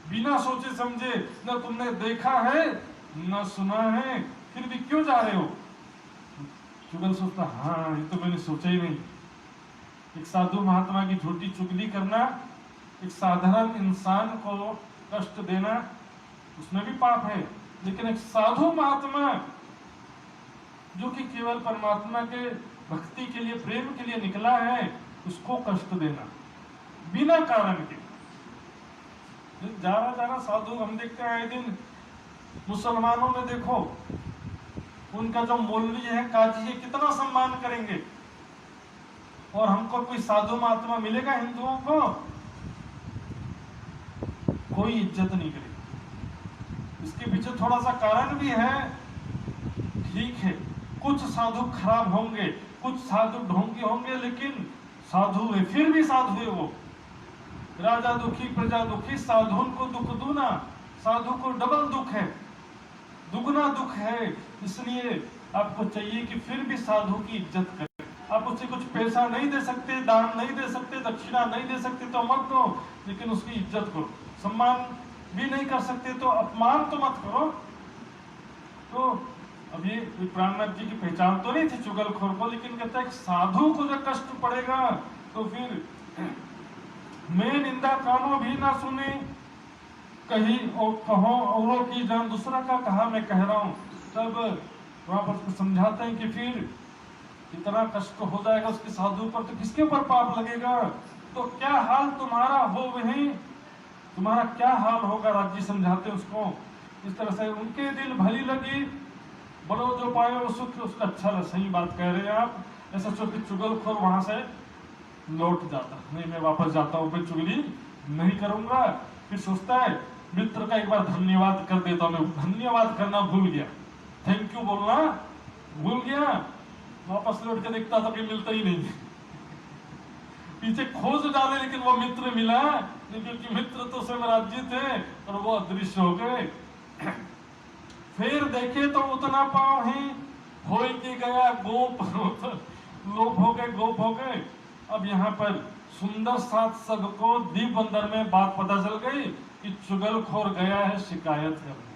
बिना सोचे समझे, न तुमने देखा है न सुना है, फिर भी क्यों जा रहे हो। चुगल सोचता, हाँ ये तो मैंने सोचा ही नहीं। एक साधु महात्मा की झूठी चुगली करना, एक साधारण इंसान को कष्ट देना, उसमें भी पाप है। लेकिन एक साधु महात्मा जो कि केवल परमात्मा के भक्ति के लिए, प्रेम के लिए निकला है, उसको कष्ट देना बिना कारण के। जाना साधु हम देखते हैं आए दिन, मुसलमानों में देखो उनका जो मौलवी है, काजी है, कितना सम्मान करेंगे, और हमको कोई साधु महात्मा मिलेगा हिंदुओं को, कोई इज्जत नहीं करेगी। इसके पीछे थोड़ा सा कारण भी है, ठीक है, कुछ साधु खराब होंगे, कुछ साधु ढोंगी होंगे, लेकिन साधु है, फिर भी साधु है वो। राजा दुखी प्रजा दुखी, साधु को दुख दूना, साधु को डबल दुख है, दुगना दुख है। इसलिए आपको चाहिए कि फिर भी साधु की इज्जत करें। आप उससे कुछ पैसा नहीं दे सकते, दान नहीं दे सकते, दक्षिणा नहीं दे सकते तो मत दो, लेकिन उसकी इज्जत करो। सम्मान भी नहीं कर सकते तो अपमान तो मत करो। तो अब ये प्राणनाथ जी की पहचान तो नहीं थी चुगलखोर को, लेकिन कहता है साधु को जब कष्ट पड़ेगा तो फिर मैं निंदा कानों भी ना सुने, कहीं और कहो औरों की जान दूसरा का कहा मैं कह रहा हूँ। तब वहां पर समझाते हैं कि फिर इतना कष्ट हो जाएगा उसके साधु पर तो किसके ऊपर पाप लगेगा। तो क्या हाल तुम्हारा हो वही, तुम्हारा क्या हाल होगा। राज्य समझाते उसको इस तरह से। उनके दिल भली लगी बड़ो जो पाए वो सुख, उसका अच्छा लगा। सही बात कह रहे हैं आप। ऐसा सोच के चुगलखोर वहां से लौट जाता, नहीं मैं वापस जाता हूँ, मैं चुगली नहीं करूंगा। फिर सोचता है मित्र का एक बार धन्यवाद कर देता हूँ। मैं धन्यवाद करना भूल गया, थैंक यू बोलना भूल गया। वापस लौट के देखता था कि मिलता ही नहीं। पीछे खोज डाले लेकिन वो मित्र मिला नहीं, क्योंकि मित्र तो स्वराज्य थे और वो अदृश्य हो गए। फिर देखे तो उतना पाँव ही हो के गया गोप। लोप हो गए, गोप हो गए। अब यहाँ पर सुंदर साथ सबको दीप अंदर में बात पता चल गई कि चुगलखोर गया है शिकायत करने।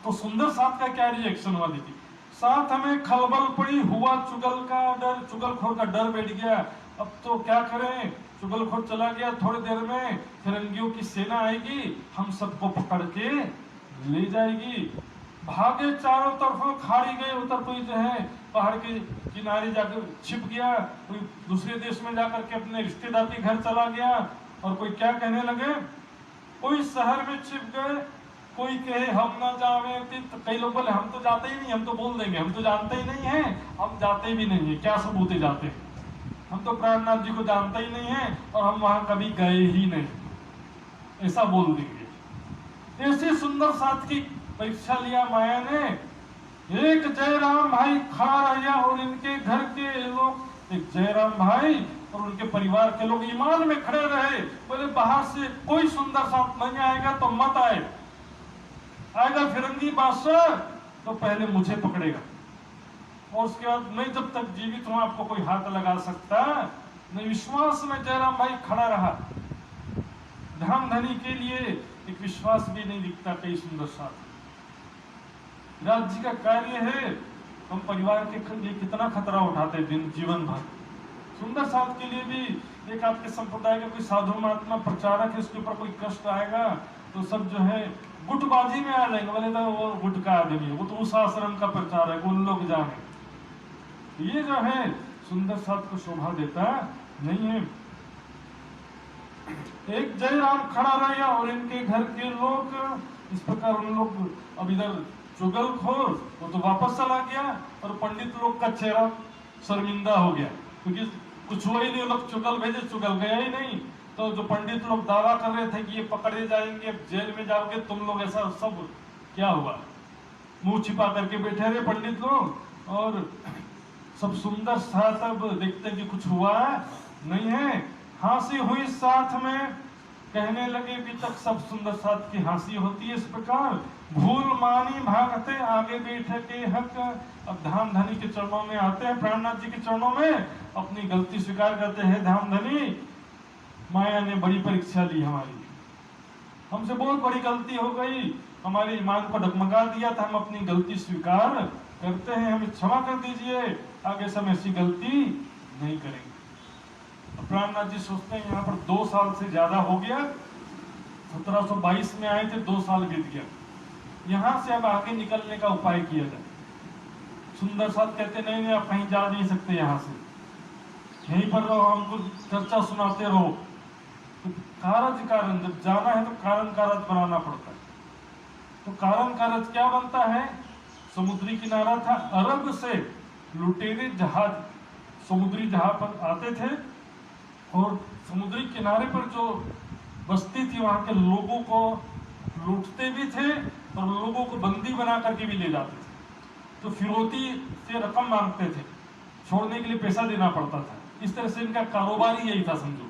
तो सुंदर साथ का क्या रिएक्शन हुआ देखिए। साथ हमें खलबल पड़ी, हुआ चुगल का डर, चुगलखोर का डर बैठ गया। अब तो क्या करें, चुगलखोर चला गया, थोड़ी देर में फिरंगियों की सेना आएगी, हम सबको पकड़ के ले जाएगी। भागे चारों तरफों, खाड़ी गए उधर, कोई जो है पहाड़ के किनारे जाकर छिप गया, कोई दूसरे देश में जाकर के अपने रिश्तेदार के घर चला गया। और कोई क्या कहने लगे, कोई शहर में छिप गए, कोई कहे हम ना जावे। तो कई लोग बोले हम तो जाते ही नहीं, हम तो बोल देंगे हम तो जानते ही नहीं है, हम जाते भी नहीं है, क्या सबूत है जाते हैं, हम तो प्राणनाथ जी को जानते ही नहीं है और हम वहां कभी गए ही नहीं, ऐसा बोल देंगे। ऐसे सुंदर साथ की परीक्षा लिया माया ने। एक जयराम भाई खड़ा रहा और इनके घर के लोग, एक जयराम भाई और उनके परिवार के लोग ईमान में खड़े रहे। बोले बाहर से कोई सुंदर साथ नहीं आएगा तो मत आए, आएगा फिरंगी बादशाह तो पहले मुझे पकड़ेगा और उसके बाद मैं जब तक जीवित हूं आपको कोई हाथ लगा सकता नहीं। विश्वास में जयराम भाई खड़ा रहा। धाम धनी के लिए एक विश्वास भी नहीं दिखता कई सुंदर साथ। राज्य का कार्य है, हम परिवार के लिए कितना खतरा उठाते दिन जीवन भर। सुंदर साथ के लिए भी एक आपके संप्रदाय का कोई साधु महात्मा प्रचारक है, उसके ऊपर कोई कष्ट आएगा तो सब जो है गुटबाजी में आ जाएंगे। बोले तो वो गुट का आदमी है, वो तो उस आश्रम का प्रचारक, उन लोग जाने। ये जो है सुंदर साथ को शोभा देता नहीं है। एक जयराम खड़ा रहा और इनके घर के लोग, इस प्रकार उन लोग। अब इधर चुगलखोर वो तो वापस चला गया और पंडित लोग का चेहरा शर्मिंदा हो गया, क्योंकि कुछ हुआ ही नहीं, लोग चुगल भेजे, चुगल गया ही नहीं। तो जो पंडित लोग दावा कर रहे थे कि ये पकड़े जाएंगे, जेल में जाओगे तुम लोग, ऐसा सब क्या हुआ, मुंह छिपा करके बैठे रहे पंडित लोग। और सब सुंदर साथ अब देखते कि कुछ हुआ नहीं है। हंसी हुई साथ में, कहने लगे भी तक सब सुंदर साथ की हंसी होती है इस प्रकार। भूल मानी भागते आगे बैठे के हक। अब धाम धनी के चरणों में आते हैं, प्राणनाथ जी के चरणों में अपनी गलती स्वीकार करते हैं। धाम धनी, माया ने बड़ी परीक्षा ली हमारी, हमसे बहुत बड़ी गलती हो गई, हमारे ईमान को डगमगा दिया था, हम अपनी गलती स्वीकार करते हैं, हमें क्षमा कर दीजिए, आगे से हम ऐसी गलती नहीं करेंगे। प्राणनाथ जी सोचते हैं यहाँ पर 2 साल से ज्यादा हो गया, 1722 में आए थे, 2 साल बीत गया, यहाँ से अब आगे निकलने का उपाय किया जाए। सुंदर साथ कहते नहीं नहीं, आप कहीं जा नहीं सकते, यहाँ से यहीं पर रहो, हमको चर्चा सुनाते रहो। तो कारण जब जाना है तो कारण कारज बनाना पड़ता है। तो कारण कारज क्या बनता है, समुद्री किनारा था, अरब से लुटेरे जहाज समुद्री जहाज पर आते थे और समुद्री किनारे पर जो बस्ती थी वहां के लोगों को लूटते भी थे और लोगों को बंदी बना करके भी ले जाते थे। तो फिरौती से रकम मांगते थे, छोड़ने के लिए पैसा देना पड़ता था। इस तरह से इनका कारोबार ही यही था समझो।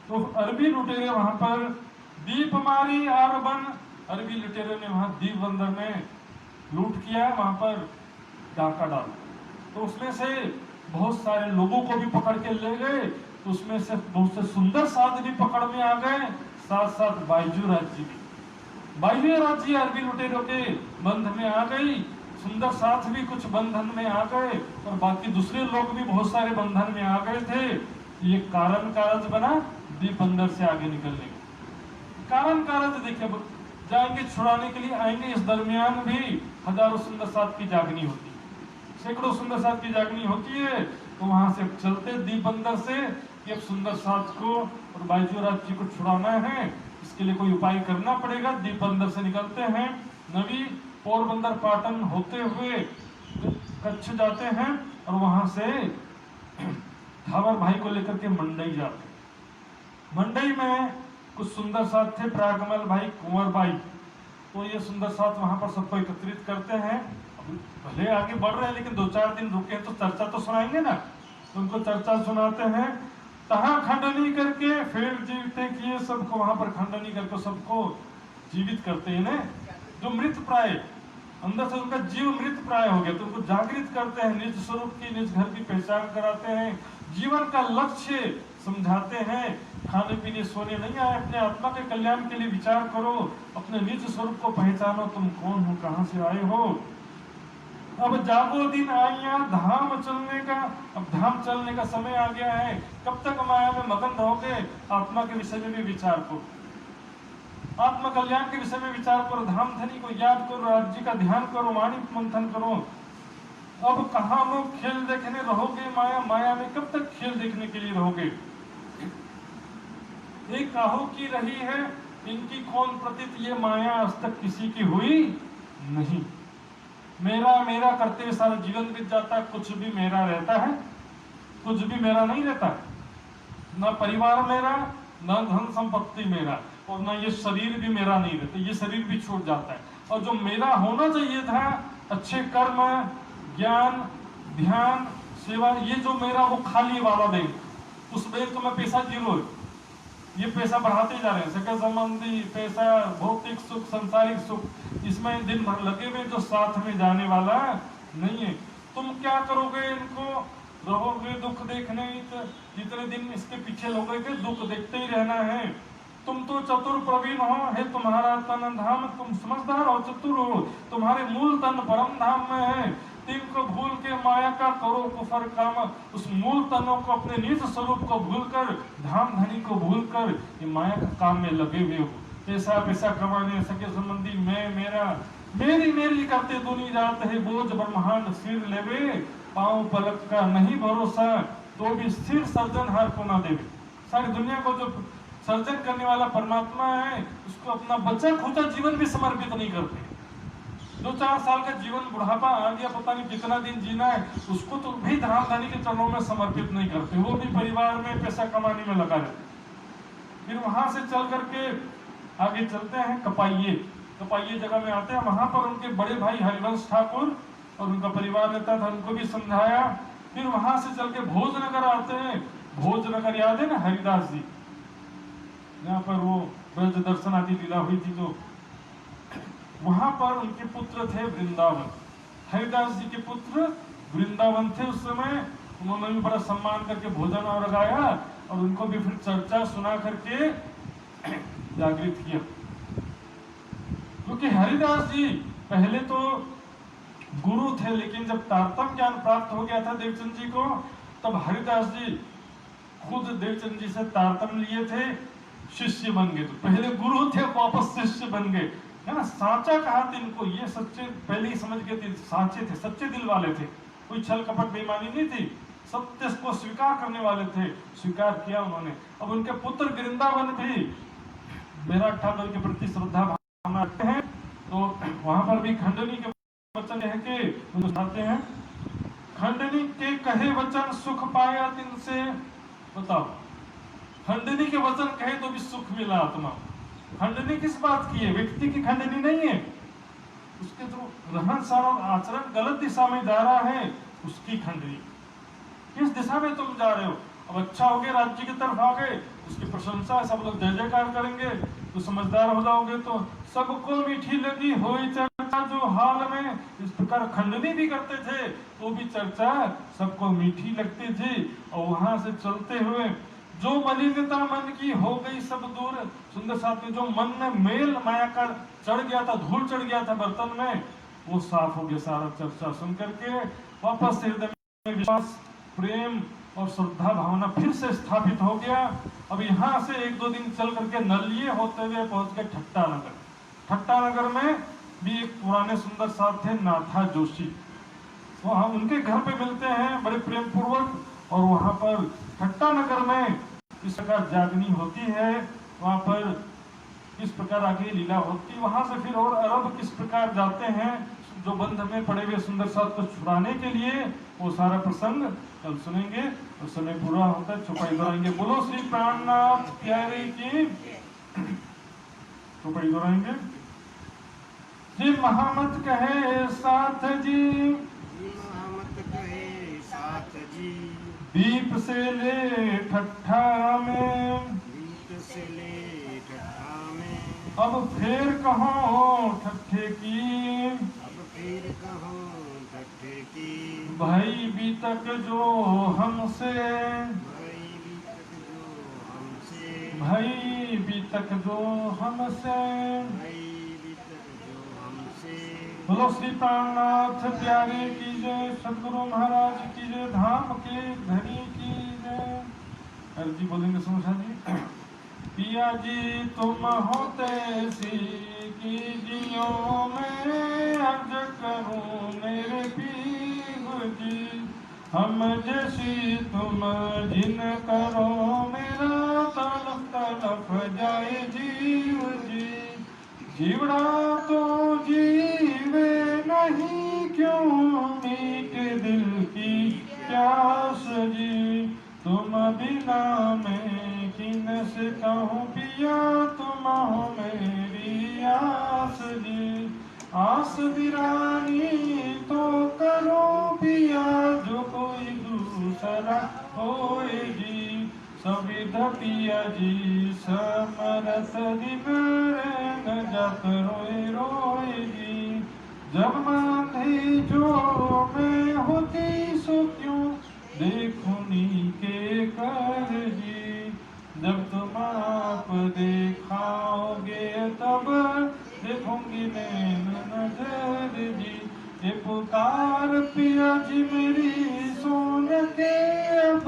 तो अरबी लुटेरे वहां पर दीप मारी आरबन, अरबी लुटेरे ने वहां दीप बंदर में लूट किया, वहां पर डाका डाला। तो उसमें से बहुत सारे लोगों को भी पकड़ के ले गए, तो उसमें से बहुत से सुंदर साथ भी पकड़ में आ गए, साथ साथ बायजू राज्य भी, बायजू राज्य अरबी लुटेरों के बंध में आ गई, सुंदर साथ भी कुछ बंधन में आ गए और बाकी दूसरे लोग भी बहुत सारे बंधन में आ गए थे। ये कारण कारज बना दीप बंदर से आगे निकलने का। कारण देखिए, अब जाएंगे छुड़ाने के लिए आएंगे, इस दरमियान भी हजारों सुंदर साथ की जागनी होती है, सैकड़ों सुंदर साथ की जागनी होती है। तो वहां से चलते दीप बंदर से कि अब सुंदर साथ को और बाईजोराज जी को छुड़ाना है, इसके लिए कोई उपाय करना पड़ेगा। दीप बंदर से निकलते हैं, नवी पोरबंदर पाटन होते हुए कच्छ जाते हैं और वहां से धावर भाई को लेकर के मंडई जाते हैं। मंडई में कुछ सुंदर साथ थे, प्रागमल भाई, कुंवर भाई। तो ये सुंदर साथ वहां पर सबको एकत्रित करते हैं। भले आगे बढ़ रहे हैं लेकिन 2-4 दिन रुके तो चर्चा तो सुनाएंगे ना, तो उनको चर्चा सुनाते हैं। तहां खंडनी करके फिर जीवते किए सबको, वहां पर खंडनी करके सबको जीवित करते हैं ना। जो मृत प्राय अंदर से उनका जीव मृत प्राय हो गया तो उनको जागृत करते हैं, निज स्वरूप की, निज घर की पहचान कराते हैं, जीवन का लक्ष्य समझाते हैं। खाने पीने सोने नहीं आए, अपने आत्मा के कल्याण के लिए विचार करो, अपने निज स्वरूप को पहचानो, तुम कौन हो, कहां से आए हो। अब जागो दिन आइया धाम चलने का, अब धाम चलने का समय आ गया है। कब तक माया में मगन रहोगे, आत्मा के विषय में भी विचार करो, आत्म कल्याण के विषय में विचार करो, धाम धनी को याद करो, राज्य का ध्यान करो, मानिक मंथन करो। अब कहाँ लोग खेल देखने रहोगे, माया में कब तक खेल देखने के लिए रहोगे। एक काहू की रही है इनकी कौन प्रतीत, ये माया आज तक किसी की हुई नहीं। मेरा मेरा करते हुए सारा जीवन बीत जाता है, कुछ भी मेरा रहता है, कुछ भी मेरा नहीं रहता, ना परिवार मेरा, ना धन संपत्ति मेरा, और ना ये शरीर भी मेरा नहीं रहता, ये शरीर भी छूट जाता है। और जो मेरा होना चाहिए था, अच्छे कर्म, ज्ञान, ध्यान, सेवा, ये जो मेरा वो खाली वाला बैंक, उस बैंक में पैसा जीरो है, ये पैसा बढ़ाते जा रहे हैं, सके संबंधी पैसा, भौतिक सुख, संसारिक सुख, इसमें दिन भर लगे हुए जो साथ में जाने वाला नहीं है। तुम क्या करोगे, इनको रहोगे दुख देखने, जितने दिन इसके पीछे लोगे दुख देखते ही रहना है। तुम तो चतुर प्रवीण हो, है तुम्हारा तन धाम, तुम समझदार हो, चतुर हो, तुम्हारे मूल तन परम धाम में है। तीन को भूल के माया का करो कुफर काम, उस मूल तनों को, अपने निज स्वरूप को भूलकर, धाम धनी को भूलकर ये माया का काम में लगे हुए हो। पैसा कमाने, सके संबंधी, मैं मेरा, मेरी मेरी करते दुनी जात है, बोझ ब्रह्मांड सिर लेवे, पांव पलक का नहीं भरोसा, तो भी सिर सर्जनहार को ना देवे। सारी दुनिया को जो सर्जन करने वाला परमात्मा है, उसको अपना बचा खुचा जीवन भी समर्पित नहीं करते। 2-4 साल का जीवन, बुढ़ापा आ गया, पता नहीं कितना दिन जीना है, उसको तो भी धाम धनी के चरणों में समर्पित नहीं करते, वो भी परिवार में पैसा कमाने में लगा रहते। फिर वहां से चल करके आगे चलते हैं कपाइये जगह में आते हैं। वहां पर उनके बड़े भाई हरिवंश ठाकुर और उनका परिवार रहता था, उनको भी समझाया। फिर वहां से चल के भोजनगर आते हैं। भोजनगर याद है ना, हरिदास जी, यहाँ पर वो ब्रज दर्शन आदि लीला हुई थी, तो वहां पर उनके पुत्र थे वृंदावन। हरिदास जी के पुत्र वृंदावन थे उस समय, उन्होंने भी बड़ा सम्मान करके भोजन और लगाया और उनको भी फिर चर्चा सुना करके जागृत किया। क्योंकि हरिदास जी पहले तो गुरु थे, लेकिन जब तारतम ज्ञान प्राप्त हो गया था देवचंद जी को, तब हरिदास जी खुद देवचंद जी से तारतम लिए थे, शिष्य बन गए। तो पहले गुरु थे, वापस शिष्य बन गए, है ना। साचा कहा था इनको, ये सच्चे पहले ही समझ गए थे, साचे थे, सच्चे दिल वाले थे, कोई छल कपट बेईमानी नहीं थी, सत्य को स्वीकार करने वाले थे, स्वीकार किया उन्होंने। अब उनके पुत्र वृंदावन भी मेरा ठाकुर के प्रति श्रद्धा भावना रखते हैं, तो वहां पर भी खंडनी के वचन है कि सुनाते हैं, खंडनी के कहे वचन सुख पाया दिन से। बताओ, खंडनी के वचन कहे तो भी सुख मिला आत्मा। खंडनी किस बात की है, व्यक्ति की खंडनी नहीं है, उसके जो रहन सहन और आचरण गलत दिशा में जा रहा है उसकी खंडनी। किस दिशा में तुम जा रहे हो, अब अच्छा हो गया, राज्य की तरफ आ गए, उसकी प्रशंसा है, सब लोग जय जयकार करेंगे, तो समझदार हो जाओगे तो सबको मीठी लगी होई चर्चा जो हाल में। इस प्रकार खंडनी भी करते थे तो भी चर्चा सबको मीठी लगती थी। और वहां से चलते हुए जो मलिनता मन की हो गई सब दूर, सुंदर साथ में जो मन में मेल माया का चढ़ गया था, धूल चढ़ गया था बर्तन में, वो साफ हो गया सारा चर्चा सुन करके। वापस हृदय में विश्वास, प्रेम, और श्रद्धा भावना फिर से स्थापित हो गया। अब यहाँ से 1-2 दिन चल करके नलिये होते हुए पहुंच गए ठट्टा नगर। ठट्टा नगर में भी एक पुराने सुंदर साहब थे, नाथा जोशी, वहाँ उनके घर पे मिलते हैं बड़े प्रेम पूर्वक। और वहाँ पर ठट्टा नगर में इस प्रकार जागनी होती है, वहाँ पर इस प्रकार आगे लीला होती। वहां से फिर और अरब किस प्रकार जाते हैं जो बंध में पड़े हुए सुंदर साथ को छुड़ाने के लिए, वो सारा प्रसंग कल सुनेंगे। और समय पूरा होता है, चौपाई दोहराएंगे। बोलो श्री प्राणनाथ प्यारे की चौपाई दोहराएंगे। जी महामत कहे साथ जी, महामत कहे साथ जी, दीप से ले ठट्ठा में, दीप से ले ठट्ठा में, अब फिर कहो ठट्ठे की, अब फिर कहो ठट्ठे की, भाई बीतक जो हमसे, भाई बीतक जो हमसे, भाई बीतक जो हमसे। भाई बीतक जो हमसे। बोलो श्री प्राणनाथ प्यारे की जय, सदगुरु महाराज की जय, धाम के धनी की जय। अर्जी बोलेंगे समझा जी। पिया जी तुम होते सी की जियो मैं अर्ज करूं मेरे पीर जी, हम जैसी तुम जिन करो मेरा तलफ तलफ जाए जीव जी। जीवड़ा तो जीवे नहीं क्यों मीठे दिल की प्यास जी, तुम बिना मैं किन से कहूँ पिया, तुम हो मेरी आस जी। आस बिरानी तो करो पिया, जो कोई दूसरा होए जी। सविध पिया जी समरस दिन न जत रोए रोए जी। जब माथे जो मैं होती सो क्यों देखूनी के कर जी। जब तुम आप देखाओगे तब देखूंगी नैन नजर जी। ये पुकार पिया जी मेरी सोन के, अब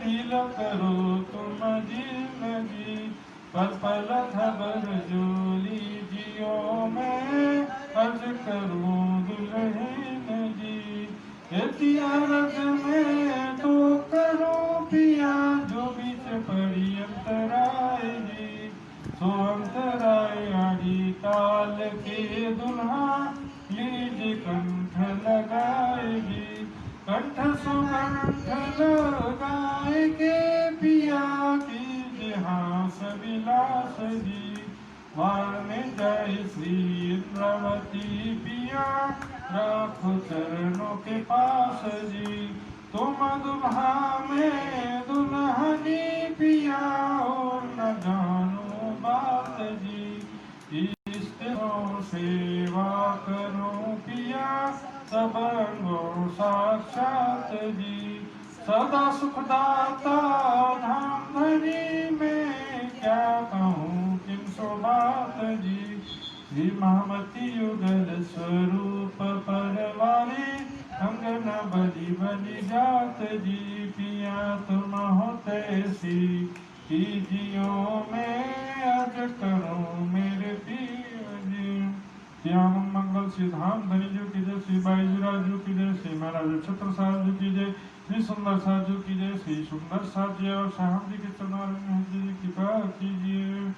ढील करो तुम जिन जी। पल पल खबर जो लीजियो मैं अर्ज करूं दुल्हन जी। यदि अरज में तो करो पिया, जो बीच पड़ी अंतराय जी। सो अंतराय आदि काल के दुल्हा लीजिए कंठ लगाएगी। कंठ सुगंठ लगाए के पिया कीजिए हास विलास जी। वार जय श्री इंद्रवती पिया, राखो चरणों के पास जी। तुम दुल्हा में दुल्हनी पिया, और न जानो बात जी। इष्टों सेवा करो पिया, सब अंगों साक्षात जी। सदा सुखदाता धाम धनी में, क्या कहूँ किन सो बात जी। श्री महामती युगल स्वरूप परवारी, अंगना बलि बलि जात जी। पिया तुम होते सी कीजियो मैं अर्ज करूं मेरे पिया जी। श्याम मंगल श्री धाम धनी जी की जय, श्री बाईजीराज जी की जय, श्री महाराज छत्र साहब जी की जय, श्री सुंदर साहब जी की जय, श्री सुंदर साहब जी और साहब जी के चरणों में कृपा कीजिए।